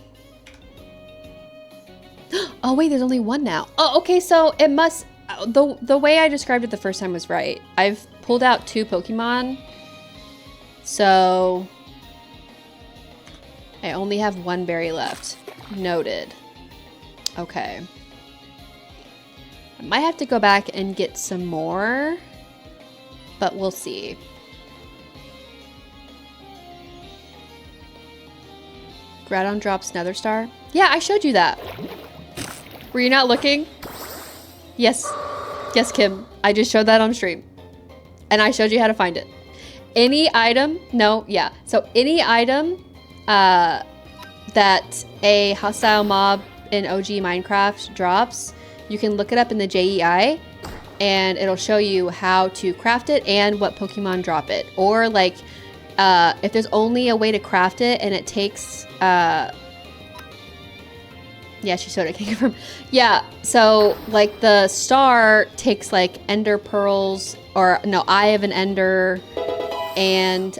wait, there's only one now. Oh, okay, so it must... The way I described it the first time was right. I've pulled out 2 Pokemon. So... I only have 1 berry left. Noted. Okay. I might have to go back and get some more, but we'll see. Groudon drops Nether Star. Yeah, I showed you that. Were you not looking? Yes. Yes, Kim. I just showed that on stream. And I showed you how to find it. Any item... No, yeah. So any item that a hostile mob in OG Minecraft drops... You can look it up in the JEI and it'll show you how to craft it and what Pokemon drop it. Or like, if there's only a way to craft it and it takes, yeah, she showed it, can't confirm. Yeah, so like the star takes like Ender Pearls, or no, Eye of an Ender, and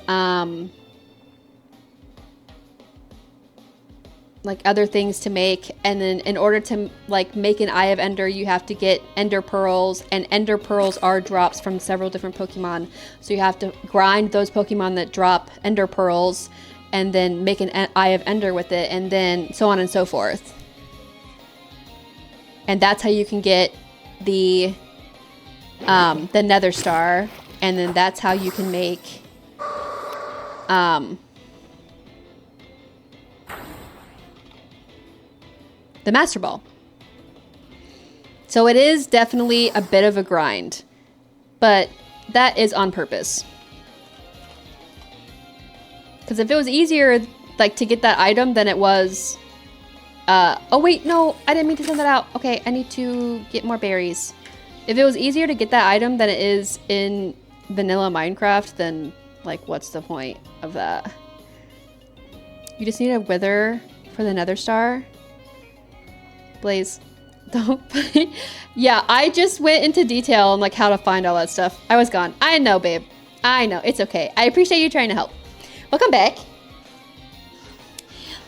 like other things to make, and then in order to like make an Eye of Ender, you have to get Ender Pearls, and Ender Pearls are drops from several different Pokemon. So you have to grind those Pokemon that drop Ender Pearls, and then make an Eye of Ender with it, and then so on and so forth. And that's how you can get the Nether Star, and then that's how you can make the Master Ball. So it is definitely a bit of a grind, but that is on purpose. Because if it was easier, like, to get that item than it was... oh wait, no, I didn't mean to send that out. Okay, I need to get more berries. If it was easier to get that item than it is in vanilla Minecraft, then, like, what's the point of that? You just need a wither for the Nether Star. Blaze, don't... Yeah, I just went into detail on, like, how to find all that stuff. I was gone. I know, babe. I know. It's okay. I appreciate you trying to help. Welcome back.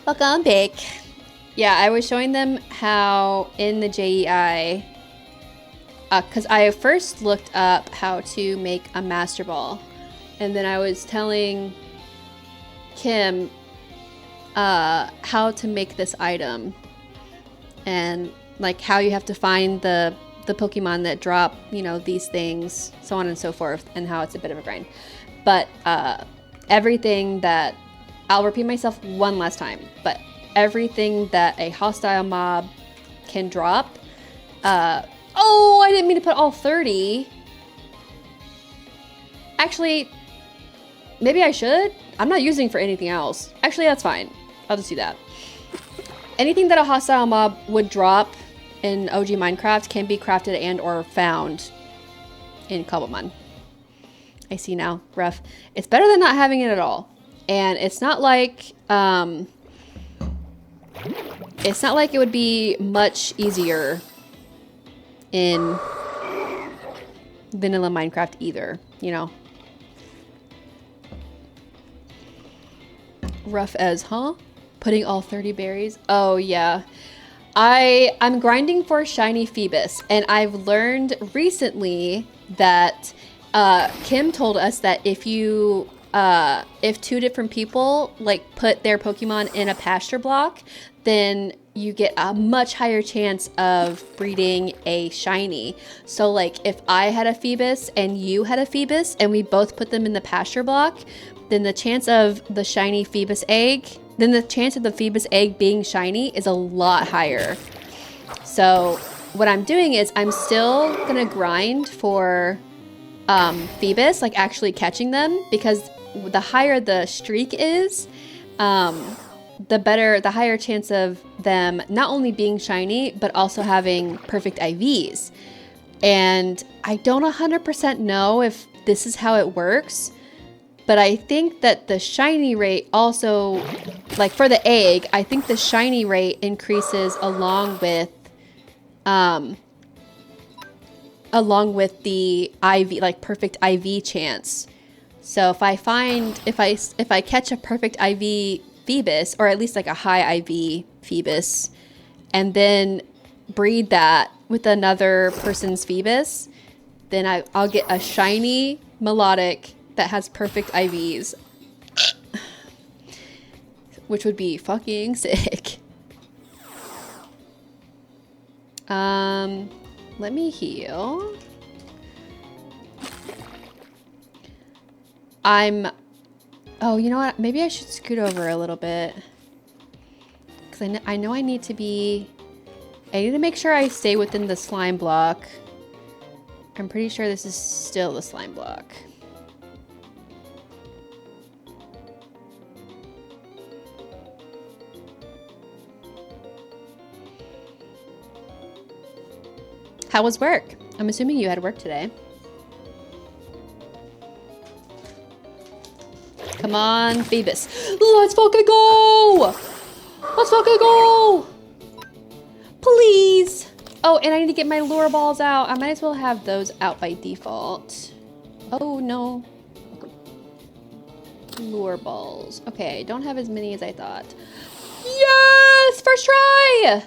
Welcome back. Yeah, I was showing them how in the JEI, because I first looked up how to make a Master Ball, and then I was telling Kim how to make this item, and like how you have to find the Pokemon that drop, you know, these things, so on and so forth, and how it's a bit of a grind. But everything that, I'll repeat myself one last time, but everything that a hostile mob can drop, oh, I didn't mean to put all 30. Actually, maybe I should. I'm not using for anything else. Actually, that's fine. I'll just do that. Anything that a hostile mob would drop in OG Minecraft can be crafted and or found in Cobblemon. I see now. Rough. It's better than not having it at all. And it's not like it would be much easier in vanilla Minecraft either, you know. Rough as, huh? Putting all 30 berries? Oh yeah. I'm grinding for shiny Phoebus, and I've learned recently that Kim told us that if two different people like put their Pokemon in a pasture block, then you get a much higher chance of breeding a shiny. So like if I had a Phoebus and you had a Phoebus and we both put them in the pasture block, then the chance of the shiny Phoebus egg, then the chance of the Phoebus egg being shiny is a lot higher. So what I'm doing is I'm still gonna grind for Phoebus, like actually catching them, because the higher the streak is, the higher chance of them not only being shiny, but also having perfect IVs. And I don't 100% know if this is how it works, but I think that the shiny rate also, like for the egg, I think the shiny rate increases along with the IV, like perfect IV chance. So if I catch a perfect IV Phoebus, or at least like a high IV Phoebus, and then breed that with another person's Phoebus, then I'll get a shiny melodic that has perfect IVs, which would be fucking sick. Let me heal. Oh, you know what? Maybe I should scoot over a little bit. Because I know I need to make sure I stay within the slime block. I'm pretty sure this is still the slime block. How was work? I'm assuming you had work today. Come on, Phoebus. Let's fucking go! Let's fucking go! Please! Oh, and I need to get my lure balls out. I might as well have those out by default. Oh, no. Lure balls. Okay, don't have as many as I thought. Yes! Yes, first try.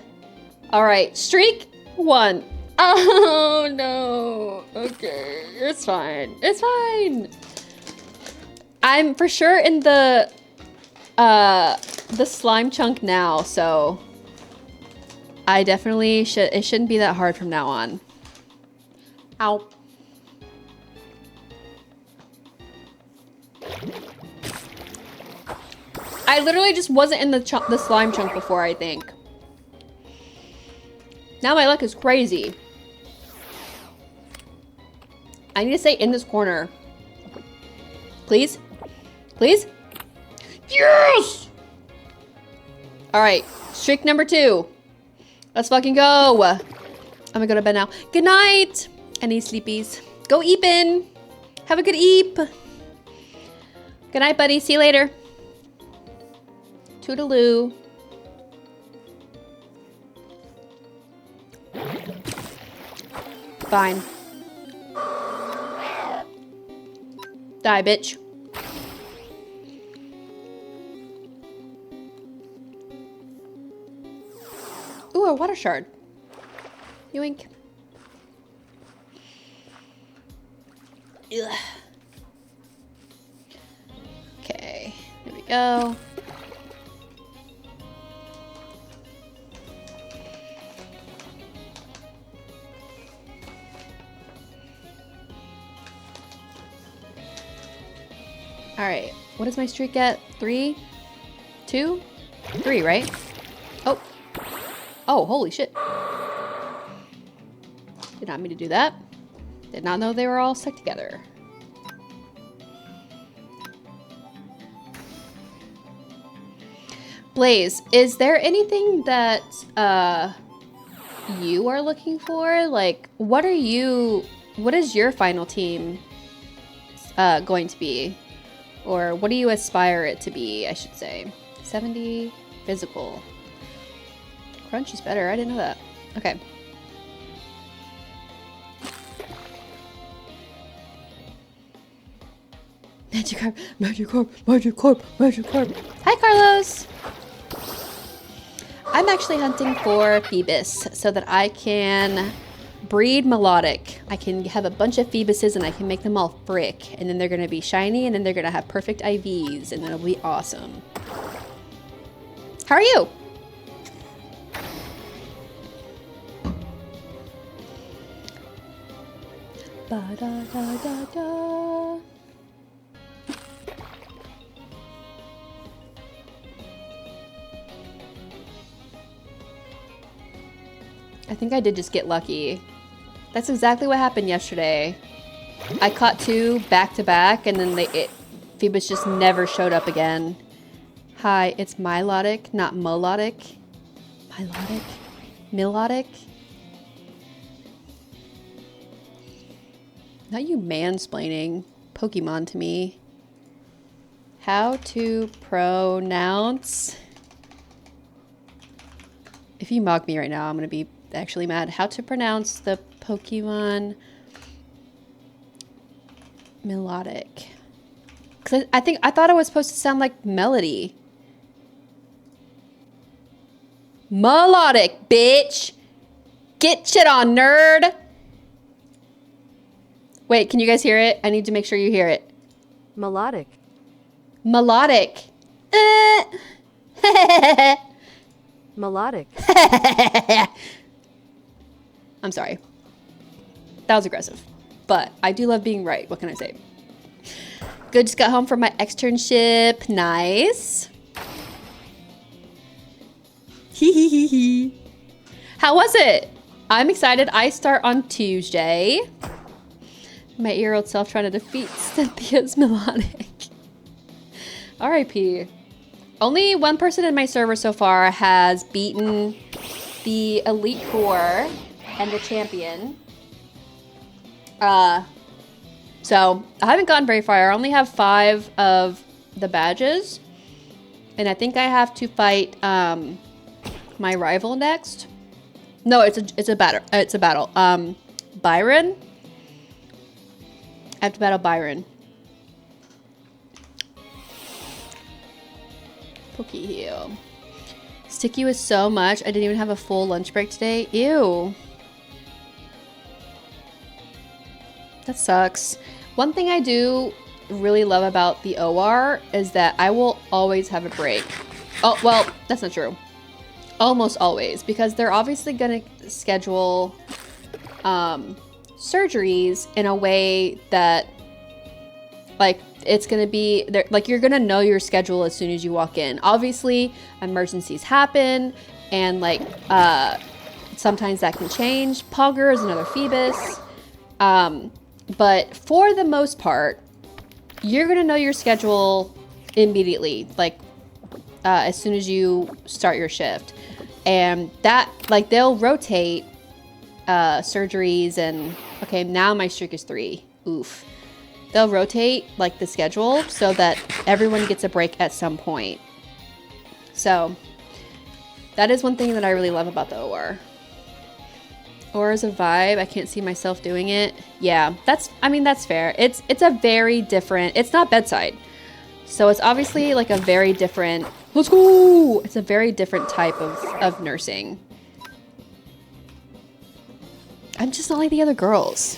All right, streak 1. Oh no. Okay, it's fine. It's fine. I'm for sure in the slime chunk now, so I definitely should. It shouldn't be that hard from now on. Ow. I literally just wasn't in the slime chunk before, I think. Now my luck is crazy. I need to stay in this corner. Please? Please? Yes! Alright, streak number 2. Let's fucking go. I'm gonna go to bed now. Good night! Any sleepies? Go eepin'! Have a good eep! Good night, buddy. See you later. Toodaloo. Fine. Die, bitch. Ooh, a water shard. Yoink. Ugh. Okay, there we go. All right, what is my streak at? 3, 2, 3, right? Oh, oh, holy shit. Did not mean to do that. Did not know they were all stuck together. Blaze, is there anything that you are looking for? Like, what is your final team going to be? Or what do you aspire it to be, I should say? 70 physical. Crunch is better, I didn't know that. Okay. Magikarp, Magikarp, Magikarp, Magikarp. Hi, Carlos! I'm actually hunting for Phoebus so that I can breed melodic. I can have a bunch of Phoebuses and I can make them all frick. And then they're going to be shiny and then they're going to have perfect IVs and then it'll be awesome. How are you? Ba da da da da. I think I did just get lucky. That's exactly what happened yesterday. I caught 2 back to back and then Phoebus just never showed up again. Hi, it's Milotic, not melodic. Milotic? Melodic? Not you mansplaining Pokemon to me. How to pronounce... If you mock me right now, I'm gonna be actually mad. How to pronounce the Pokemon melodic? Cause I thought it was supposed to sound like melody. Melodic, bitch. Get shit on, nerd. Wait, can you guys hear it? I need to make sure you hear it. Melodic. Melodic. Melodic. I'm sorry. That was aggressive. But I do love being right. What can I say? Good, just got home from my externship. Nice. Hee. How was it? I'm excited. I start on Tuesday. My 8-year-old self trying to defeat Cynthia's melodic. R.I.P. Only one person in my server so far has beaten the Elite Four and the champion. So I haven't gotten very far. I only have 5 of the badges. And I think I have to fight my rival next. No, it's a battle. Byron. I have to battle Byron. Pokey heal. Stick you with so much. I didn't even have a full lunch break today. Ew. That sucks. One thing I do really love about the OR is that I will always have a break. Oh, well, that's not true. Almost always, because they're obviously gonna schedule surgeries in a way that, like, it's gonna be like you're gonna know your schedule as soon as you walk in. Obviously, emergencies happen, and like sometimes that can change. Pogger is another Phoebus, but for the most part, you're gonna know your schedule immediately, like as soon as you start your shift, and that, like, they'll rotate surgeries. And okay, now my streak is 3. Oof. They'll rotate like the schedule so that everyone gets a break at some point. So that is one thing that I really love about the OR. OR is a vibe. I can't see myself doing it. Yeah, that's fair. It's a very different, it's not bedside. So it's obviously like a very different, let's go! It's a very different type of nursing. I'm just not like the other girls.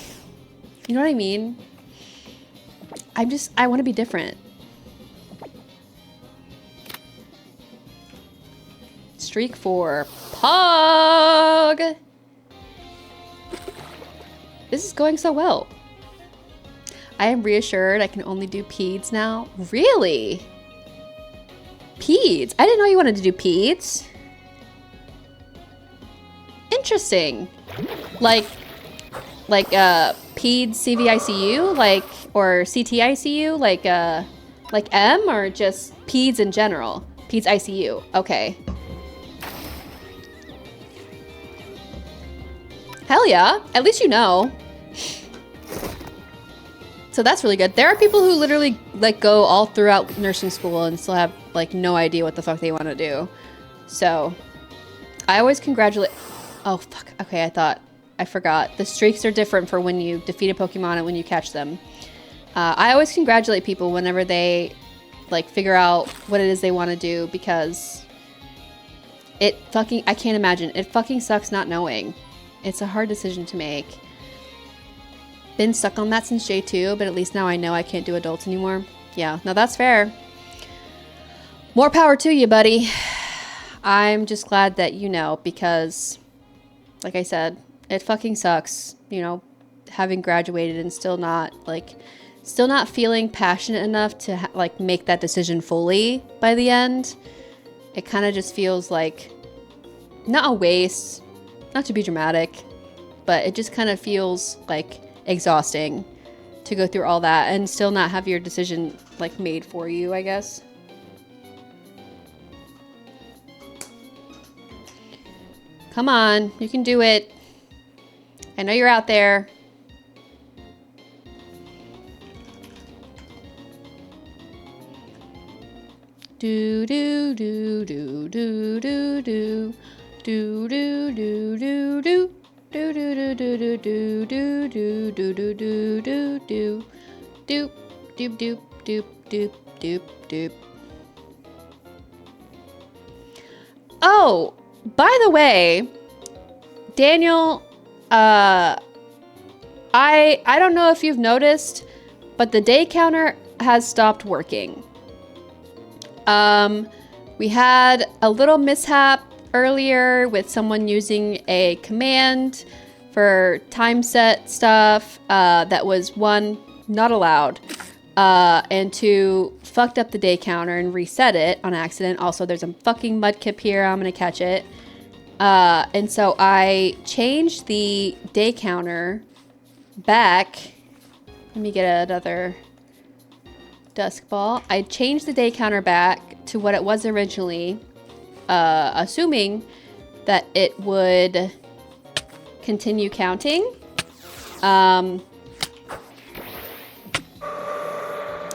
You know what I mean? I want to be different. Streak 4. Pog! This is going so well. I am reassured I can only do peds now. Really? Peds? I didn't know you wanted to do peds. Interesting. Like peds CVICU, like, or CTICU, like M, or just peds in general? Peds ICU. Okay. Hell yeah. At least you know. So that's really good. There are people who literally like go all throughout nursing school and still have like no idea what the fuck they want to do. So I always congratulate. Oh fuck. Okay, I forgot. The streaks are different for when you defeat a Pokemon and when you catch them. I always congratulate people whenever they like figure out what it is they want to do, because I can't imagine. It fucking sucks not knowing. It's a hard decision to make. Been stuck on that since J2, but at least now I know I can't do adults anymore. Yeah, no, that's fair. More power to you, buddy. I'm just glad that you know, because like I said, it fucking sucks, you know, having graduated and still not feeling passionate enough to like make that decision fully by the end. It kind of just feels like not a waste, not to be dramatic, but it just kind of feels like exhausting to go through all that and still not have your decision like made for you, I guess. Come on, you can do it. I know you're out there. Do do do do do do do do do do do do. Do do do do do do do do do do do do doop doop doop doop doop doop doop. Oh, by the way, Daniel, I don't know if you've noticed, but the day counter has stopped working. We had a little mishap earlier with someone using a command for time set stuff that was, 1, not allowed, and 2, fucked up the day counter and reset it on accident. Also, there's a fucking mudkip here. I'm gonna catch it. And so I changed the day counter back. Let me get another dusk ball. I changed the day counter back to what it was originally, assuming that it would continue counting.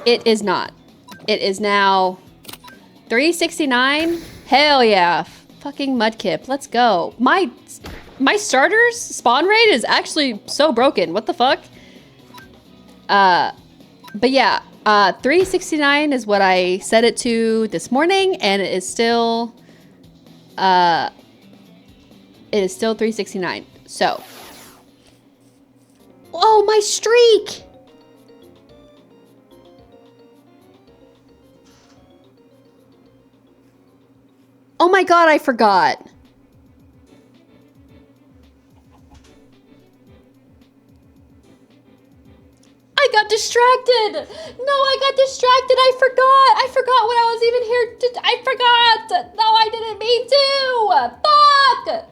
It is not. It is now 369. Hell yeah. Fucking mudkip. Let's go. My starter's spawn rate is actually so broken. What the fuck? But yeah, 369 is what I set it to this morning, and it is still It is still 369. So. Oh, my streak! Oh my god, I forgot. I got distracted. No, I got distracted. I forgot when I was even here. I forgot. No, I didn't mean to. Fuck.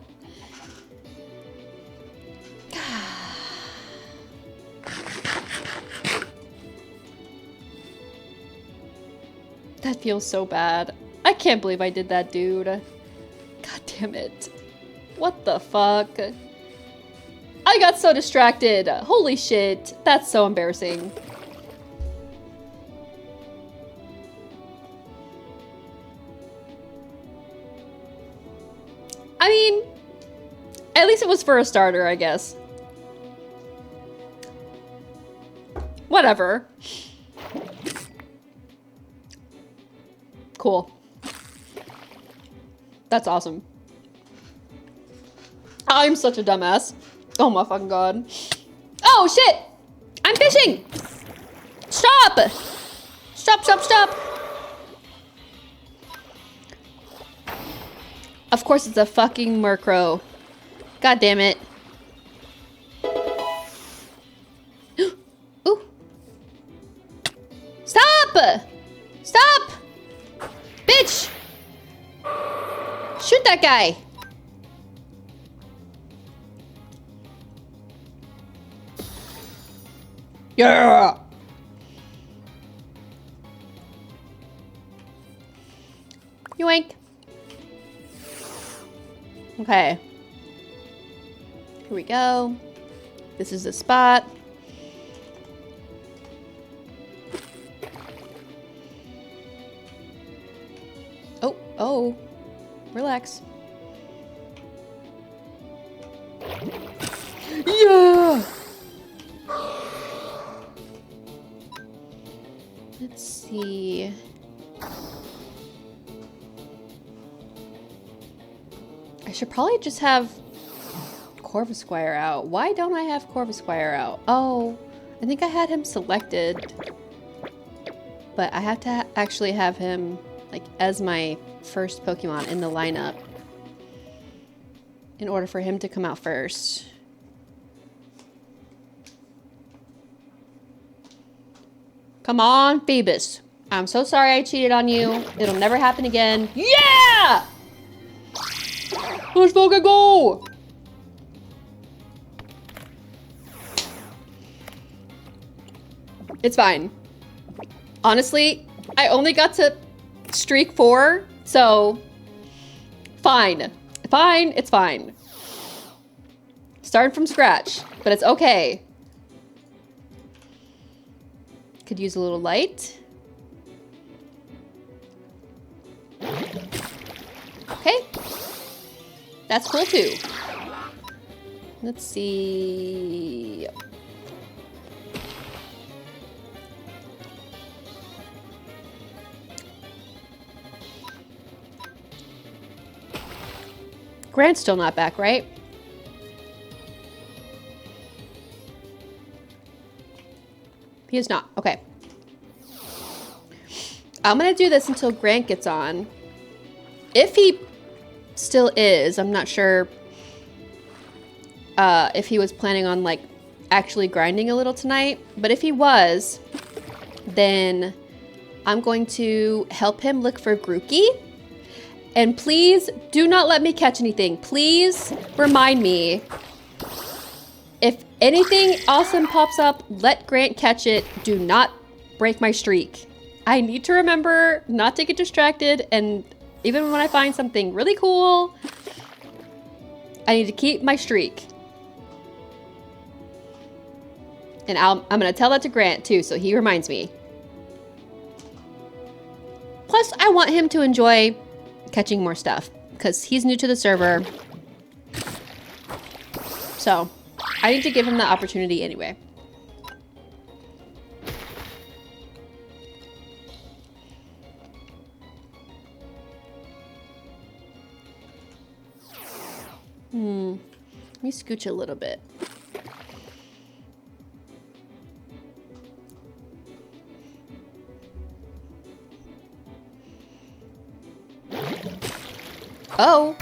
That feels so bad. I can't believe I did that, dude. God damn it. What the fuck? I got so distracted. Holy shit. That's so embarrassing. I mean, at least it was for a starter, I guess. Whatever. Cool. That's awesome. I'm such a dumbass. Oh my fucking god. Oh shit! I'm fishing! Stop! Stop, stop, stop! Of course it's a fucking Murkrow. God damn it. Ooh. Stop! Stop! Bitch! Shoot that guy! Yeah! Yoink. Okay. Here we go. This is the spot. Oh, oh. Relax. Yeah! Let's see. I should probably just have Corvisquire out. Why don't I have Corvisquire out? Oh, I think I had him selected. But I have to actually have him like as my first Pokemon in the lineup in order for him to come out first. Come on, Phoebus. I'm so sorry I cheated on you. It'll never happen again. Yeah! Let's fucking go! It's fine. Honestly, I only got to streak 4, so fine. Fine, it's fine. Starting from scratch, but it's okay. Could use a little light. Okay. That's cool too. Let's see. Grant's still not back, right? He is not. Okay. I'm gonna do this until Grant gets on. If he still is, I'm not sure if he was planning on like actually grinding a little tonight, but if he was, then I'm going to help him look for Grookey. And please do not let me catch anything. Please remind me. If anything awesome pops up, let Grant catch it. Do not break my streak. I need to remember not to get distracted, and even when I find something really cool, I need to keep my streak. And I'm gonna tell that to Grant too, so he reminds me. Plus, I want him to enjoy catching more stuff, because he's new to the server. So, I need to give him the opportunity anyway. Let me scooch a little bit. Oh.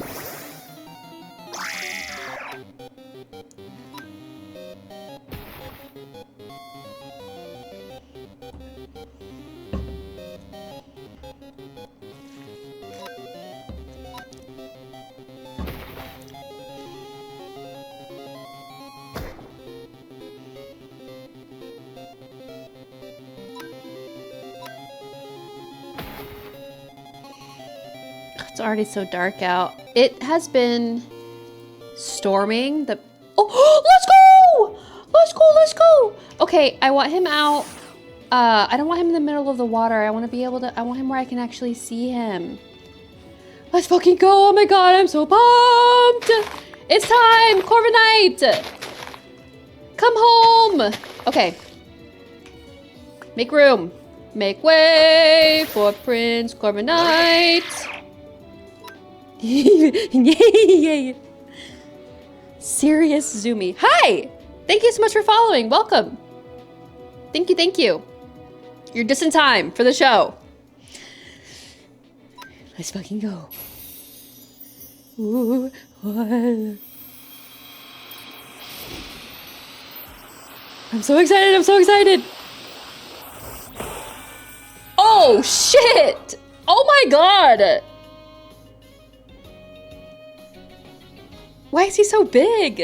It's already so dark out. It has been storming. Oh, let's go! Let's go, let's go! Okay, I want him out. I don't want him in the middle of the water. I want him where I can actually see him. Let's fucking go! Oh my god, I'm so pumped! It's time! Corviknight! Come home! Okay. Make room. Make way for Prince Corviknight. Yay! Serious Zoomy. Hi! Thank you so much for following. Welcome. Thank you, thank you. You're just in time for the show. Let's fucking go. Ooh, what? I'm so excited, I'm so excited. Oh, shit! Oh my god! Why is he so big?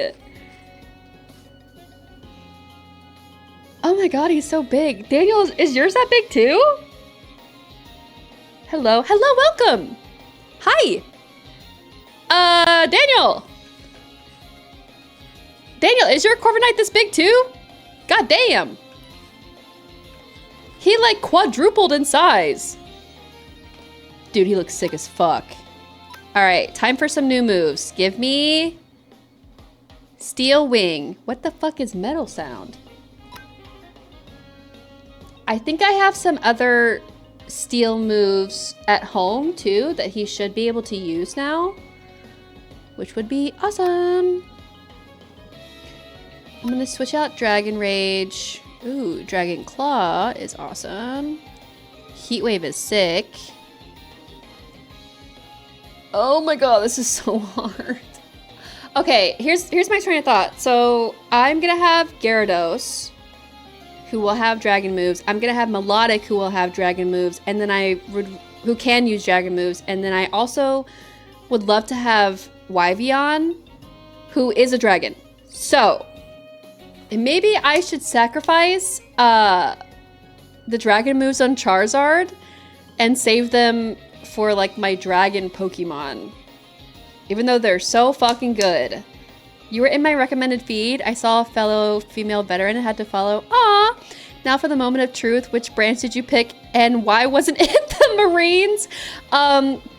Oh my god, he's so big. Daniel, is yours that big too? Hello, hello, welcome. Hi. Daniel. Daniel, is your Corviknight this big too? God damn. He like quadrupled in size. Dude, he looks sick as fuck. All right, time for some new moves. Give me Steel Wing. What the fuck is Metal Sound? I think I have some other steel moves at home too that he should be able to use now, which would be awesome. I'm gonna switch out Dragon Rage. Ooh, Dragon Claw is awesome. Heat Wave is sick. Oh my god, this is so hard. Okay, here's my train of thought. So I'm gonna have Gyarados, who will have dragon moves. I'm gonna have Melodic, who will have dragon moves, and then who can use dragon moves. And then I also would love to have Wyvion, who is a dragon. So maybe I should sacrifice the dragon moves on Charizard and save them for like my dragon Pokemon. Even though they're so fucking good. You were in my recommended feed. I saw a fellow female veteran and had to follow. Aw! Now for the moment of truth. Which branch did you pick and why wasn't it the Marines?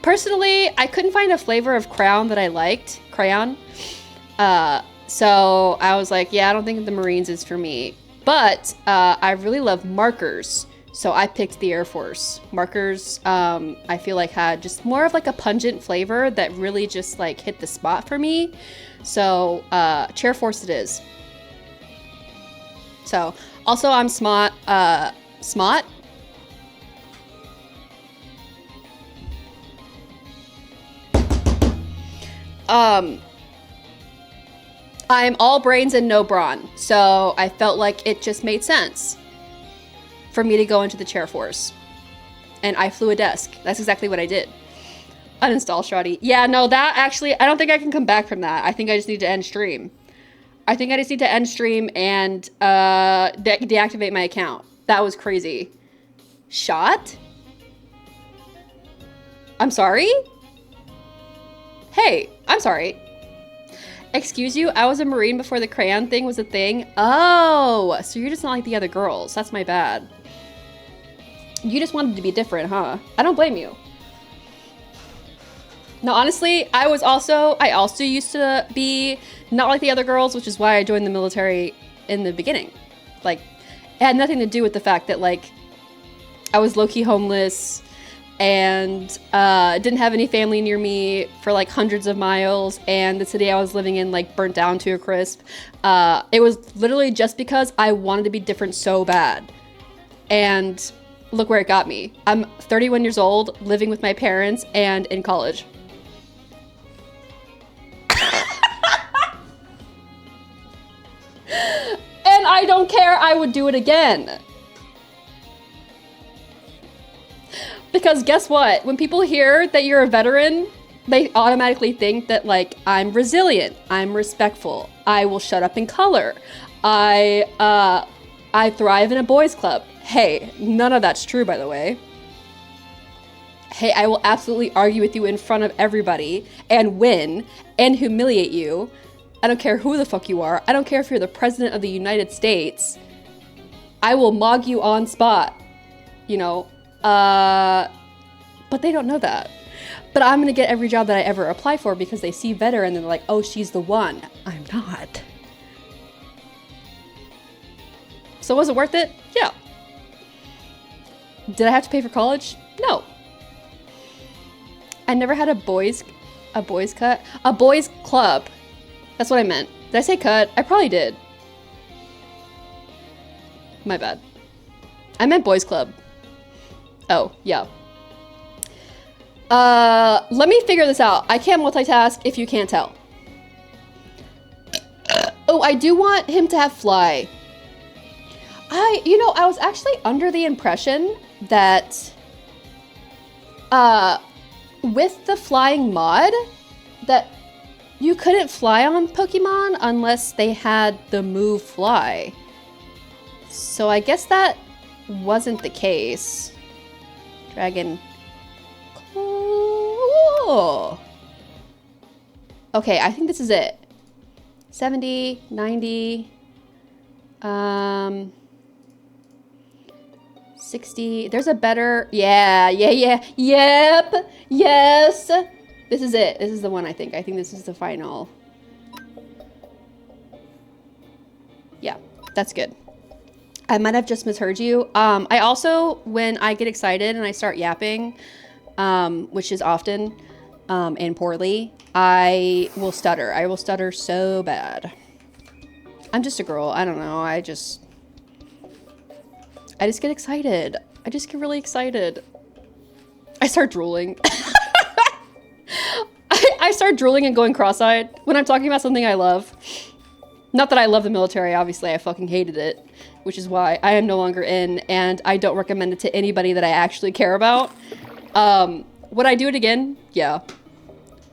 Personally, I couldn't find a flavor of crayon that I liked. Crayon. So I was like, yeah, I don't think the Marines is for me. But I really love markers. So I picked the Air Force. Markers, I feel like had just more of like a pungent flavor that really just like hit the spot for me. So Chair Force it is. So also I'm Smot. Smot? I'm all brains and no brawn. So I felt like it just made sense for me to go into the Chair Force. And I flew a desk. That's exactly what I did. Uninstall Shoddy. Yeah, no, that actually, I don't think I can come back from that. I think I just need to end stream. I think I just need to end stream and deactivate my account. That was crazy. Shot? I'm sorry? Hey, I'm sorry. Excuse you, I was a Marine before the crayon thing was a thing. Oh, so you're just not like the other girls. That's my bad. You just wanted to be different, huh? I don't blame you. No, honestly, I also used to be not like the other girls, which is why I joined the military in the beginning. Like, it had nothing to do with the fact that, like, I was low-key homeless and didn't have any family near me for like hundreds of miles, and the city I was living in like burnt down to a crisp. It was literally just because I wanted to be different so bad. And look where it got me. I'm 31 years old, living with my parents, and in college. And I don't care, I would do it again. Because guess what? When people hear that you're a veteran, they automatically think that like, I'm resilient, I'm respectful, I will shut up in color, I thrive in a boys club. Hey, none of that's true, by the way. Hey, I will absolutely argue with you in front of everybody and win and humiliate you. I don't care who the fuck you are. I don't care if you're the president of the United States. I will mog you on spot, you know. But they don't know that. But I'm gonna get every job that I ever apply for because they see veteran and they're like, oh, she's the one. I'm not. So was it worth it? Yeah. Did I have to pay for college? No. I never had a boys club. That's what I meant. Did I say cut? I probably did. My bad. I meant boys club. Oh, yeah. Let me figure this out. I can't multitask if you can't tell. Oh, I do want him to have fly. I was actually under the impression that, with the flying mod, that you couldn't fly on Pokemon unless they had the move fly. So I guess that wasn't the case. Dragon. Cool. Okay, I think this is it. 70, 90, 60. There's a better, yep, yes. This is it. This is the one, I think. I think this is the final. Yeah, that's good. I might have just misheard you. I also, when I get excited and I start yapping, which is often, and poorly, I will stutter. I will stutter so bad. I'm just a girl. I don't know. I just get excited. I just get really excited. I start drooling. I start drooling and going cross-eyed when I'm talking about something I love. Not that I love the military, obviously. I fucking hated it, which is why I am no longer in, and I don't recommend it to anybody that I actually care about. Would I do it again? Yeah.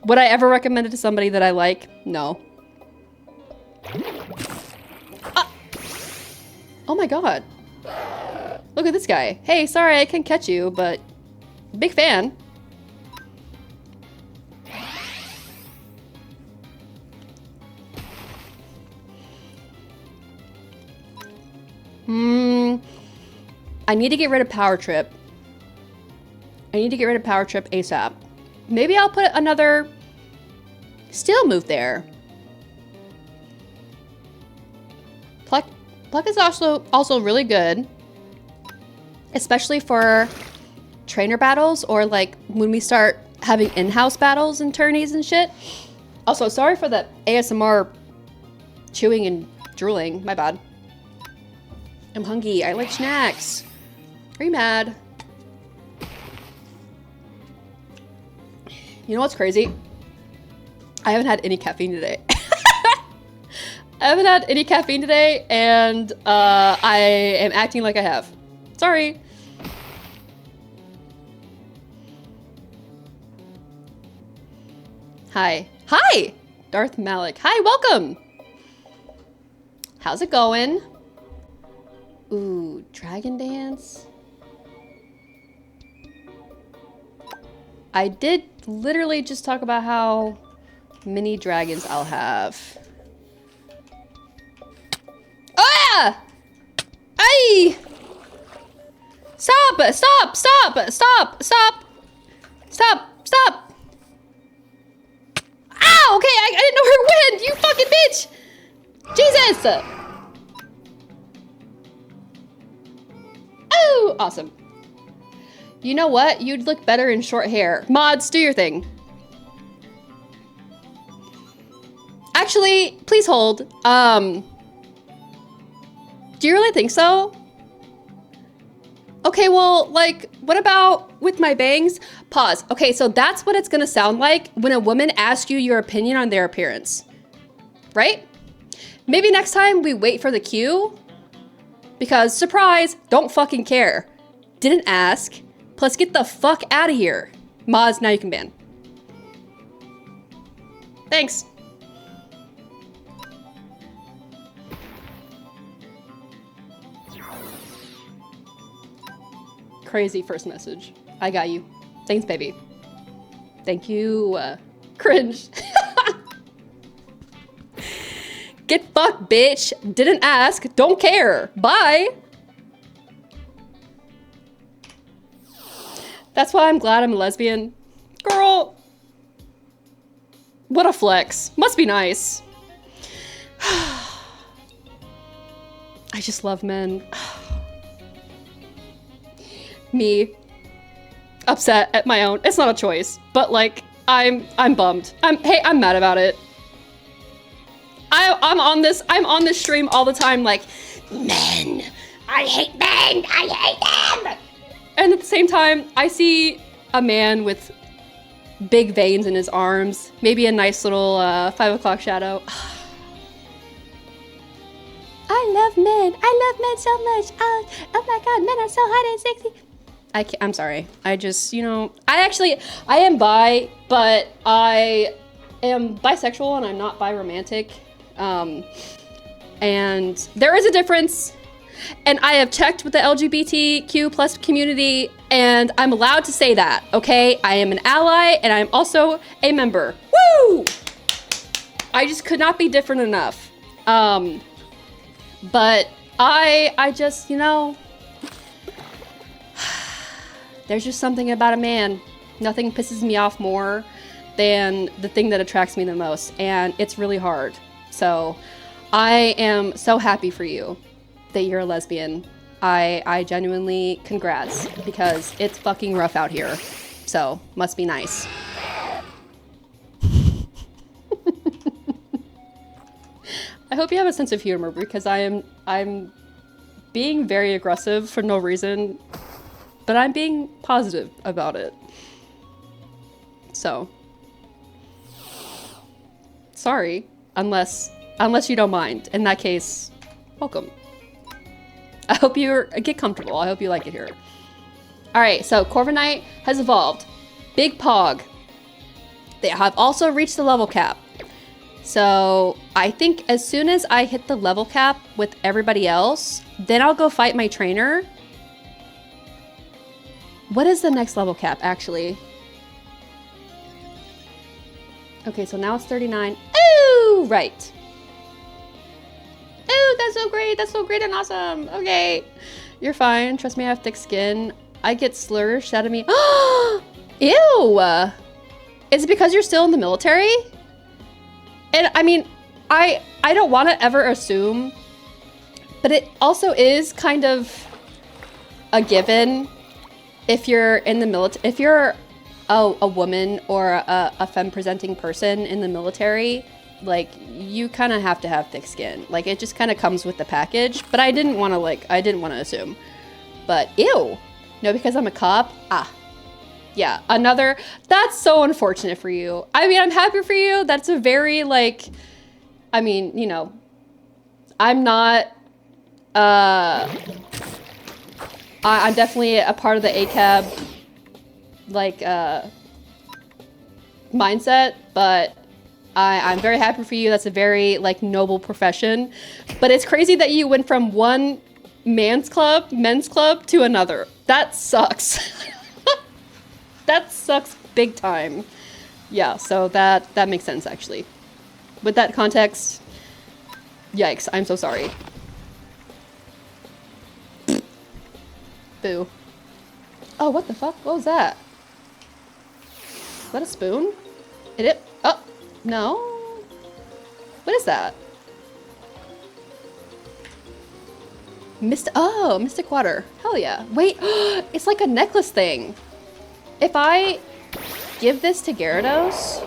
Would I ever recommend it to somebody that I like? No. Oh my god. Look at this guy. Hey, sorry I can't catch you, but big fan. I need to get rid of Power Trip. I need to get rid of Power Trip ASAP. Maybe I'll put another Steel move there. Pluck is also really good, especially for trainer battles or like when we start having in-house battles and tourneys and shit. Also, sorry for the ASMR chewing and drooling. My bad. I'm hungry. I like snacks. Are you mad? You know what's crazy? I haven't had any caffeine today. I haven't had any caffeine today, and I am acting like I have. Sorry. Hi. Hi! Darth Malik. Hi, welcome! How's it going? Ooh, Dragon Dance? I did literally just talk about how many dragons I'll have. Ah! Ay! Stop! Stop! Stop! Stop! Stop! Stop! Stop! Ow! Okay, I didn't know where it went! You fucking bitch! Jesus! Oh, awesome. You know what? You'd look better in short hair. Mods, do your thing. Actually, please hold. Do you really think so? Okay, well, like, what about with my bangs? Pause. Okay, so that's what it's gonna sound like when a woman asks you your opinion on their appearance. Right? Maybe next time we wait for the cue. Because, surprise, don't fucking care. Didn't ask. Plus, get the fuck out of here. Moz, now you can ban. Thanks. Crazy first message. I got you. Thanks, baby. Thank you. Cringe. Get fucked, bitch. Didn't ask. Don't care. Bye. That's why I'm glad I'm a lesbian. Girl. What a flex. Must be nice. I just love men. Me. Upset at my own. It's not a choice. But like, I'm bummed. I'm mad about it. I'm on this stream all the time like, men. I hate men. I hate them. And at the same time, I see a man with big veins in his arms, maybe a nice little 5 o'clock shadow. I love men. I love men so much. Oh my god, men are so hot and sexy. I'm sorry. I just, you know, I am bi, but I am bisexual and I'm not bi-romantic. And there is a difference. And I have checked with the LGBTQ plus community and I'm allowed to say that, okay? I am an ally and I'm also a member. Woo! I just could not be different enough. But I just, you know, there's just something about a man. Nothing pisses me off more than the thing that attracts me the most. And it's really hard. So I am so happy for you that you're a lesbian. I genuinely congrats because it's fucking rough out here. So must be nice. I hope you have a sense of humor because I'm being very aggressive for no reason, but I'm being positive about it. So sorry, unless you don't mind. In that case, welcome. I hope you get comfortable. I hope you like it here. All right, so Corviknight has evolved. Big Pog. They have also reached the level cap. So I think as soon as I hit the level cap with everybody else, then I'll go fight my trainer. What is the next level cap, actually? Okay, so now it's 39. Ooh, right. Ooh, that's so great. That's so great and awesome. Okay. You're fine. Trust me, I have thick skin. I get slurs out of me. Ew. Is it because you're still in the military? And I mean, I don't want to ever assume, but it also is kind of a given if you're in the military, if you're a woman or a femme presenting person in the military, like you kind of have to have thick skin. Like it just kind of comes with the package, but I didn't want to assume. But ew. No, because I'm a cop. Yeah, that's so unfortunate for you. I mean, I'm happy for you. That's a very I mean, you know, I'm not, I'm definitely a part of the ACAB, mindset, but I'm very happy for you. That's a very, noble profession. But it's crazy that you went from one men's club to another. That sucks. That sucks big time. Yeah, so that makes sense, actually. With that context, yikes, I'm so sorry. Boo. Oh, what the fuck? What was that? Is that a spoon? Oh, no. What is that? Mystic water. Hell yeah. Wait, it's like a necklace thing. If I give this to Gyarados,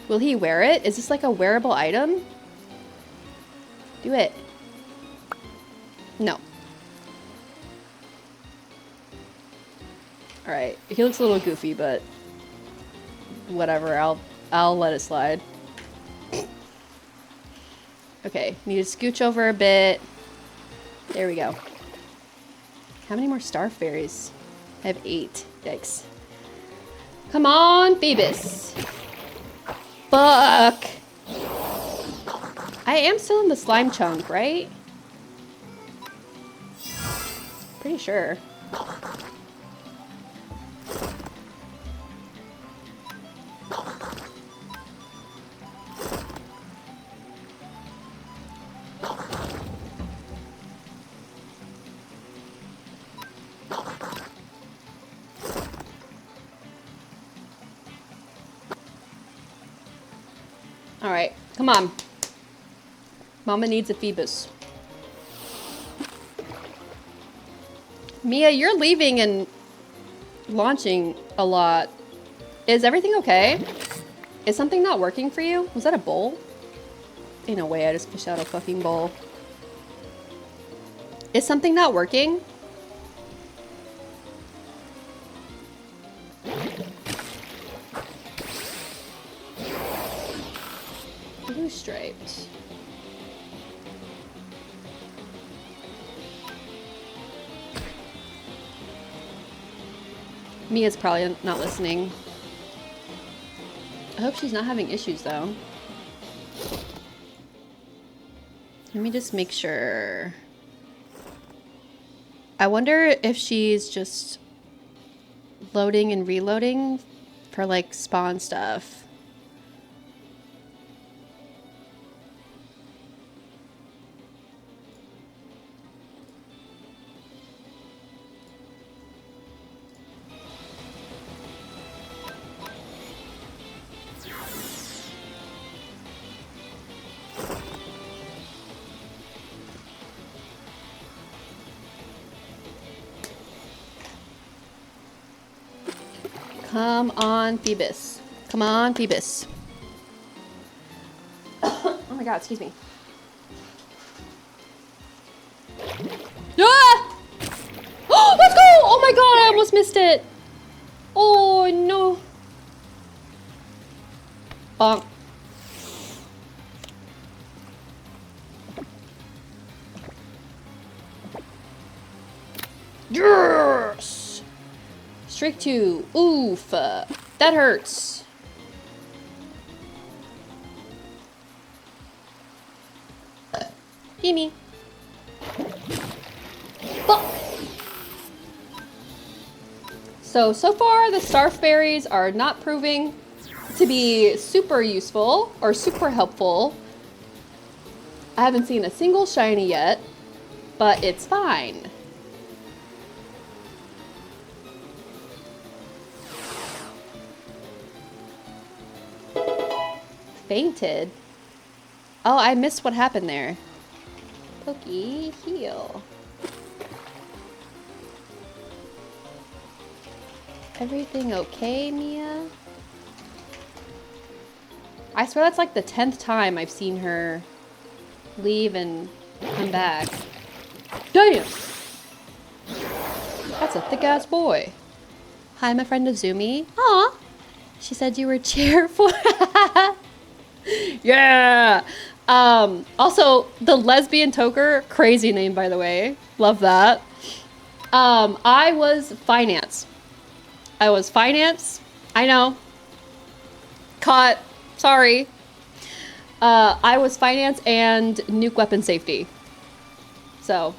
will he wear it? Is this like a wearable item? Do it. No. Alright, he looks a little goofy, but whatever, I'll let it slide. Okay, need to scooch over a bit. There we go. How many more star fairies? I have 8. Yikes. Come on, Phoebus. Fuck. I am still in the slime chunk, right? Pretty sure. Alright, come on. Mama needs a Phoebus. Mia, you're leaving and launching a lot. Is everything okay? Is something not working for you? Was that a bowl? Ain't no way I just fished out a fucking bowl. Is something not working? Blue striped. Mia's probably not listening. I hope she's not having issues though. Let me just make sure. I wonder if she's just loading and reloading for like spawn stuff. Come on, Phoebus. Come on, Phoebus. Oh my god, excuse me. Ah! Oh, let's go! Oh my god, I almost missed it. Oh no. Bonk. Yes! Strike 2. Oof. That hurts. Gimme. So far the Starf Berries are not proving to be super useful or super helpful. I haven't seen a single shiny yet, but it's fine. Fainted? Oh, I missed what happened there. Pokey, heal. Everything okay, Mia? I swear that's like the 10th time I've seen her leave and come back. Damn! That's a thick-ass boy. Hi, my friend Azumi. Aw! She said you were cheerful. Yeah! Also, the lesbian toker, crazy name by the way. Love that. I was finance. I know. Caught. Sorry. I was finance and nuke weapon safety. So.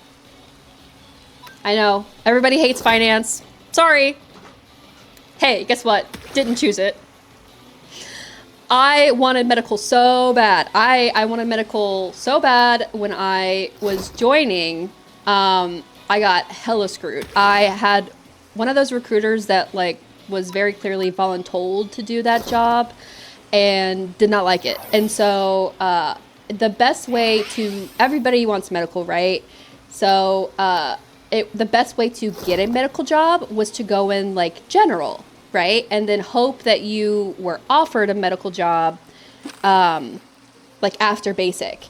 I know. Everybody hates finance. Sorry. Hey, guess what? Didn't choose it. I wanted medical so bad. I wanted medical so bad when I was joining. I got hella screwed. I had one of those recruiters that like was very clearly voluntold to do that job and did not like it. And so the best way to, everybody wants medical, right? So the best way to get a medical job was to go in like general, right? And then hope that you were offered a medical job like after basic.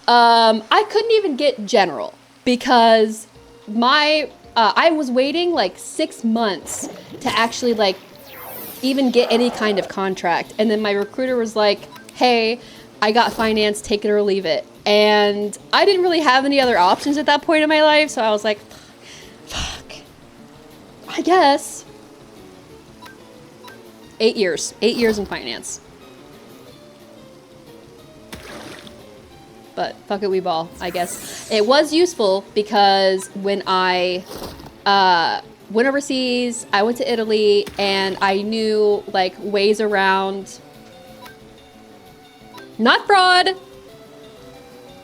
I couldn't even get general because I was waiting like 6 months to actually like even get any kind of contract. And then my recruiter was like, hey, I got finance, take it or leave it. And I didn't really have any other options at that point in my life. So I was like, fuck, I guess. 8 years in finance. But fuck it, we ball, I guess. It was useful because when I went overseas, I went to Italy, and I knew like ways around, not fraud.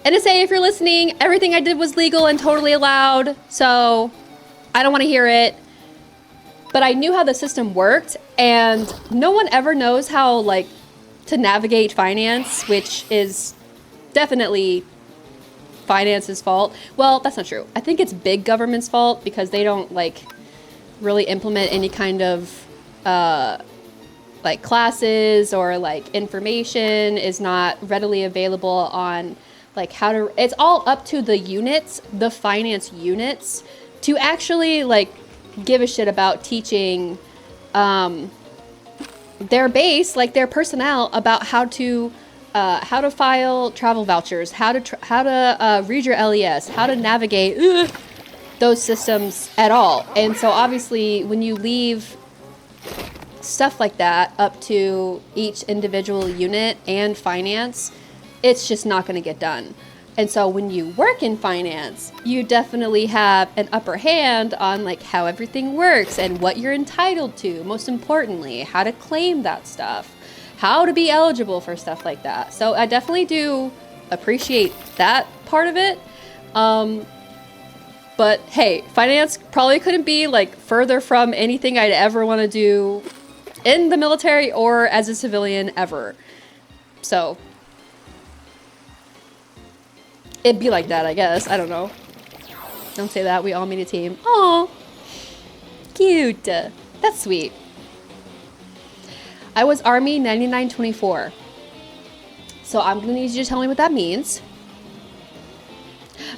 NSA, if you're listening, everything I did was legal and totally allowed, so I don't want to hear it. But I knew how the system worked, and no one ever knows how like to navigate finance, which is definitely finance's fault. Well, that's not true. I think it's big government's fault because they don't like really implement any kind of like classes or like information is not readily available on like how to, it's all up to the units, the finance units, to actually like give a shit about teaching their base, like their personnel, about how to file travel vouchers, how to read your LES, how to navigate those systems at all. And so obviously when you leave stuff like that up to each individual unit and finance, it's just not going to get done. And so when you work in finance, you definitely have an upper hand on like how everything works and what you're entitled to, most importantly, how to claim that stuff, how to be eligible for stuff like that. So I definitely do appreciate that part of it. But hey, finance probably couldn't be like further from anything I'd ever want to do in the military or as a civilian ever. So it'd be like that, I guess. I don't know. Don't say that. We all made a team. Aw, cute. That's sweet. I was Army 9924. So I'm gonna need you to tell me what that means.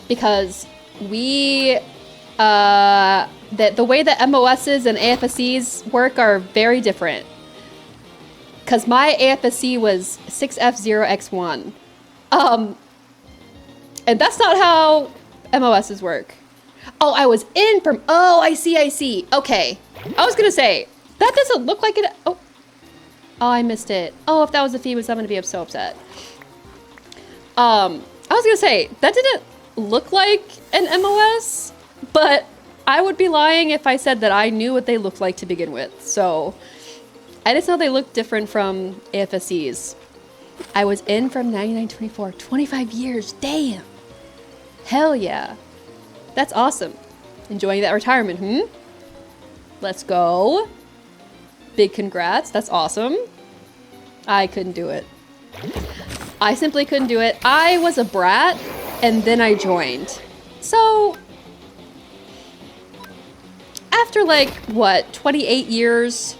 Because we, the way that MOSs and AFSCs work are very different. Because my AFSC was 6F0X1. And that's not how MOSs work. Oh, I was in from, oh, I see. Okay. I was gonna say, that doesn't look like it. Oh, I missed it. Oh, if that was a Phoebus, I'm gonna be so upset. I was gonna say, that didn't look like an MOS, but I would be lying if I said that I knew what they looked like to begin with. So I just know they look different from AFSCs. I was in from 9924, 25 years, damn. Hell yeah. That's awesome. Enjoying that retirement, Let's go. Big congrats, that's awesome. I couldn't do it. I simply couldn't do it. I was a brat, and then I joined. So, after like, what, 28 years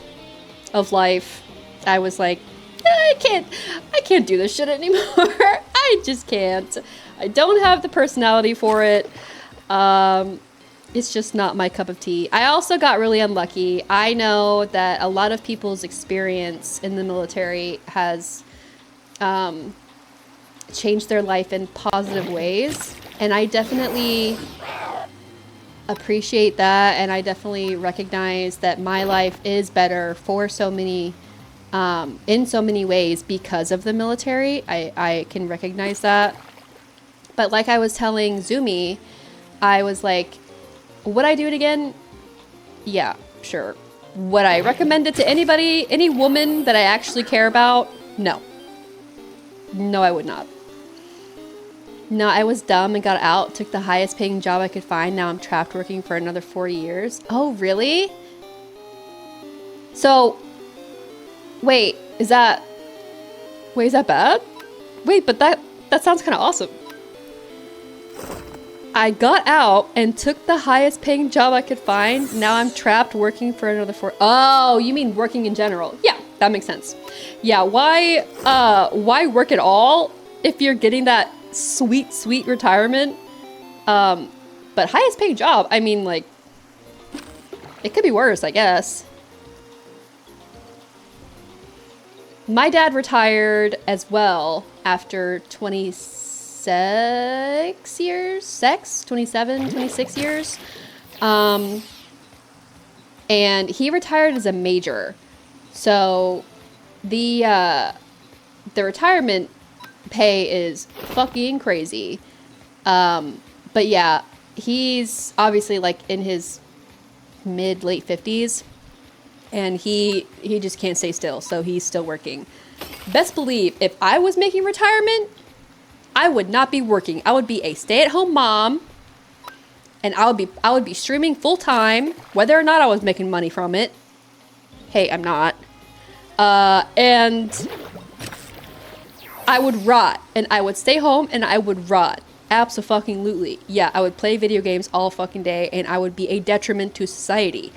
of life, I was like, I can't do this shit anymore. I just can't. I don't have the personality for it. It's just not my cup of tea. I also got really unlucky. I know that a lot of people's experience in the military has changed their life in positive ways. And I definitely appreciate that. And I definitely recognize that my life is better for so many in so many ways because of the military. I can recognize that. But like I was telling Zumi, I was like, would I do it again? Yeah, sure. Would I recommend it to anybody, any woman that I actually care about? No. No, I would not. No, I was dumb and got out, took the highest paying job I could find. Now I'm trapped working for another 4 years. Oh, really? So, wait, is that bad? Wait, but that sounds kind of awesome. I got out and took the highest paying job I could find. Now I'm trapped working for another 4. Oh, you mean working in general? Yeah, that makes sense. Yeah, why work at all if you're getting that sweet retirement? But highest paying job, I mean, like, it could be worse, I guess. My dad retired as well after 26 years, 26 years. And he retired as a major. So the retirement pay is fucking crazy. But yeah, he's obviously like in his late 50s. And he just can't stay still, so he's still working. Best believe, if I was making retirement, I would not be working. I would be a stay-at-home mom, and I would be streaming full time, whether or not I was making money from it. Hey, I'm not. And I would rot, and I would stay home, and I would rot. Abso-fucking-lutely. Yeah, I would play video games all fucking day, and I would be a detriment to society.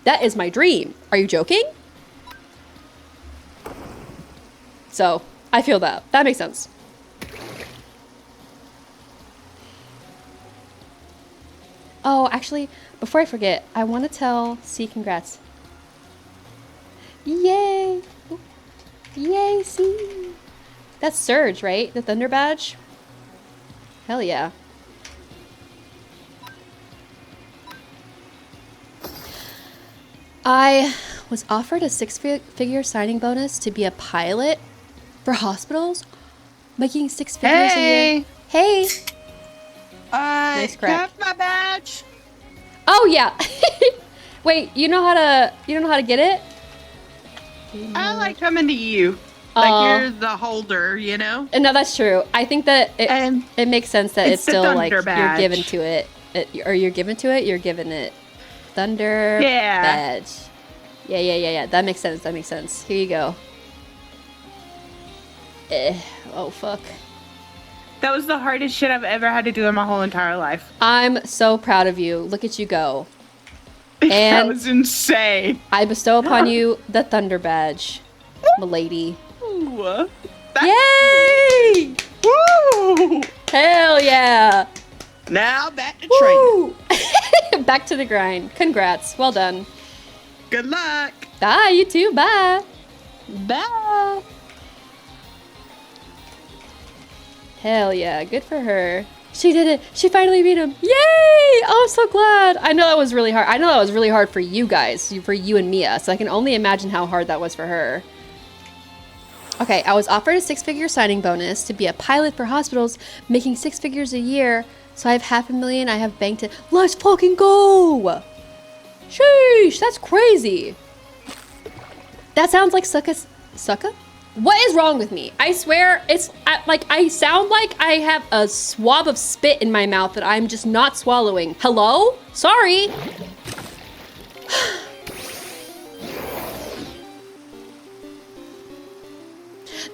That is my dream. Are you joking? So, I feel that. That makes sense. Oh, actually, before I forget, I want to tell C congrats. Yay! Yay, C! That's Surge, right? The Thunder Badge? Hell yeah. I was offered a 6-figure signing bonus to be a pilot for hospitals, making 6 figures a year. Hey! Nice Have my badge. Oh yeah. Wait, you don't know how to get it? I like coming to you. Like you're the holder, you know? No, that's true. I think that it makes sense that it's still like badge. you're given to it. You're given it. Thunder badge. Yeah. That makes sense. Here you go. Oh, fuck. That was the hardest shit I've ever had to do in my whole entire life. I'm so proud of you. Look at you go. That And was insane. I bestow upon you the Thunder badge, milady. Ooh, Yay! Woo! Hell yeah! Now back to training. Woo! Back to the grind. Congrats. Well done. Good luck. Bye, you too. Bye. Bye. Hell yeah. Good for her. She did it. She finally beat him. Yay! Oh, I'm so glad. I know that was really hard. I know that was really hard for you guys, for you and Mia. So I can only imagine how hard that was for her. Okay, I was offered a 6-figure signing bonus to be a pilot for hospitals, making 6 figures a year. So I have $500,000. I have banked it. Let's fucking go! Sheesh, that's crazy. That sounds like sucka? What is wrong with me? I swear, it's like I sound like I have a swab of spit in my mouth that I'm just not swallowing. Hello? Sorry.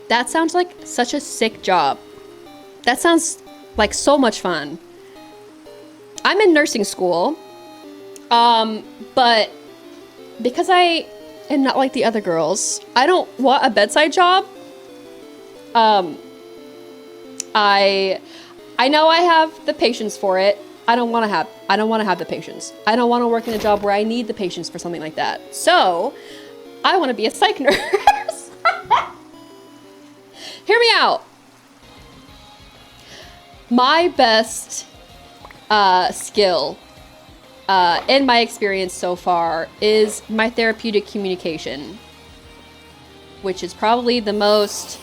That sounds like such a sick job. That sounds like so much fun. I'm in nursing school, but because I am not like the other girls, I don't want a bedside job. I know I have the patience for it. I don't want to have the patience. I don't want to work in a job where I need the patience for something like that. So, I want to be a psych nurse. Hear me out. My best skill in my experience so far is my therapeutic communication, which is probably the most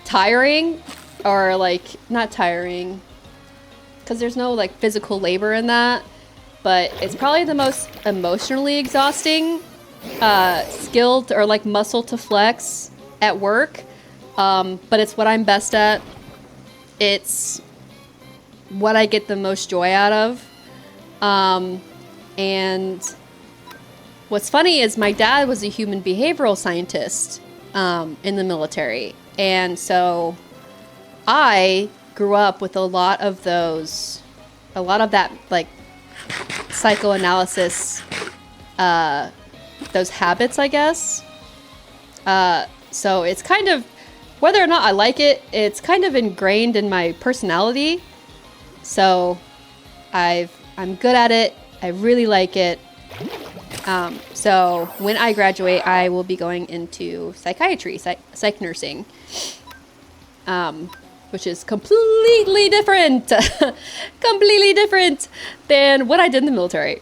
tiring, or like not tiring because there's no like physical labor in that, but it's probably the most emotionally exhausting skill or like muscle to flex at work. But it's what I'm best at. It's what I get the most joy out of. And what's funny is my dad was a human behavioral scientist in the military. And so I grew up with a lot of those a lot of that like psychoanalysis, those habits, I guess. So it's kind of, whether or not I like it, it's kind of ingrained in my personality. So I'm good at it. I really like it. So when I graduate, I will be going into psychiatry, psych nursing, which is completely different, completely different than what I did in the military.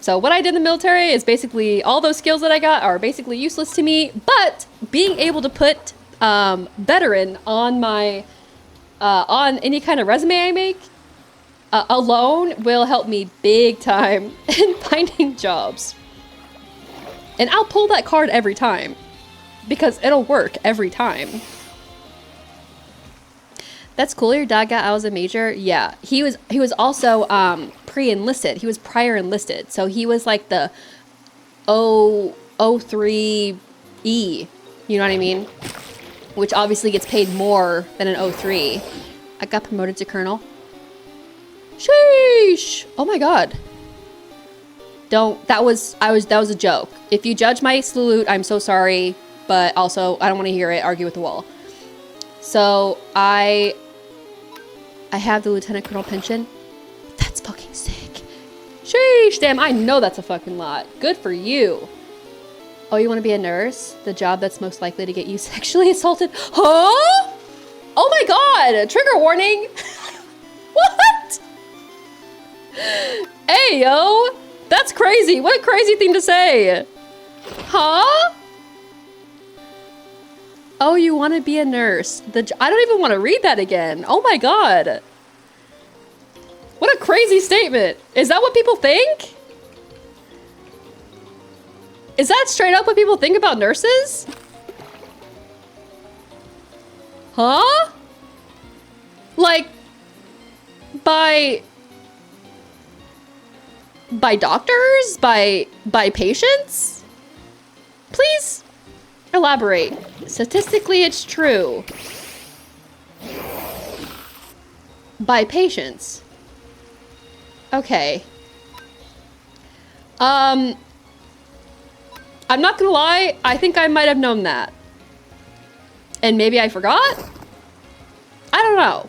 So what I did in the military is basically all those skills that I got are basically useless to me, but being able to put veteran on my on any kind of resume I make alone will help me big time in finding jobs. And I'll pull that card every time because it'll work every time. That's cool. Your dad got out as a major. Yeah, he was also pre-enlisted. He was prior enlisted, so he was like the 03E. You know what I mean? Which obviously gets paid more than an 03. I got promoted to colonel. Sheesh! Oh my god. That was a joke. If you judge my salute, I'm so sorry, but also I don't want to hear it. Argue with the wall. So I have the lieutenant colonel pension. That's fucking sick. Sheesh, damn, I know that's a fucking lot. Good for you. Oh, you want to be a nurse? The job that's most likely to get you sexually assaulted? Huh? Oh my god, trigger warning. What? Hey, yo. That's crazy. What a crazy thing to say. Huh? Oh, you want to be a nurse. I don't even want to read that again. Oh my god. What a crazy statement. Is that what people think? Is that straight up what people think about nurses? Huh? Like, by doctors? By patients? Please elaborate. Statistically, it's true. By patients. Okay. I'm not gonna lie, I think I might have known that. And maybe I forgot? I don't know.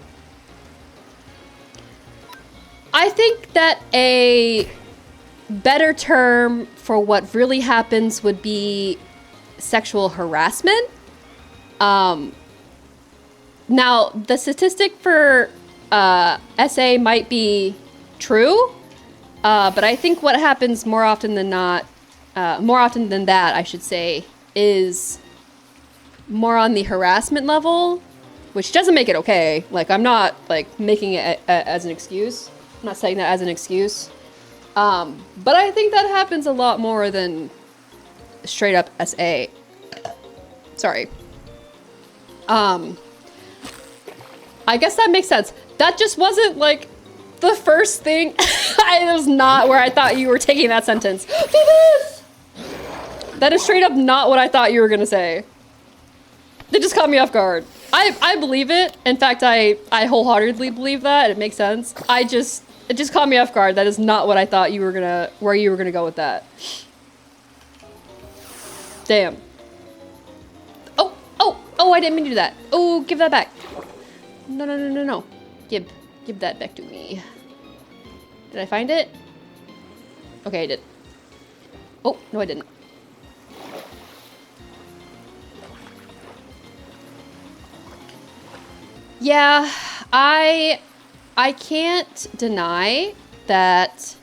I think that a better term for what really happens would be sexual harassment. Now, the statistic for SA might be true, but I think what happens more often than not, more often than that, I should say, is more on the harassment level, which doesn't make it okay. Like, I'm not, like, making it as an excuse. I'm not saying that as an excuse. But I think that happens a lot more than straight up SA. Sorry. I guess that makes sense. That just wasn't, like, the first thing. It was not where I thought you were taking that sentence. That is straight up not what I thought you were gonna say. It just caught me off guard. I believe it. In fact, I wholeheartedly believe that. It makes sense. It just caught me off guard. That is not what I thought you were gonna, where you were gonna go with that. Damn. Oh, I didn't mean to do that. Oh, give that back. No. Give that back to me. Did I find it? Okay, I did. Oh, no, I didn't. Yeah, I can't deny that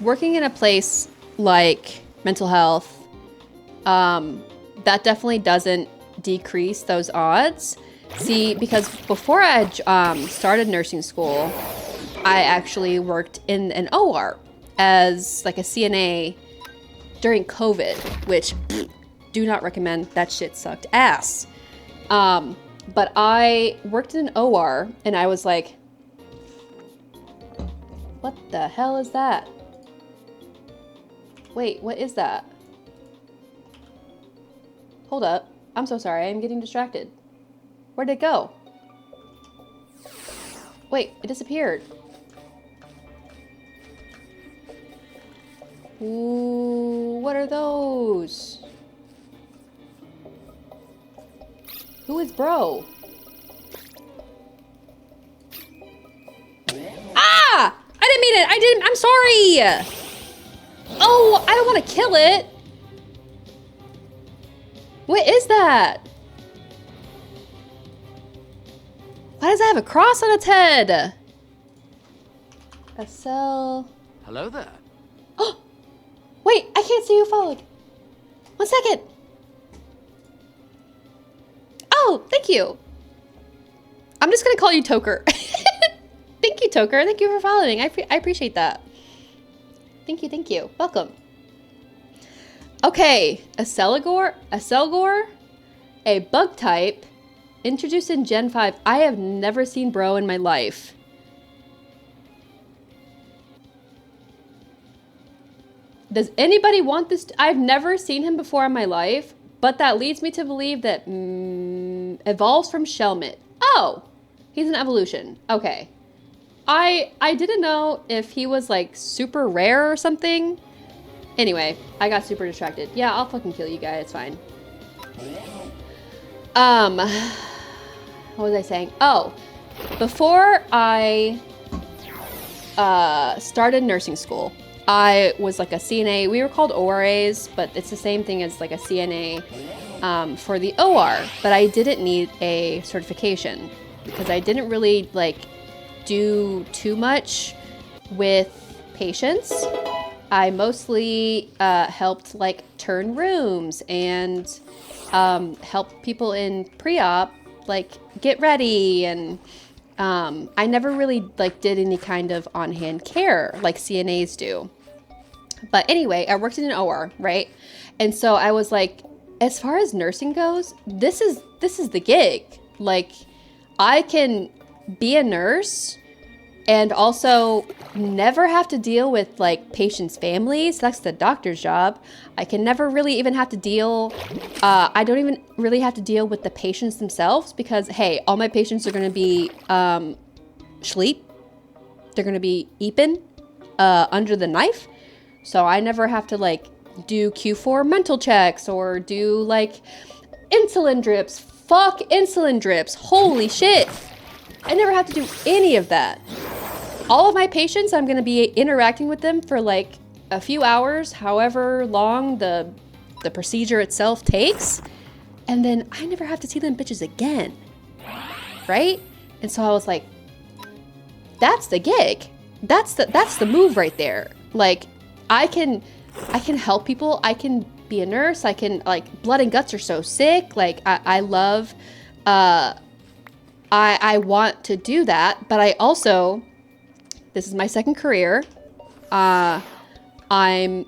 working in a place like mental health, that definitely doesn't decrease those odds. See, because before I had started nursing school, I actually worked in an OR as like a CNA during COVID, which do not recommend. That shit sucked ass. But I worked in an OR and I was like, what the hell is that? Wait, what is that? Hold up. I'm so sorry. I'm getting distracted. Where'd it go? Wait, it disappeared. Ooh, what are those? Who is bro? Ah! I didn't mean it. I'm sorry. Oh, I don't want to kill it. What is that? Why does it have a cross on its head? A cell. Hello there. Oh, wait, I can't see who followed. 1 second. Oh, thank you. I'm just gonna call you Toker. Thank you, Toker. Thank you for following. I appreciate that. Thank you. Welcome. Okay, a Selgor, a bug type, introduced in Gen 5. I have never seen bro in my life. Does anybody want this? I've never seen him before in my life, but that leads me to believe that evolves from Shelmet. Oh, he's an evolution. Okay. I didn't know if he was like super rare or something. Anyway, I got super distracted. Yeah, I'll fucking kill you guys. It's fine. What was I saying? Oh, before I started nursing school, I was like a CNA. We were called ORAs, but it's the same thing as like a CNA for the OR. But I didn't need a certification because I didn't really like do too much with patients. I mostly helped like turn rooms and help people in pre-op like get ready, and I never really like did any kind of on-hand care like CNAs do. But anyway, I worked in an OR, right? And so I was like, as far as nursing goes, this is the gig. Like, I can be a nurse and also never have to deal with like patients' families. That's the doctor's job. I can never really even have to deal, I don't even really have to deal with the patients themselves because, hey, all my patients are gonna be sleep. They're gonna be eeping under the knife. So I never have to like do Q4 mental checks or do like insulin drips. Fuck insulin drips. Holy shit. I never have to do any of that. All of my patients, I'm going to be interacting with them for like a few hours, however long the procedure itself takes. And then I never have to see them bitches again. Right? And so I was like, that's the gig. That's the move right there. Like, I can help people. I can be a nurse. I can, like, blood and guts are so sick. Like, I love, I want to do that, but I also, this is my second career. I'm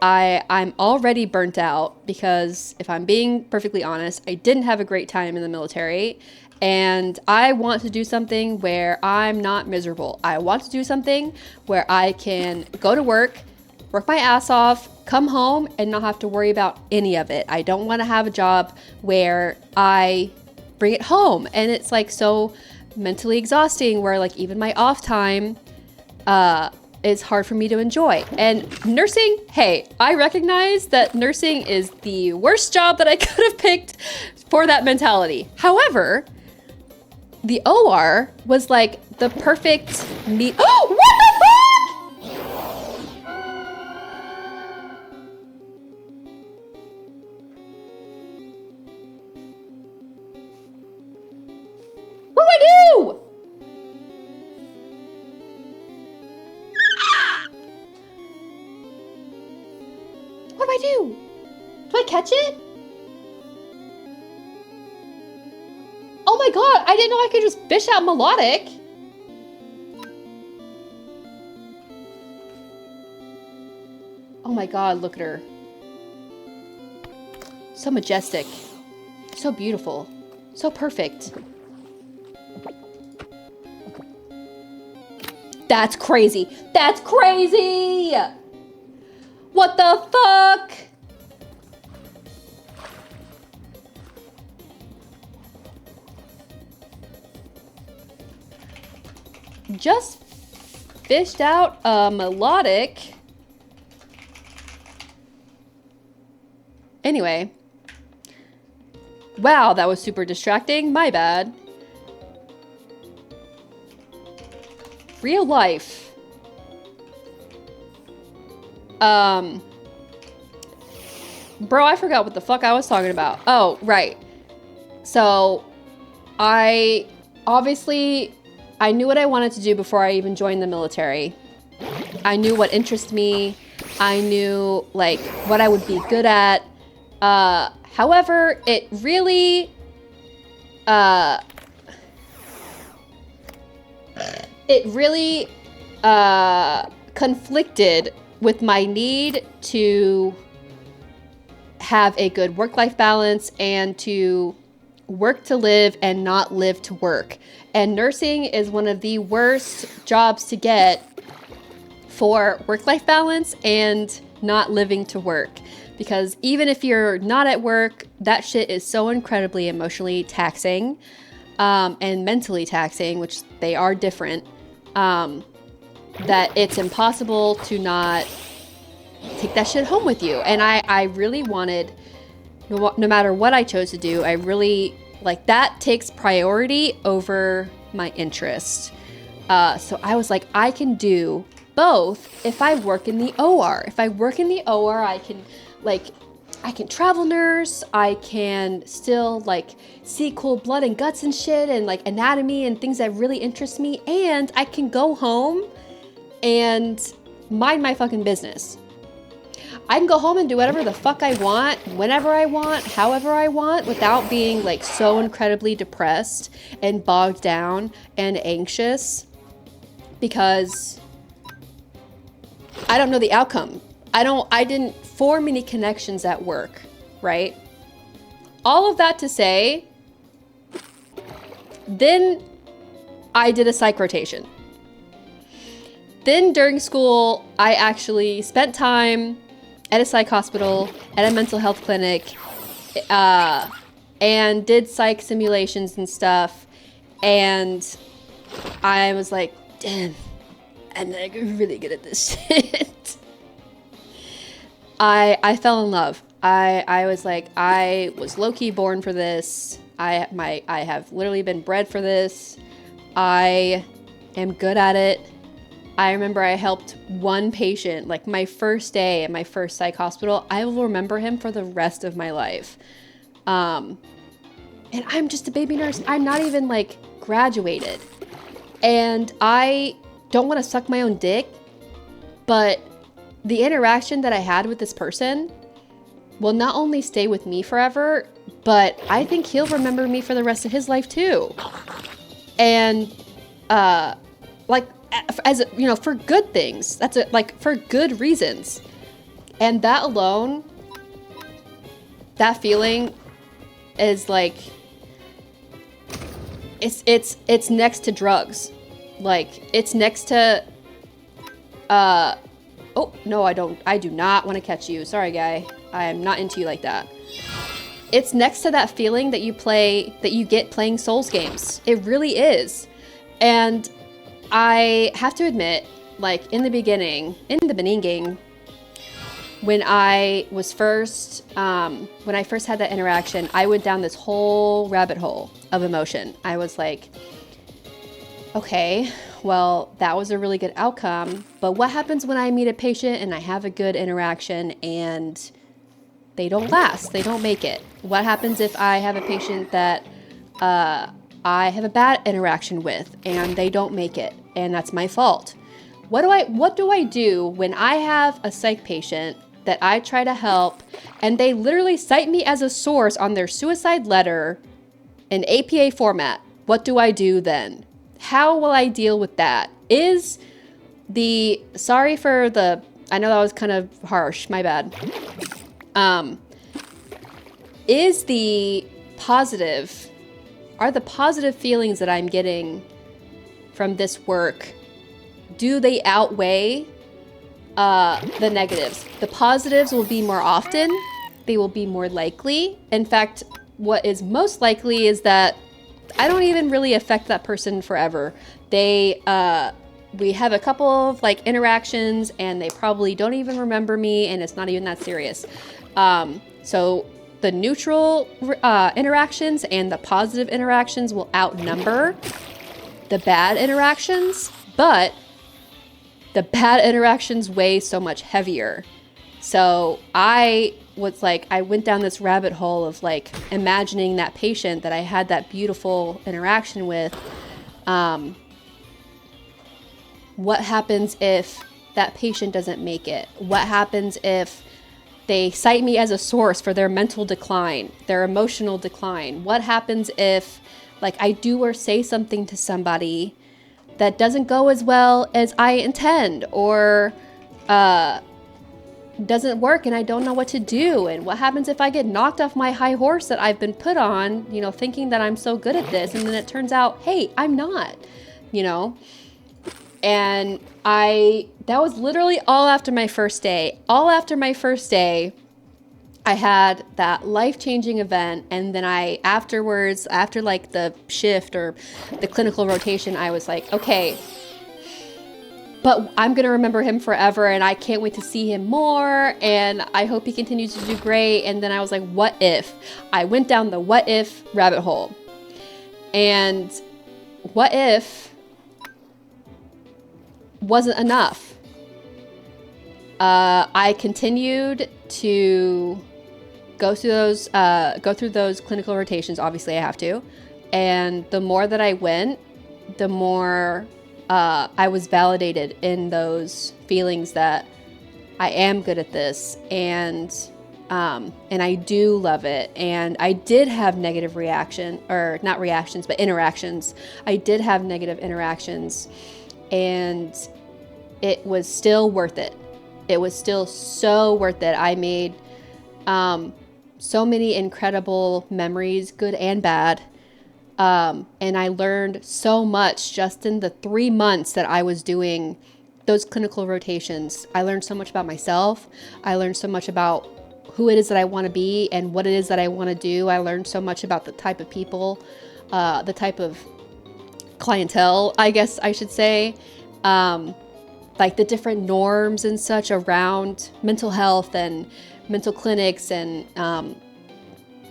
already burnt out because, if I'm being perfectly honest, I didn't have a great time in the military, and I want to do something where I'm not miserable. I want to do something where I can go to work my ass off, come home, and not have to worry about any of it. I don't want to have a job where I bring it home and it's like so mentally exhausting, where like even my off time is hard for me to enjoy. And nursing, hey, I recognize that nursing is the worst job that I could have picked for that mentality. However, the OR was like the perfect meet. Oh, what the fuck? What do I do? What do I do? Do I catch it? Oh my god, I didn't know I could just fish out melodic. Oh my god, look at her. So majestic. So beautiful. So perfect. That's crazy. That's crazy! What the fuck? just fished out a melodic. Anyway. Wow, that was super distracting. My bad. Real life. Bro, I forgot what the fuck I was talking about. Oh, right. So, I knew what I wanted to do before I even joined the military. I knew what interested me. I knew, like, what I would be good at. However, it really, conflicted with my need to have a good work-life balance and to work to live and not live to work. And nursing is one of the worst jobs to get for work-life balance and not living to work. Because even if you're not at work, that shit is so incredibly emotionally taxing and mentally taxing, which they are different, that it's impossible to not take that shit home with you. And I really wanted, no matter what I chose to do, I really, like, that takes priority over my interest. So I was like, I can do both if I work in the OR. If I work in the OR, I can travel nurse, I can still, like, see cool blood and guts and shit and, like, anatomy and things that really interest me, and I can go home and mind my fucking business. I can go home and do whatever the fuck I want, whenever I want, however I want, without being, like, so incredibly depressed and bogged down and anxious because I don't know the outcome. I didn't form any connections at work, right? All of that to say, then I did a psych rotation. Then during school, I actually spent time at a psych hospital, at a mental health clinic, and did psych simulations and stuff. And I was like, damn, I'm like really good at this shit. I fell in love. I was like, I was low-key born for this. I have literally been bred for this. I am good at it. I remember I helped one patient, like my first day at my first psych hospital. I will remember him for the rest of my life. And I'm just a baby nurse. I'm not even, like, graduated. And I don't want to suck my own dick, but the interaction that I had with this person will not only stay with me forever, but I think he'll remember me for the rest of his life too. And, like, as you know, for good things. That's it, like, for good reasons. And that alone, that feeling is like, it's next to drugs. Like, it's next to, oh, no, I do not want to catch you. Sorry, guy. I'm not into you like that. It's next to that feeling that you get playing Souls games. It really is. And I have to admit, like, in the beginning, when I first had that interaction, I went down this whole rabbit hole of emotion. I was like, okay, well, that was a really good outcome, but what happens when I meet a patient and I have a good interaction and they don't last, they don't make it? What happens if I have a patient that I have a bad interaction with and they don't make it and that's my fault? What do I do when I have a psych patient that I try to help and they literally cite me as a source on their suicide letter in APA format? What do I do then? How will I deal with that? Sorry for the, I know that was kind of harsh, my bad. Are the positive feelings that I'm getting from this work, do they outweigh the negatives? The positives will be more often. They will be more likely. In fact, what is most likely is that I don't even really affect that person forever. They, we have a couple of like interactions and they probably don't even remember me and it's not even that serious. So the neutral interactions and the positive interactions will outnumber the bad interactions, but the bad interactions weigh so much heavier. So I went down this rabbit hole of like imagining that patient that I had that beautiful interaction with. What happens if that patient doesn't make it? What happens if they cite me as a source for their mental decline, their emotional decline? What happens if like I do or say something to somebody that doesn't go as well as I intend, or doesn't work and I don't know what to do? And what happens if I get knocked off my high horse that I've been put on, you know, thinking that I'm so good at this, and then it turns out, hey, I'm not, you know? And that was literally all after my first day. All after my first day, I had that life-changing event, and then afterwards, after like the shift or the clinical rotation, I was like, okay, but I'm going to remember him forever, and I can't wait to see him more, and I hope he continues to do great. And then I was like, what if? I went down the what if rabbit hole. And what if wasn't enough? I continued to go through those clinical rotations. Obviously, I have to. And the more that I went, the more I was validated in those feelings that I am good at this, and I do love it. And I did have negative not reactions, but interactions. I did have negative interactions, and it was still worth it. It was still so worth it. I made so many incredible memories, good and bad. And I learned so much just in the 3 months that I was doing those clinical rotations. I learned so much about myself. I learned so much about who it is that I want to be and what it is that I want to do. I learned so much about the type of people, the type of clientele, I guess I should say, like the different norms and such around mental health and mental clinics and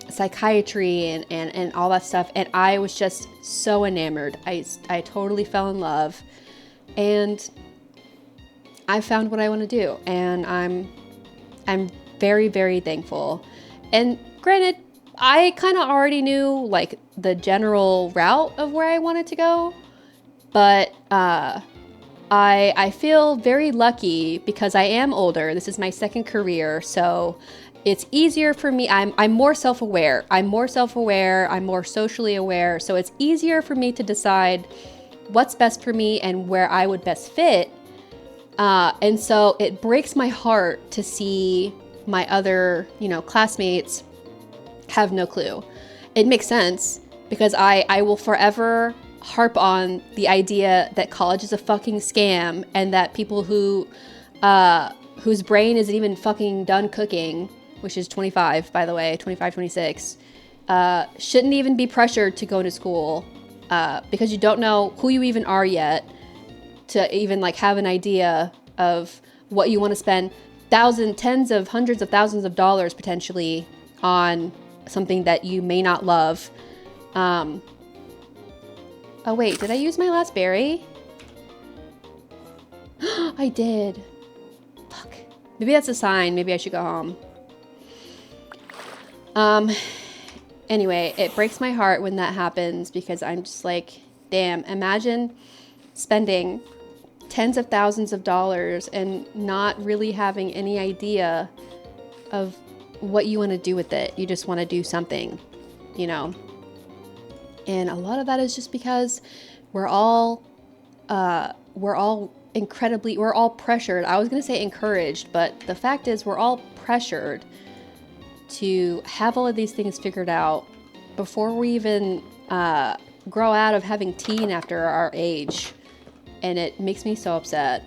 psychiatry and all that stuff. And I was just so enamored. I totally fell in love, and I found what I want to do, and I'm very, very thankful. And granted, I kind of already knew like the general route of where I wanted to go, but I feel very lucky because I am older. This is my second career, so it's easier for me. I'm more self-aware. I'm more socially aware. So it's easier for me to decide what's best for me and where I would best fit. And so it breaks my heart to see my other, classmates have no clue. It makes sense because I will forever harp on the idea that college is a fucking scam, and that people whose brain isn't even fucking done cooking, which is 25, by the way, 25, 26, shouldn't even be pressured to go to school because you don't know who you even are yet to even like have an idea of what you want to spend tens of hundreds of thousands of dollars potentially on something that you may not love. Oh wait, did I use my last berry? I did. Fuck. Maybe that's a sign. Maybe I should go home. Anyway, it breaks my heart when that happens because I'm just like, damn, imagine spending tens of thousands of dollars and not really having any idea of what you want to do with it. You just want to do something, And a lot of that is just because we're all pressured. I was going to say encouraged, but the fact is we're all pressured to have all of these things figured out before we even grow out of having teen after our age. And it makes me so upset.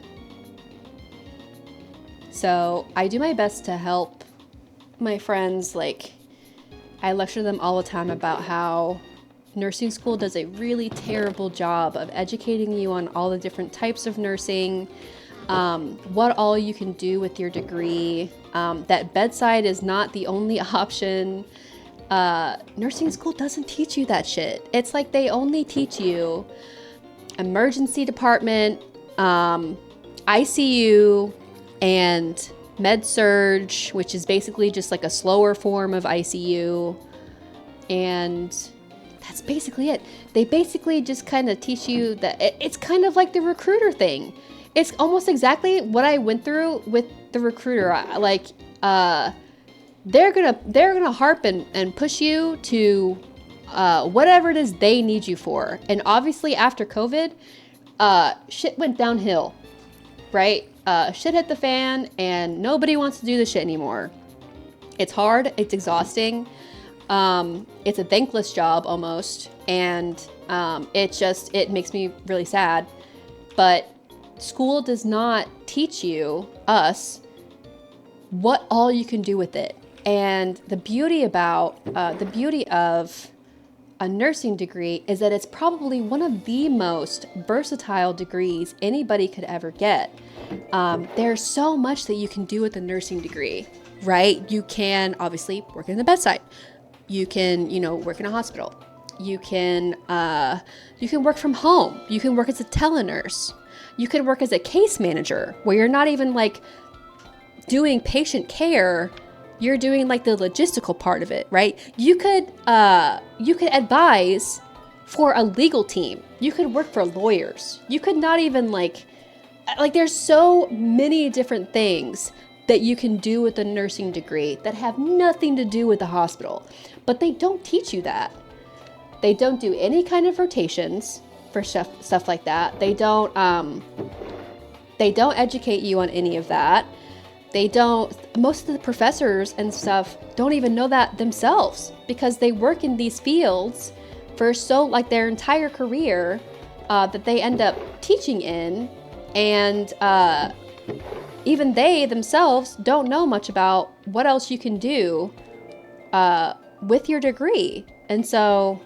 So I do my best to help my friends. Like, I lecture them all the time about how nursing school does a really terrible job of educating you on all the different types of nursing, what all you can do with your degree, that bedside is not the only option. Nursing school doesn't teach you that shit. It's like they only teach you emergency department, ICU, and med surge, which is basically just like a slower form of ICU. And that's basically it. They basically just kind of teach you that it's kind of like the recruiter thing. It's almost exactly what I went through with the recruiter. They're gonna harp and push you to whatever it is they need you for. And obviously after COVID, shit went downhill, right? Shit hit the fan and nobody wants to do this shit anymore. It's hard, it's exhausting. It's a thankless job almost. And it makes me really sad. But school does not teach us, what all you can do with it. And the beauty of a nursing degree is that it's probably one of the most versatile degrees anybody could ever get. There's so much that you can do with a nursing degree, right? You can obviously work in the bedside. You can, work in a hospital. You can work from home. You can work as a telenurse. You can work as a case manager where you're not even like doing patient care. You're doing like the logistical part of it, right? You could advise for a legal team. You could work for lawyers. You could not even like there's so many different things that you can do with a nursing degree that have nothing to do with the hospital, but they don't teach you that. They don't do any kind of rotations for stuff like that. They don't educate you on any of that. Most of the professors and stuff don't even know that themselves because they work in these fields for their entire career that they end up teaching in. And even they themselves don't know much about what else you can do with your degree. And so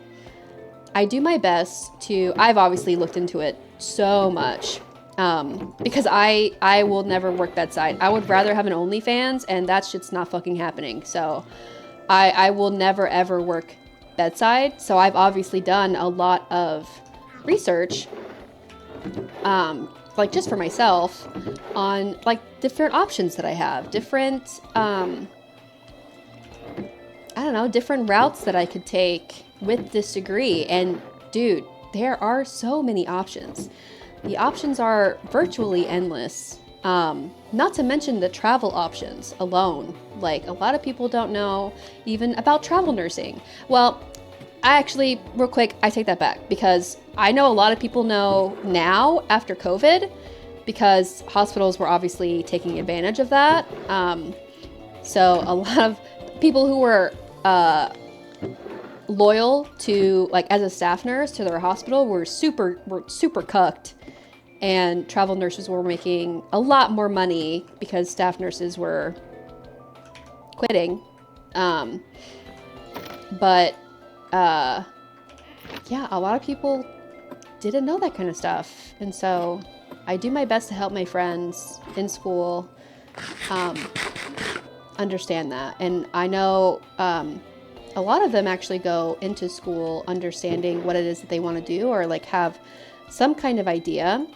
I do my best I've obviously looked into it so much. Because I will never work bedside. I would rather have an OnlyFans, and that shit's not fucking happening. So I will never ever work bedside. So I've obviously done a lot of research, just for myself on different options that I have, different different routes that I could take with this degree. And dude, there are so many options. The options are virtually endless, not to mention the travel options alone. Like, a lot of people don't know even about travel nursing. Well, real quick, I take that back because I know a lot of people know now after COVID because hospitals were obviously taking advantage of that. So a lot of people who were loyal to, as a staff nurse to their hospital were super cucked. And travel nurses were making a lot more money because staff nurses were quitting. A lot of people didn't know that kind of stuff. And so I do my best to help my friends in school understand that. And I know a lot of them actually go into school understanding what it is that they want to do or have some kind of idea.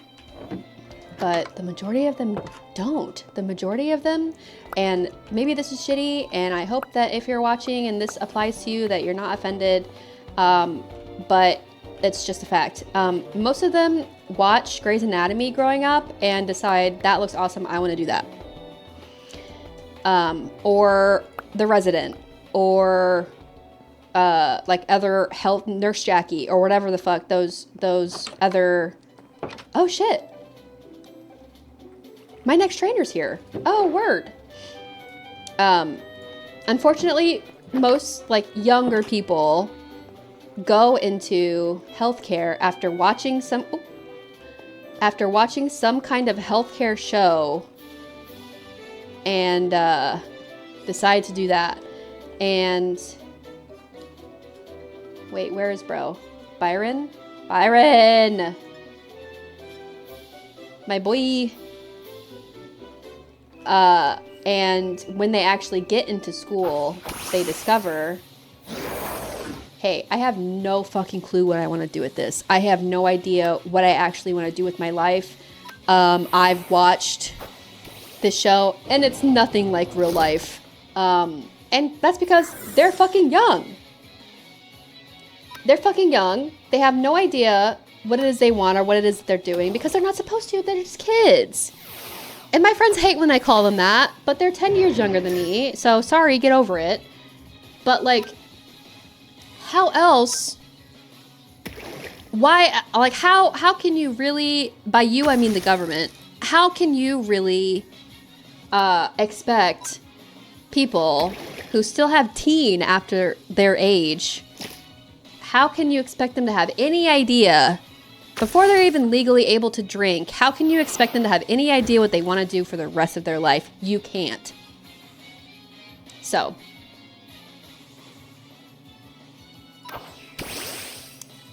But the majority of them don't. The majority of them, and maybe this is shitty, and I hope that if you're watching and this applies to you that you're not offended, but it's just a fact. Most of them watch Grey's Anatomy growing up and decide, that looks awesome, I want to do that. Or The Resident, or other health, Nurse Jackie, or whatever the fuck those other... Oh shit. My next trainer's here. Oh, word. Unfortunately, most younger people go into healthcare after watching some kind of healthcare show and decide to do that. And Wait, where is bro? Byron? Byron! My boy. And when they actually get into school, they discover, hey, I have no fucking clue what I want to do with this. I have no idea what I actually want to do with my life. I've watched this show, and it's nothing like real life. And that's because they're fucking young. They're fucking young. They have no idea what it is they want or what it is that they're doing because they're not supposed to. They're just kids. And my friends hate when I call them that, but they're 10 years younger than me. So sorry, get over it. But like, how else? Why, like, how can you really, by you, I mean the government, how can you really expect people who still have teen after their age, how can you expect them to have any idea, before they're even legally able to drink, how can you expect them to have any idea what they want to do for the rest of their life? You can't. So.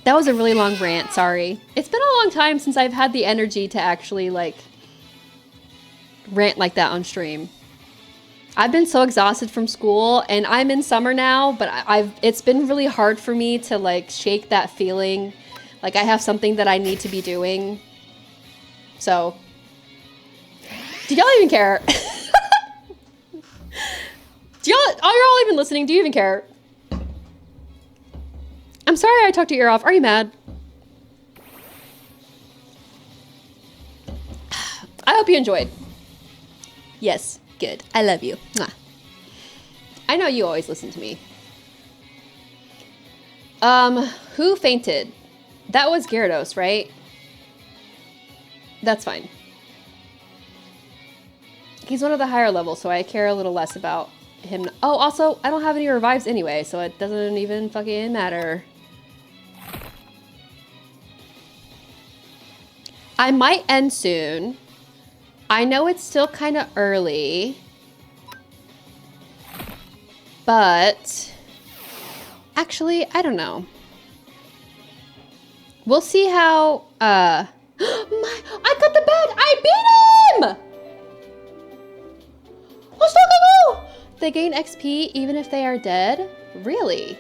That was a really long rant, sorry. It's been a long time since I've had the energy to actually, like, rant like that on stream. I've been so exhausted from school, and I'm in summer now, but it's been really hard for me to, like, shake that feeling like I have something that I need to be doing. So, do y'all even care? Are y'all even listening? Do you even care? I'm sorry I talked your ear off. Are you mad? I hope you enjoyed. Yes, good. I love you. Mwah. I know you always listen to me. Who fainted? That was Gyarados, right? That's fine. He's one of the higher levels, so I care a little less about him. Oh, also, I don't have any revives anyway, so it doesn't even fucking matter. I might end soon. I know it's still kind of early, but actually, I don't know. We'll see how, I got the bed! I beat him! Let's go! They gain XP even if they are dead? Really?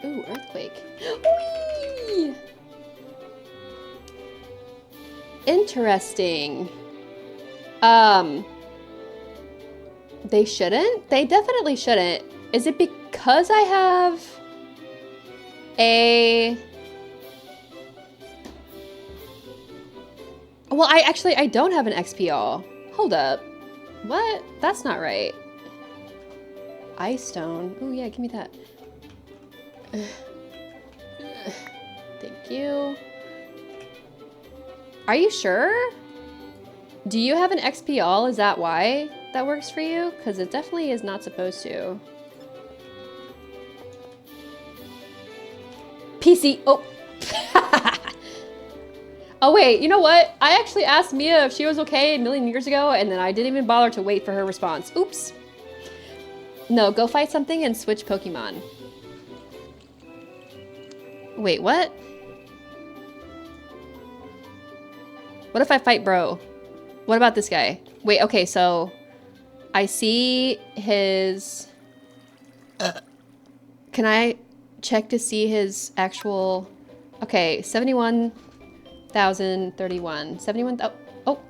Ooh, earthquake. Whee! Interesting. They shouldn't? They definitely shouldn't. Is it because I have a... Well, I don't have an XPL. Hold up. What? That's not right. Ice Stone. Oh yeah, give me that. Thank you. Are you sure? Do you have an XPL? Is that why that works for you? Because it definitely is not supposed to. PC. Oh. Oh wait, you know what? I actually asked Mia if she was okay a million years ago, and then I didn't even bother to wait for her response. Oops. No, go fight something and switch Pokemon. Wait, what? What if I fight bro? What about this guy? Wait, okay, so I see his... Can I check to see his actual... Okay, 71,031. 71,000... Oh!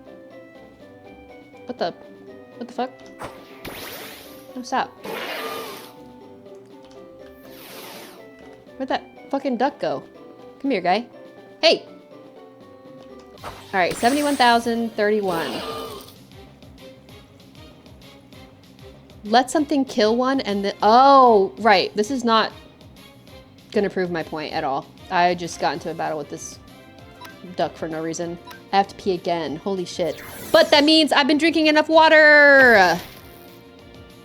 What the fuck? No, stop. Where'd that fucking duck go? Come here, guy. Hey! Alright, 71,031. Let something kill one and then... Oh, right. This is not gonna prove my point at all. I just got into a battle with this duck for no reason. I have to pee again. Holy shit. But that means I've been drinking enough water!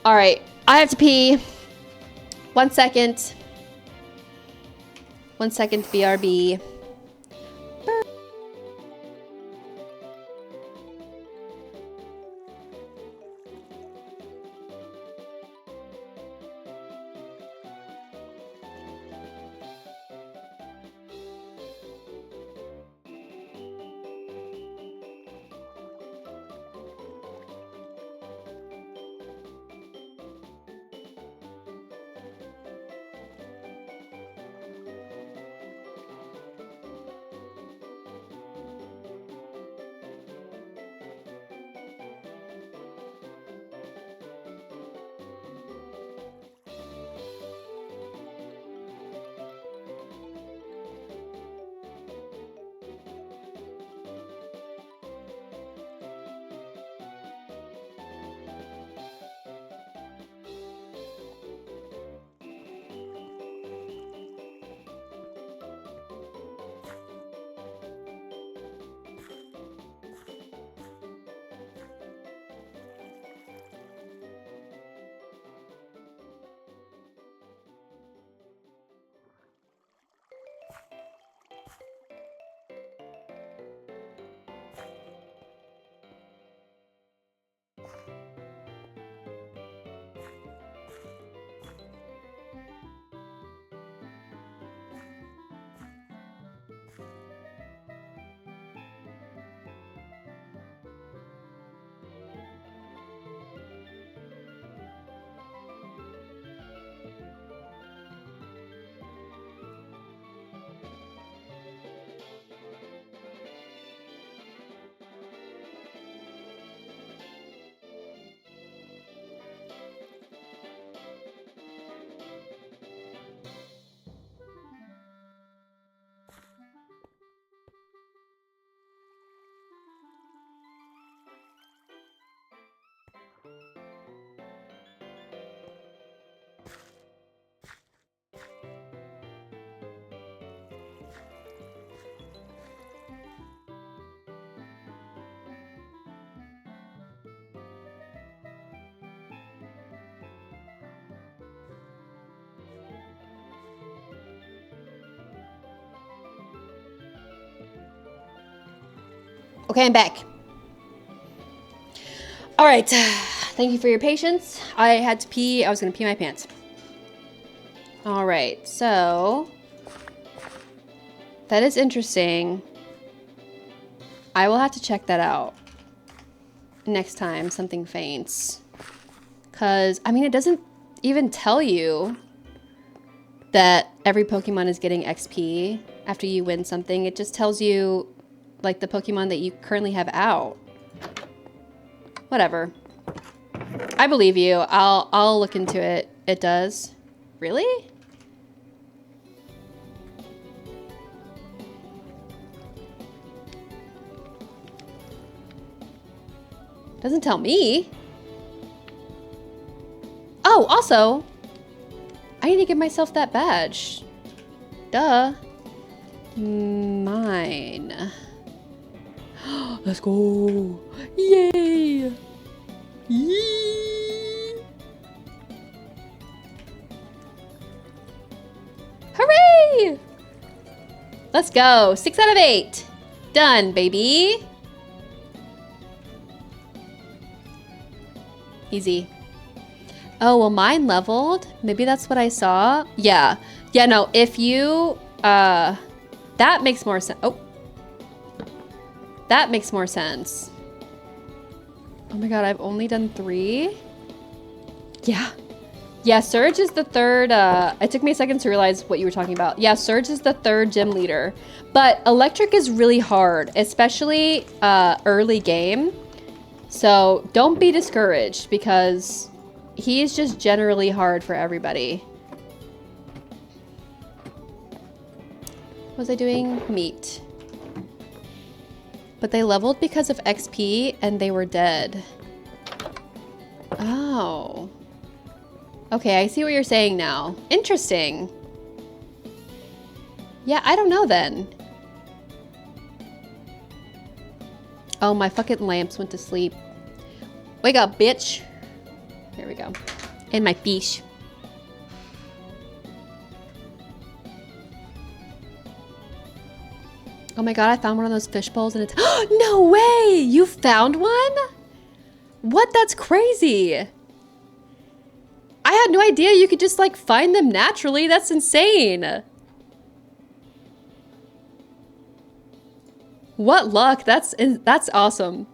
Alright, I have to pee. 1 second. 1 second, BRB. Okay, I'm back. All right. Thank you for your patience. I had to pee. I was going to pee my pants. All right. So that is interesting. I will have to check that out next time something faints. Because, I mean, it doesn't even tell you that every Pokemon is getting XP after you win something. It just tells you, like, the Pokemon that you currently have out. Whatever. I believe you. I'll look into it. It does. Really? Doesn't tell me. Oh, also, I need to give myself that badge. Duh. Mine. Let's go. Yay. Yee. Hooray. Let's go. 6 out of 8. Done, baby. Easy. Oh, well, mine leveled. Maybe that's what I saw. Yeah. Yeah, no, if you, that makes more sense. Oh. That makes more sense. Oh my god, I've only done 3? Yeah. Yeah, Surge is the third, it took me a second to realize what you were talking about. Yeah, Surge is the 3rd gym leader. But Electric is really hard, especially, early game. So don't be discouraged because he's just generally hard for everybody. What was I doing? Meat. But they leveled because of XP and they were dead. Oh. Okay, I see what you're saying now. Interesting. Yeah, I don't know then. Oh, my fucking lamps went to sleep. Wake up, bitch. There we go. And my fish. Oh my god, I found one of those fish bowls and it's... No way! You found one? What? That's crazy. I had no idea you could just, like, find them naturally. That's insane. What luck. That's awesome.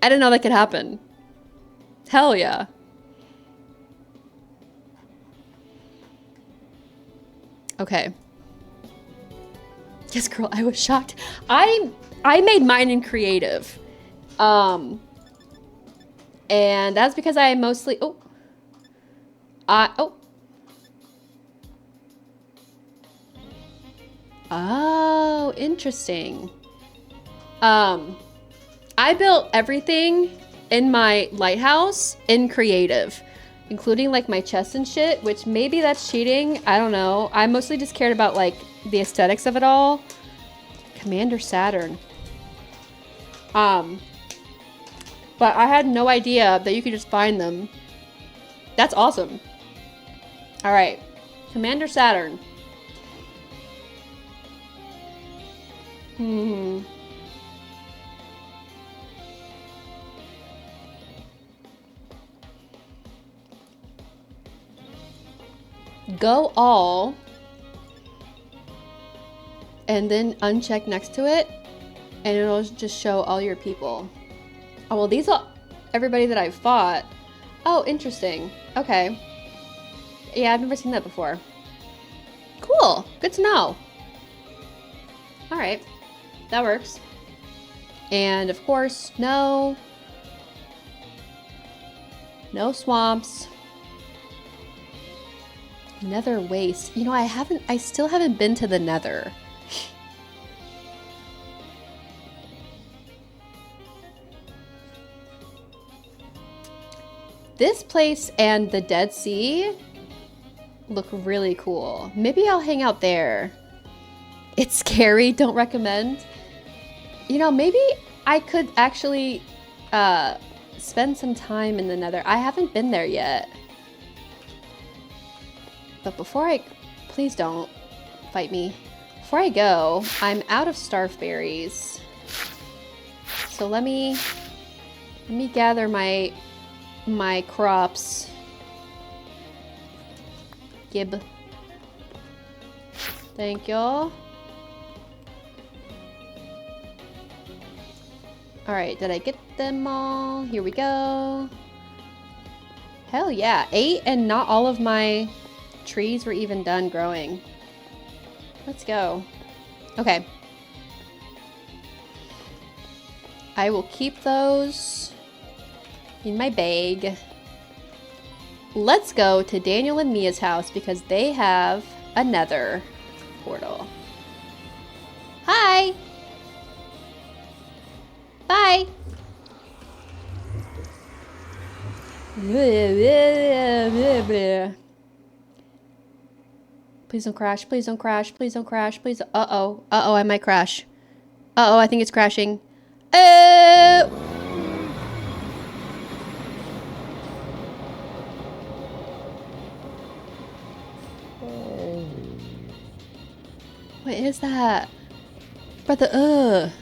I didn't know that could happen. Hell yeah. Okay. Yes, girl, I was shocked. I made mine in creative. And that's because I mostly... Oh. Oh, interesting. I built everything in my lighthouse in creative, including like my chest and shit, which maybe that's cheating. I don't know. I mostly just cared about like the aesthetics of it all. Commander Saturn. But I had no idea that you could just find them. That's awesome. All right, Commander Saturn. Go all, and then uncheck next to it, and it'll just show all your people. Oh, well, these are everybody that I've fought. Oh, interesting. Okay. Yeah, I've never seen that before. Cool. Good to know. All right. That works. And of course, no swamps. Nether waste. You know, I still haven't been to the Nether. This place and the Dead Sea look really cool. Maybe I'll hang out there. It's scary, don't recommend. You know, maybe I could actually spend some time in the Nether. I haven't been there yet. But before I... Please don't fight me. Before I go, I'm out of starf berries. So let me gather my crops. Gib. Thank y'all. Alright, did I get them all? Here we go. Hell yeah, 8 and not all of my trees were even done growing. Let's go. Okay. I will keep those in my bag. Let's go to Daniel and Mia's house because they have a nether portal. Hi! Bye! Please don't crash, please don't crash, please don't crash, please. Uh-oh, uh-oh, I might crash. Uh-oh, I think it's crashing. What is that? Brother,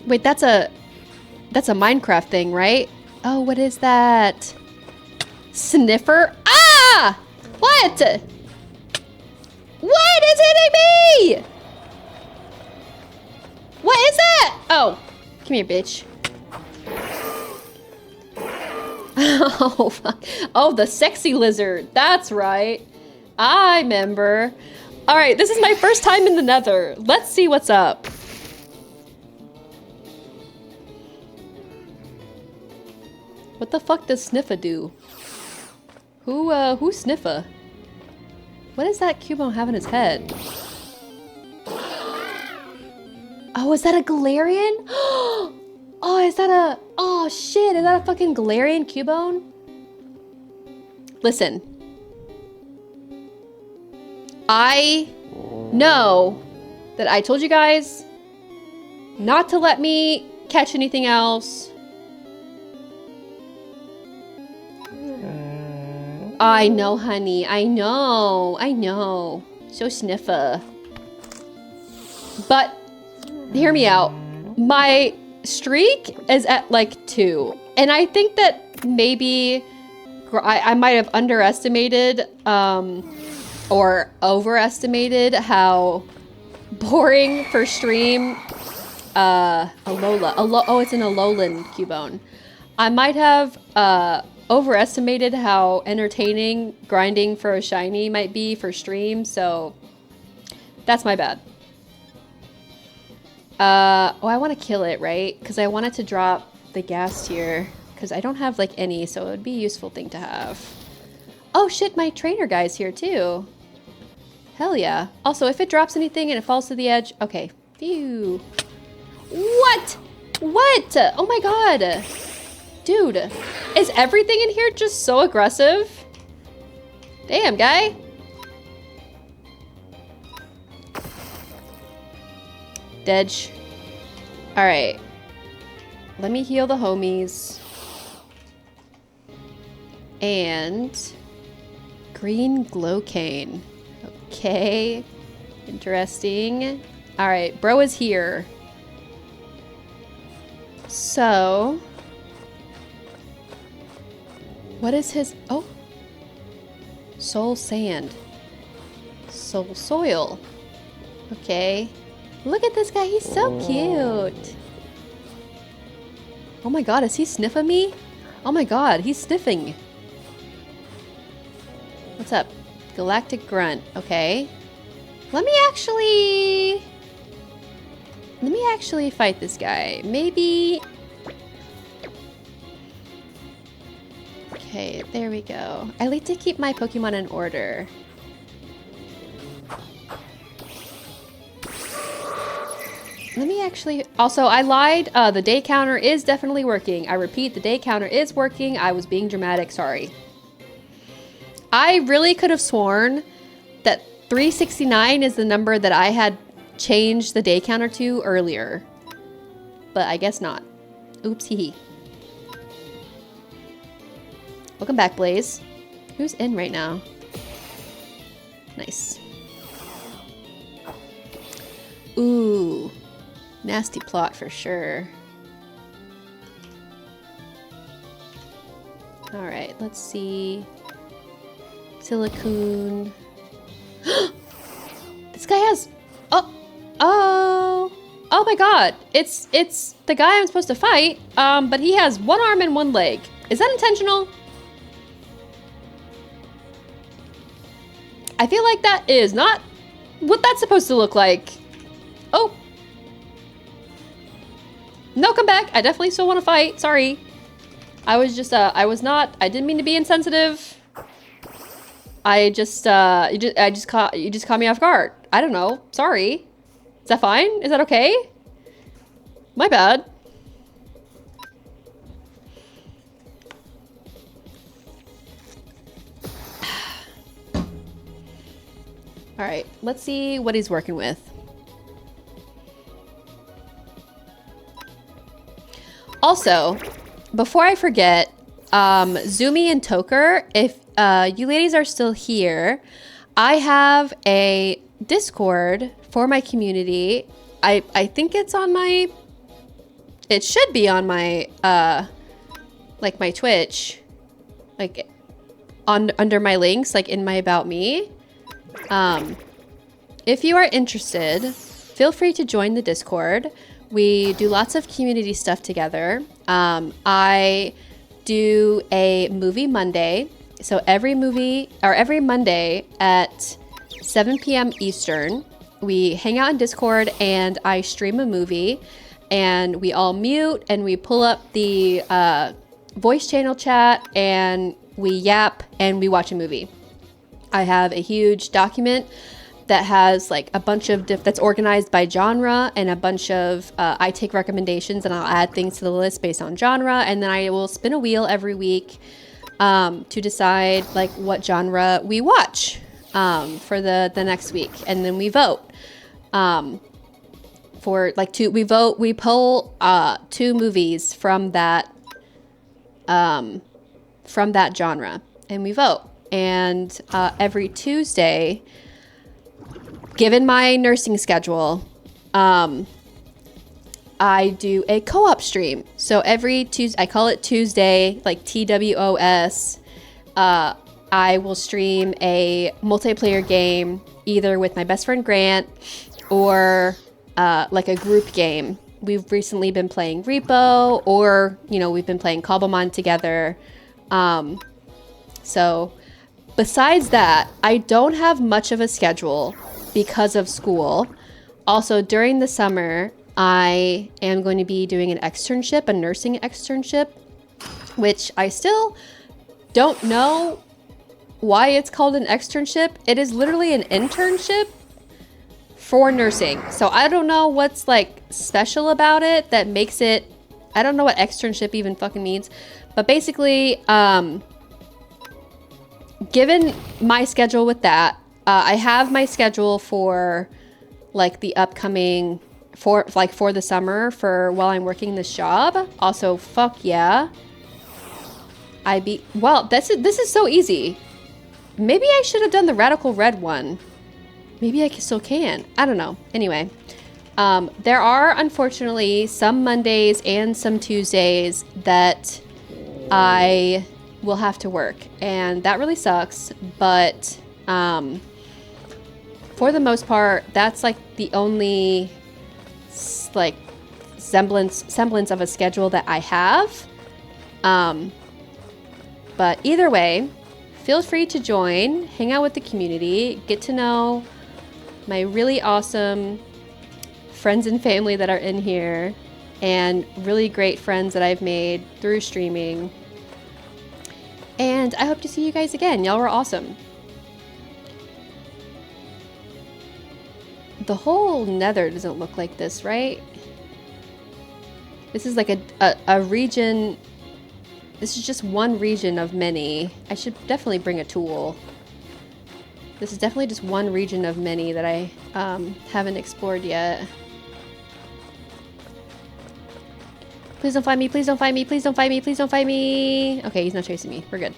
Wait, that's a Minecraft thing, right? Oh, what is that? Sniffer? Ah! What? What is hitting me? What is that? Oh, come here, bitch. Oh, fuck. Oh, the sexy lizard. That's right. I remember. All right, this is my first time in the Nether. Let's see what's up. What the fuck does Sniffa do? Who's Sniffa? What does that Cubone have in his head? Oh, is that a Galarian? Oh, is that a... Oh, shit. Is that a fucking Galarian Cubone? Listen. I know that I told you guys not to let me catch anything else. I know, honey. I know. I know. So Sniffa. But, hear me out. My streak is at like 2. And I think that maybe I might have underestimated or overestimated how boring for stream oh, it's an Alolan Cubone. I might have overestimated how entertaining grinding for a shiny might be for stream, so that's my bad. Oh, I want to kill it, right? Because I wanted to drop the gas tier, because I don't have like any, so it would be a useful thing to have. Oh shit, my trainer guy's here too. Hell yeah. Also, if it drops anything and it falls to the edge, okay. Phew. What? What? Oh my god. Dude, is everything in here just so aggressive? Damn, guy. Dedge. Alright. Let me heal the homies. And... green glow cane. Okay. Interesting. Alright, bro is here. So... what is his... oh. Soul sand. Soul soil. Okay. Look at this guy. He's so cute. Oh my god, is he sniffing me? Oh my god, he's sniffing. What's up? Galactic Grunt. Okay. Let me actually fight this guy. Maybe... okay, there we go. I like to keep my Pokemon in order. Let me actually... Also, I lied. The day counter is definitely working. I repeat, the day counter is working. I was being dramatic. Sorry. I really could have sworn that 369 is the number that I had changed the day counter to earlier. But I guess not. Oops, hee hee. Welcome back, Blaze. Who's in right now? Nice. Ooh. Nasty plot for sure. Alright, let's see. Silicone. This guy has... Oh my god. It's the guy I'm supposed to fight, but he has one arm and one leg. Is that intentional? I feel like that is not what that's supposed to look like. Oh. No, come back. I definitely still want to fight. Sorry. I was just, I didn't mean to be insensitive. You just caught me off guard. I don't know. Sorry. Is that fine? Is that okay? My bad. All right, let's see what he's working with. Also, before I forget, Zumi and Toker, if you ladies are still here, I have a Discord for my community. I think it's on my... It should be on my, like my Twitch. Like, under my links, like in my About Me. If you are interested, feel free to join the Discord. We do lots of community stuff together. I do a movie Monday. So every Monday at 7 p.m. Eastern, we hang out in Discord and I stream a movie and we all mute and we pull up the voice channel chat and we yap and we watch a movie. I have a huge document that has like a bunch of that's organized by genre and a bunch of I take recommendations and I'll add things to the list based on genre, and then I will spin a wheel every week to decide like what genre we watch for the next week, and then we vote for like we pull 2 movies from that genre and we vote. And every Tuesday, given my nursing schedule, I do a co-op stream. So every Tuesday, I call it Tuesday, like TWOS. I will stream a multiplayer game, either with my best friend Grant or like a group game. We've recently been playing Repo, or we've been playing Cobblemon together. So besides that, I don't have much of a schedule because of school. Also, during the summer, I am going to be doing an externship, a nursing externship, which I still don't know why it's called an externship. It is literally an internship for nursing. So I don't know what's like special about it that makes it, I don't know what externship even fucking means, but basically, given my schedule with that, I have my schedule for like the upcoming for the summer for while I'm working this job. Also, fuck yeah. This is so easy. Maybe I should have done the Radical Red one. Maybe I still can. I don't know. Anyway, there are unfortunately some Mondays and some Tuesdays that I will have to work, and that really sucks, but for the most part, that's like the only like semblance of a schedule that I have. But either way, feel free to join, hang out with the community, get to know my really awesome friends and family that are in here, and really great friends that I've made through streaming. And I hope to see you guys again. Y'all were awesome. the whole nether doesn't look like this, right? This is like a region. This is just one region of many. I should definitely bring a tool. This is definitely just one region of many that I haven't explored yet. Please don't find me, please don't find me, please don't find me, please don't find me. Okay, he's not chasing me. We're good.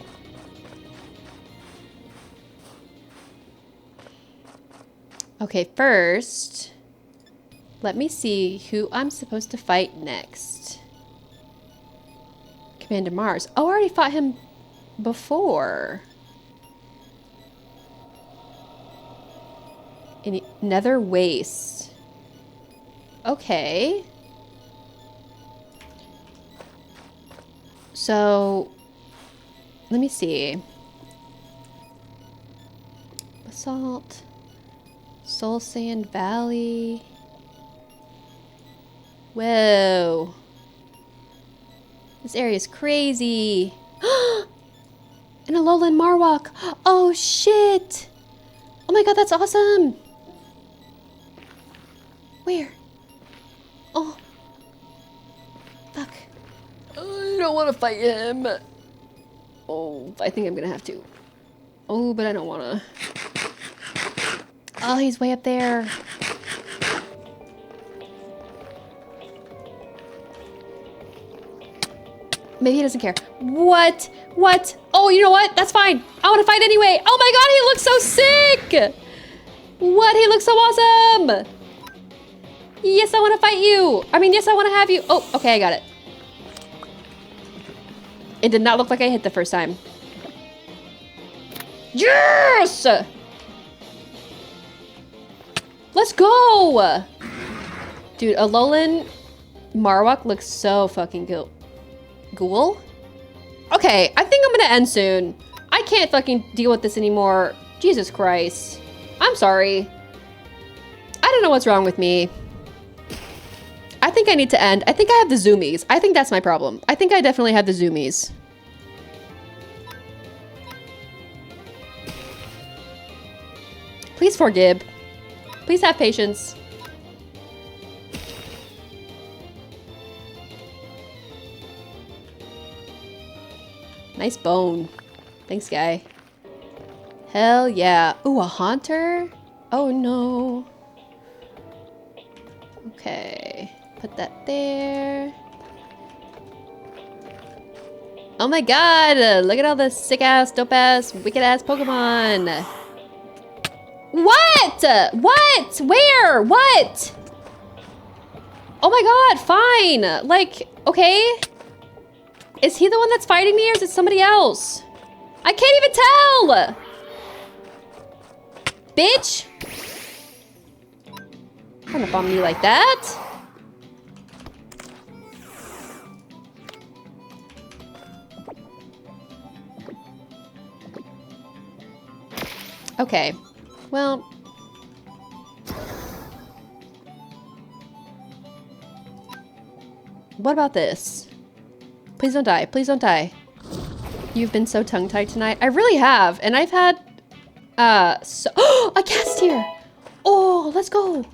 Okay, first, let me see who I'm supposed to fight next. Commander Mars. Oh, I already fought him before. In Nether Waste. Okay. So, let me see. Basalt. Soul Sand Valley. Whoa. This area is crazy. An Alolan Marwok. Oh, shit. Oh my god, that's awesome. Where? Oh. Fuck. I don't want to fight him. Oh, I think I'm gonna have to. Oh, but I don't want to. Oh, he's way up there. Maybe he doesn't care. What? What? Oh, you know what? That's fine. I want to fight anyway. Oh my god, he looks so sick! What? He looks so awesome! Yes, I want to fight you! I mean, yes, I want to have you. Oh, okay, I got it. It did not look like I hit the first time. Yes! Let's go! Dude, Alolan Marwok looks so fucking ghoul? Okay, I think I'm gonna end soon. I can't fucking deal with this anymore. Jesus Christ. I'm sorry. I don't know what's wrong with me. I think I need to end. I think I have the zoomies. I think that's my problem. I think I definitely have the zoomies. Please forgive. Please have patience. Nice bone. Thanks, guy. Hell yeah. Ooh, a haunter? Oh no. Okay. Put that there. Oh my god! Look at all the sick ass, dope ass, wicked ass Pokemon! What? What? Where? What? Oh my god, fine! Like, okay. Is he the one that's fighting me or is it somebody else? I can't even tell! Bitch! Run up on me like that. Okay. Well. What about this? Please don't die. Please don't die. You've been so tongue-tied tonight. I really have. And I've had, a cast here. Oh, let's go.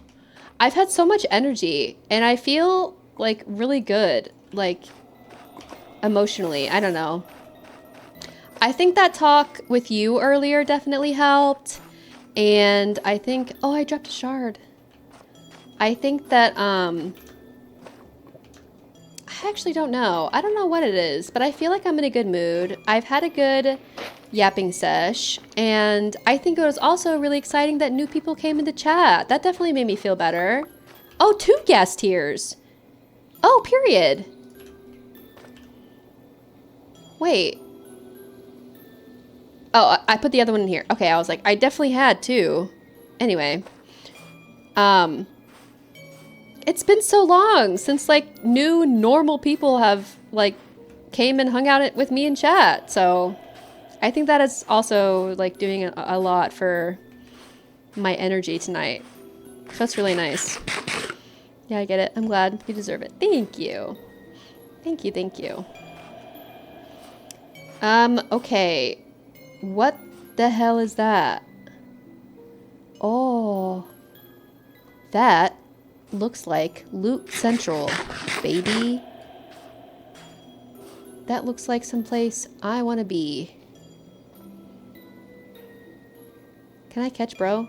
I've had so much energy and I feel like really good, like emotionally. I don't know. I think that talk with you earlier definitely helped. And I think, oh, I dropped a shard. I think that, I actually don't know. I don't know what it is, but I feel like I'm in a good mood. I've had a good yapping sesh, and I think it was also really exciting that new people came into chat. That definitely made me feel better. Oh, 2 guest tiers. Oh, period. Wait. Oh, I put the other one in here. Okay, I was like, I definitely had 2. Anyway. It's been so long since, like, new normal people have, like, came and hung out with me in chat. So I think that is also, like, doing a lot for my energy tonight. So that's really nice. Yeah, I get it. I'm glad. You deserve it. Thank you. Thank you, thank you. Okay. What the hell is that? Oh. That looks like Loot Central, baby. That looks like someplace I want to be. Can I catch bro?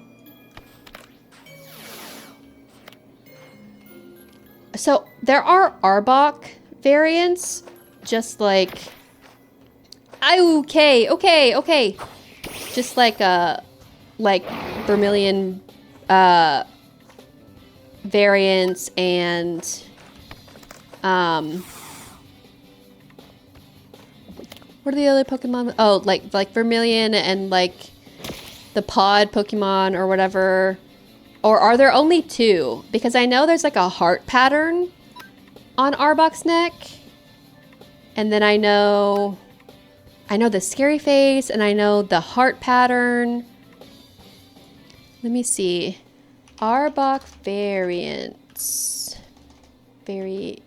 So there are Arbok variants, just like... Okay. Just like Vermilion variants and what are the other Pokemon? Oh, like Vermilion and like the pod Pokemon or whatever. Or are there only 2? Because I know there's like a heart pattern on Arbok's neck. And then I know the scary face and I know the heart pattern. Let me see. Arbok variants. Very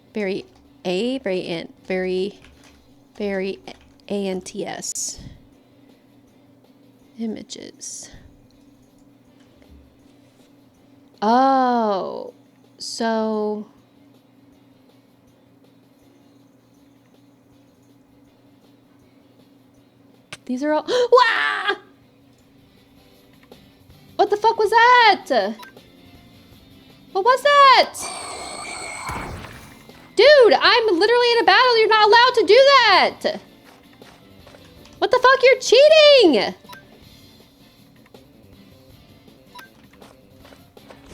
ANTS. Images. Oh, so these are all. Wah! What the fuck was that? What was that? Dude, I'm literally in a battle. You're not allowed to do that. What the fuck? You're cheating.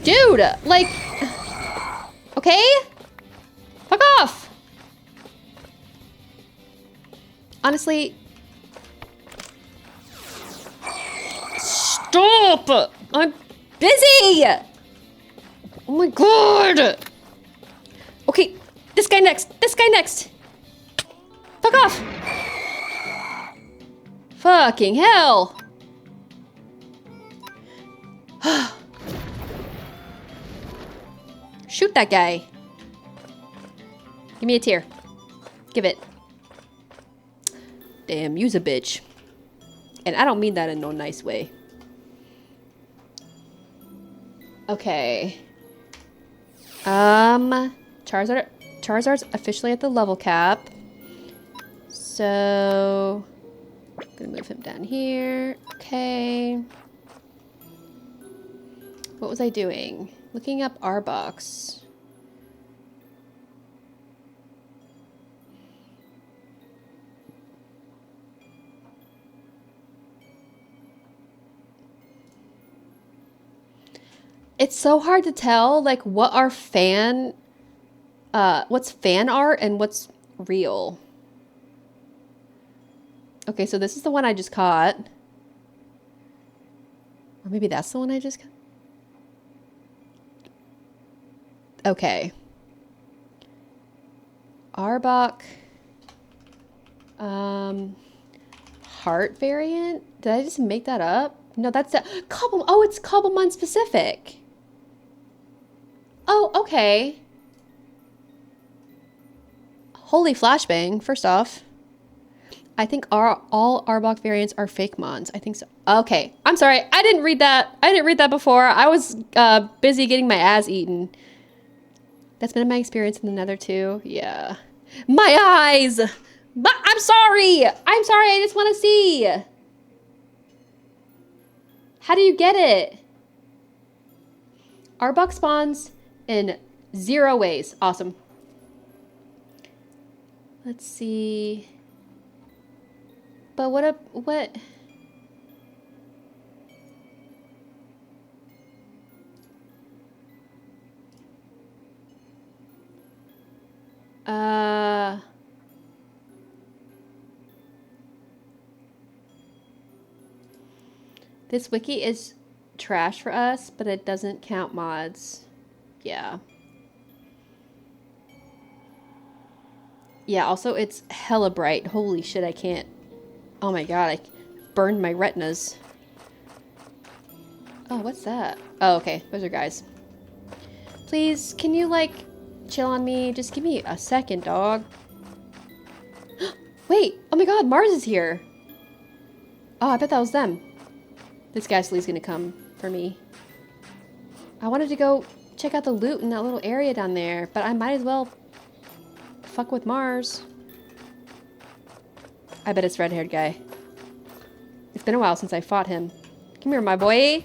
Dude, like, okay? Fuck off. Honestly, stop. I'm busy. Oh my god. Okay, this guy next. Fuck off. Fucking hell. Shoot that guy. Give me a tear. Give it. Damn, you's a bitch. And I don't mean that in no nice way. Okay. Charizard's officially at the level cap. So I'm gonna move him down here. Okay. What was I doing? Looking up Arboks. It's so hard to tell, like, what are what's fan art and what's real. Okay, so this is the one I just caught. Or maybe that's the one I just caught. Okay. Arbok. Heart variant? Did I just make that up? No, that's a Cobblemon. Oh, it's Cobblemon specific. Oh, okay. Holy flashbang, first off. I think all Arbok variants are fake mons. I think so. Okay, I'm sorry. I didn't read that. I didn't read that before. I was busy getting my ass eaten. That's been my experience in the Nether too. Yeah. My eyes! I'm sorry! I'm sorry, I just want to see. How do you get it? Arbok spawns in 0 ways. Awesome. Let's see. But what? This wiki is trash for us, but it doesn't count mods. Yeah. Yeah, also it's hella bright. Holy shit, I can't. Oh my god, I burned my retinas. Oh, what's that? Oh, okay. Those are guys. Please, can you, like, chill on me? Just give me a second, dog. Wait! Oh my god, Mars is here! Oh, I bet that was them. This ghastly's gonna come for me. I wanted to go check out the loot in that little area down there, but I might as well fuck with Mars. I bet it's red-haired guy. It's been a while since I fought him. Come here, my boy.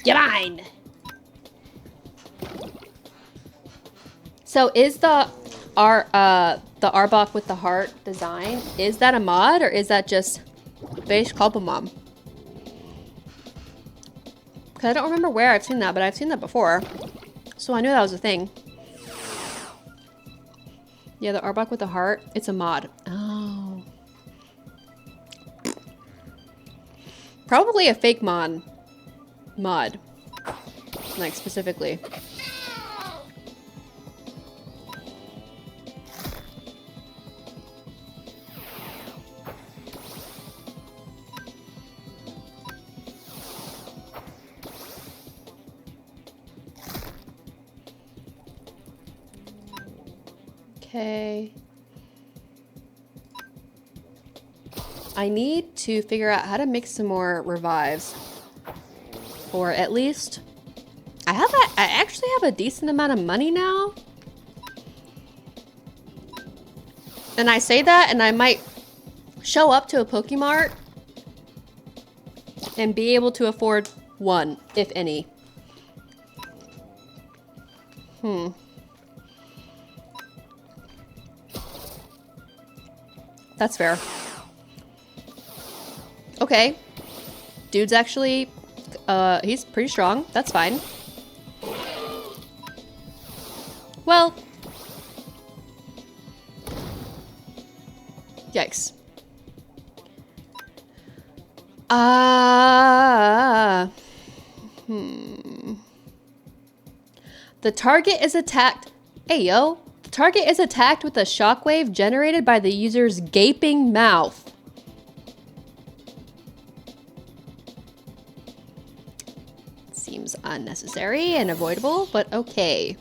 Get mine. So is the Arbok with the heart design, is that a mod or is that just base Cobblemon? Because I don't remember where I've seen that, but I've seen that before. So I knew that was a thing. Yeah, the Arbok with the heart, it's a mod. Oh. Probably a fake mod. Like, specifically. Okay. I need to figure out how to make some more revives. Or at least I actually have a decent amount of money now. And I say that and I might show up to a Pokemart and be able to afford one, if any. That's fair. Okay. Dude's actually, he's pretty strong. That's fine. Well. Yikes. The target is attacked. Hey, yo. The target is attacked with a shockwave generated by the user's gaping mouth. Seems unnecessary and avoidable, but okay.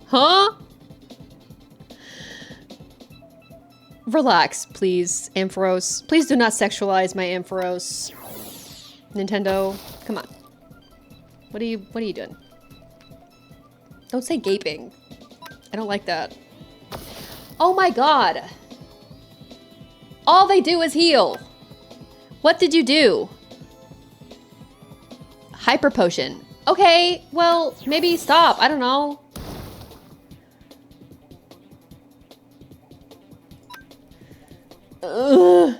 Huh? Relax, please, Ampharos. Please do not sexualize my Ampharos. Nintendo, come on. What are you doing? Don't say gaping. I don't like that. Oh my god. All they do is heal. What did you do? Hyper potion. Okay, well, maybe stop. I don't know. Ugh.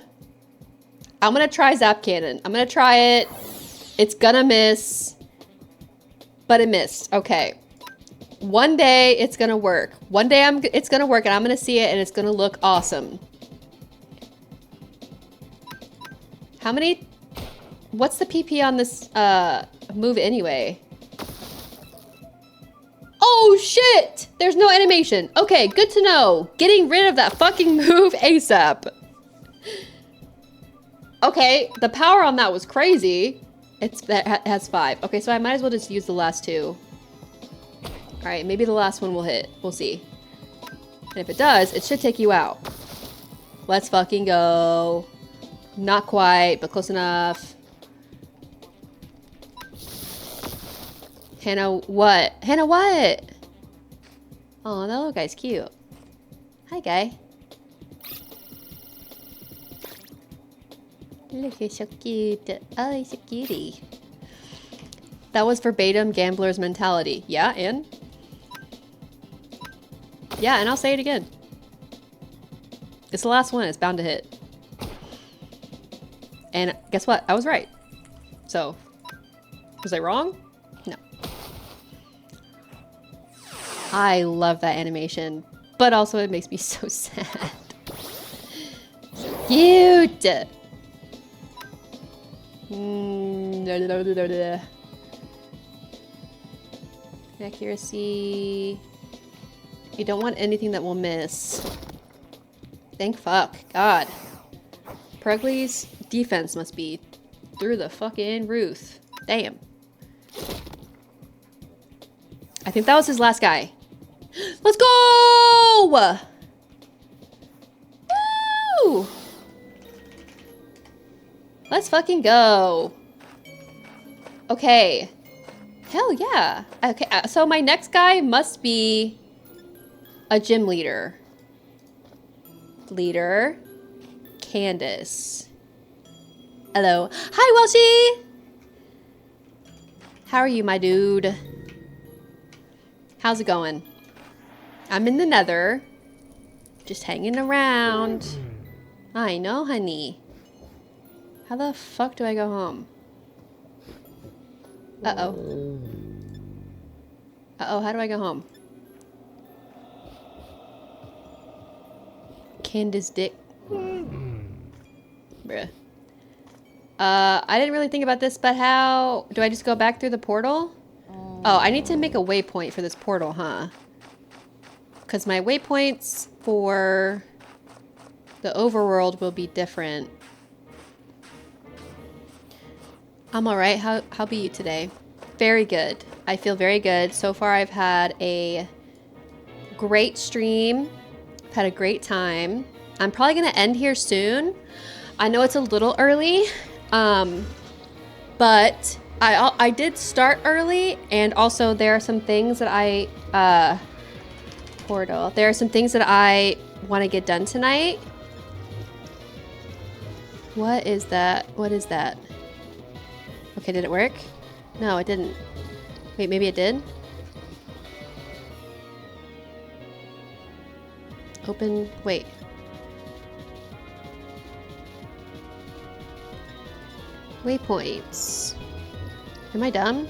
I'm gonna try Zap Cannon. I'm gonna try it. It's gonna miss. But it missed. Okay. One day it's gonna work. One day it's gonna work and I'm gonna see it and it's gonna look awesome. How many? What's the PP on this move anyway? Oh shit! There's no animation. Okay, good to know. Getting rid of that fucking move ASAP. Okay, the power on that was crazy. It has 5. Okay, so I might as well just use the last 2. Alright, maybe the last one will hit. We'll see. And if it does, it should take you out. Let's fucking go. Not quite, but close enough. Hannah, what? Hannah, what? Oh, that little guy's cute. Hi, guy. Look, you're so cute. Oh, he's a cutie. That was verbatim gambler's mentality. Yeah, and? Yeah, and I'll say it again. It's the last one. It's bound to hit. And guess what? I was right. So, was I wrong? No. I love that animation, but also it makes me so sad. So cute! Accuracy. You don't want anything that will miss. Thank fuck. God. Pregly's defense must be through the fucking roof. Damn. I think that was his last guy. Let's go! Woo! Let's fucking go. Okay. Hell yeah. Okay, so my next guy must be a gym leader. Leader. Candace. Hello. Hi, Welshie! How are you, my dude? How's it going? I'm in the Nether. Just hanging around. I know, honey. How the fuck do I go home? Uh-oh. Uh-oh, how do I go home? Candace dick. Bruh. I didn't really think about this, but how... Do I just go back through the portal? Oh, I need to make a waypoint for this portal, huh? Because my waypoints for the overworld will be different. I'm alright. How be you today? Very good. I feel very good. So far I've had a great stream. I've had a great time. I'm probably going to end here soon. I know it's a little early, but I did start early, and also there are some things that there are some things that I want to get done tonight. What is that? What is that? Okay, did it work? No, it didn't. Wait, maybe it did? Open, wait. Waypoints. Am I dumb?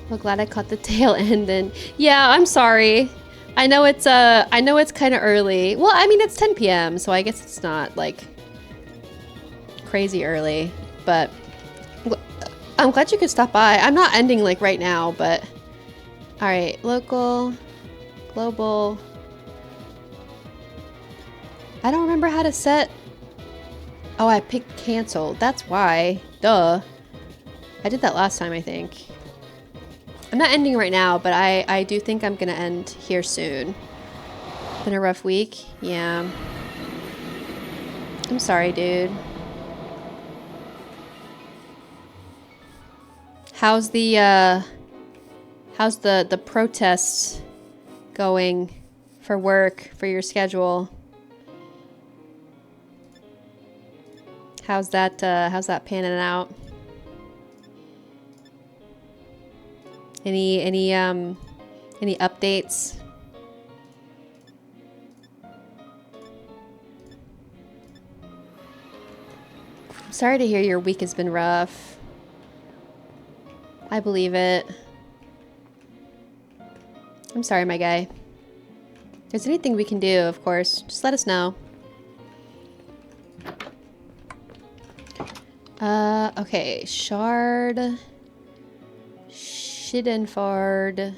Well, glad I caught the tail end then. Yeah, I'm sorry. I know it's kind of early. Well, I mean, it's 10 p.m., so I guess it's not like crazy early, but I'm glad you could stop by. I'm not ending like right now, but all right, local, global. I don't remember how to set. Oh, I picked cancel. That's why. Duh. I did that last time, I think. I'm not ending right now, but I do think I'm gonna end here soon. Been a rough week. Yeah. I'm sorry, dude. How's the protests going for work, for your schedule? How's that panning out? Any updates? I'm sorry to hear your week has been rough. I believe it. I'm sorry, my guy. If there's anything we can do, of course, just let us know. Okay, shard. Shiddenfard.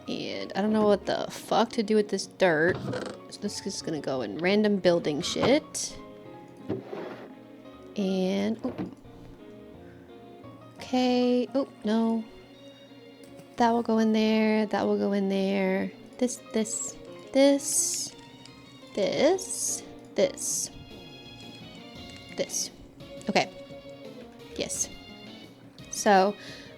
And I don't know what the fuck to do with this dirt. So this is gonna go in random building shit. And, oh. Okay, oh, no. That will go in there, that will go in there. This. Okay. Yes. So,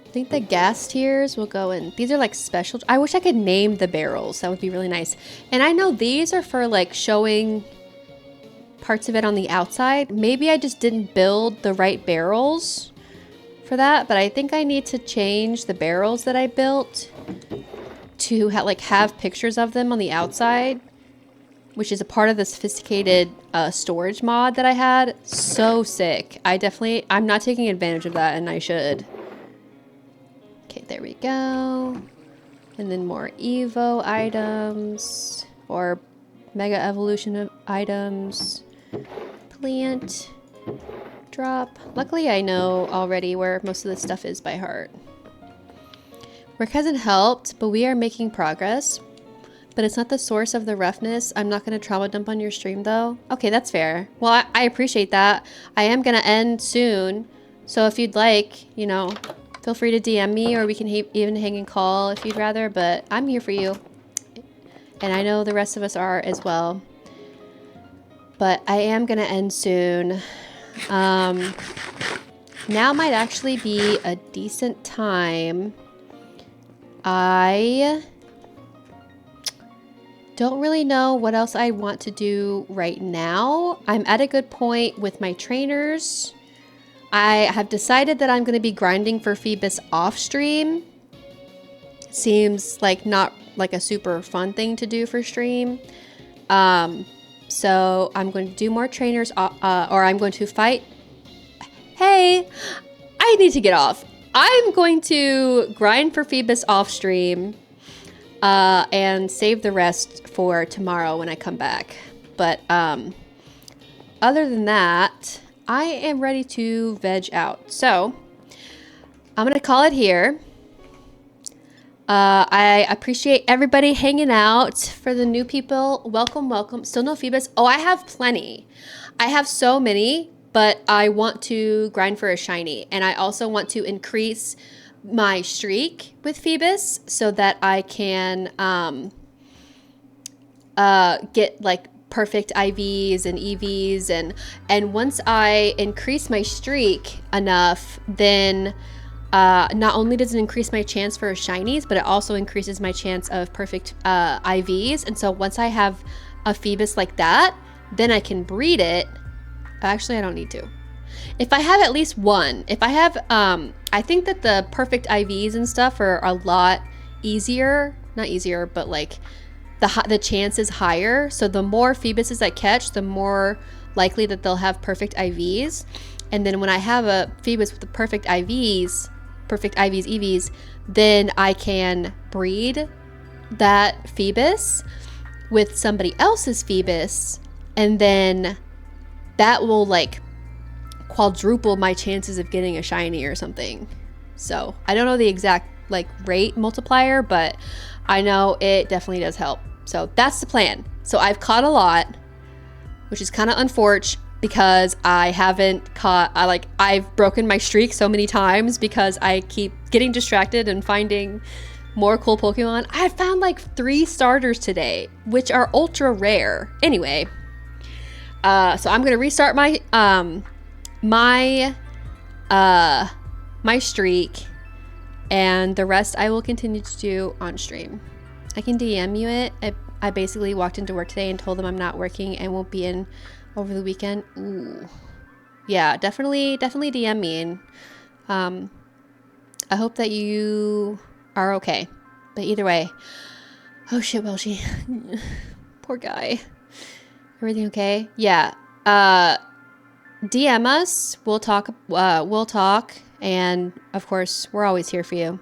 I think the gas tiers will go in. These are like special. I wish I could name the barrels. That would be really nice. And I know these are for like showing parts of it on the outside. Maybe I just didn't build the right barrels for that, but I think I need to change the barrels that I built to have pictures of them on the outside, which is a part of the sophisticated storage mod that I had. So sick. I'm not taking advantage of that, and I should. Okay, there we go. And then more Evo items, or Mega Evolution of items. Plant. Drop. Luckily, I know already where most of this stuff is by heart. Work hasn't helped, but we are making progress. But it's not the source of the roughness. I'm not going to trauma dump on your stream, though. Okay, that's fair. Well, I appreciate that. I am going to end soon. So if you'd like, you know, feel free to DM me, or we can even hang and call if you'd rather. But I'm here for you. And I know the rest of us are as well. but I am gonna end soon. Now might actually be a decent time. I don't really know what else I want to do right now. I'm at a good point with my trainers. I have decided that I'm going to be grinding for Phoebus off stream. Seems like not like a super fun thing to do for stream. So I'm going to do more trainers, or I'm going to fight. Hey, I need to get off. I'm going to grind for Phoebus off stream, and save the rest for tomorrow when I come back. But other than that, I am ready to veg out. So I'm gonna call it here. I appreciate everybody hanging out. For the new people, welcome, welcome. Still no Phoebus? Oh, I have plenty. I have so many, but I want to grind for a shiny. And I also want to increase my streak with Phoebus so that I can get like perfect IVs and EVs, and once I increase my streak enough, then not only does it increase my chance for shinies, but it also increases my chance of perfect IVs. And so once I have a Phoebus like that, then I can breed it. Actually, I don't need to. If I have at least one, if I have, I think that the perfect IVs and stuff are a lot easier, not easier, but like the chance is higher. So the more Phoebuses I catch, the more likely that they'll have perfect IVs. And then when I have a Phoebus with the perfect IVs, EVs, then I can breed that Phoebus with somebody else's Phoebus, and then that will like quadruple my chances of getting a shiny or something. So I don't know the exact like rate multiplier, but I know it definitely does help. So that's the plan. So I've caught a lot, which is kind of unfortunate because I haven't caught, I've broken my streak so many times because I keep getting distracted and finding more cool Pokemon. I found like 3 starters today, which are ultra rare. Anyway, so I'm gonna restart my my streak, and the rest I will continue to do on stream. I can DM you it. I basically walked into work today and told them I'm not working and won't be in over the weekend. Ooh. Yeah, definitely DM me. And I hope that you are okay. But either way, oh shit, Welshie. Poor guy. Everything okay? Yeah. DM us. We'll talk. And of course, we're always here for you.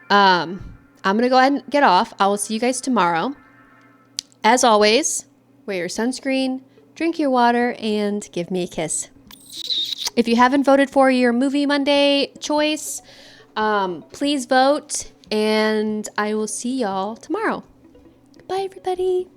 I'm going to go ahead and get off. I will see you guys tomorrow. As always, wear your sunscreen, drink your water, and give me a kiss. If you haven't voted for your Movie Monday choice, please vote, and I will see y'all tomorrow. Bye, everybody.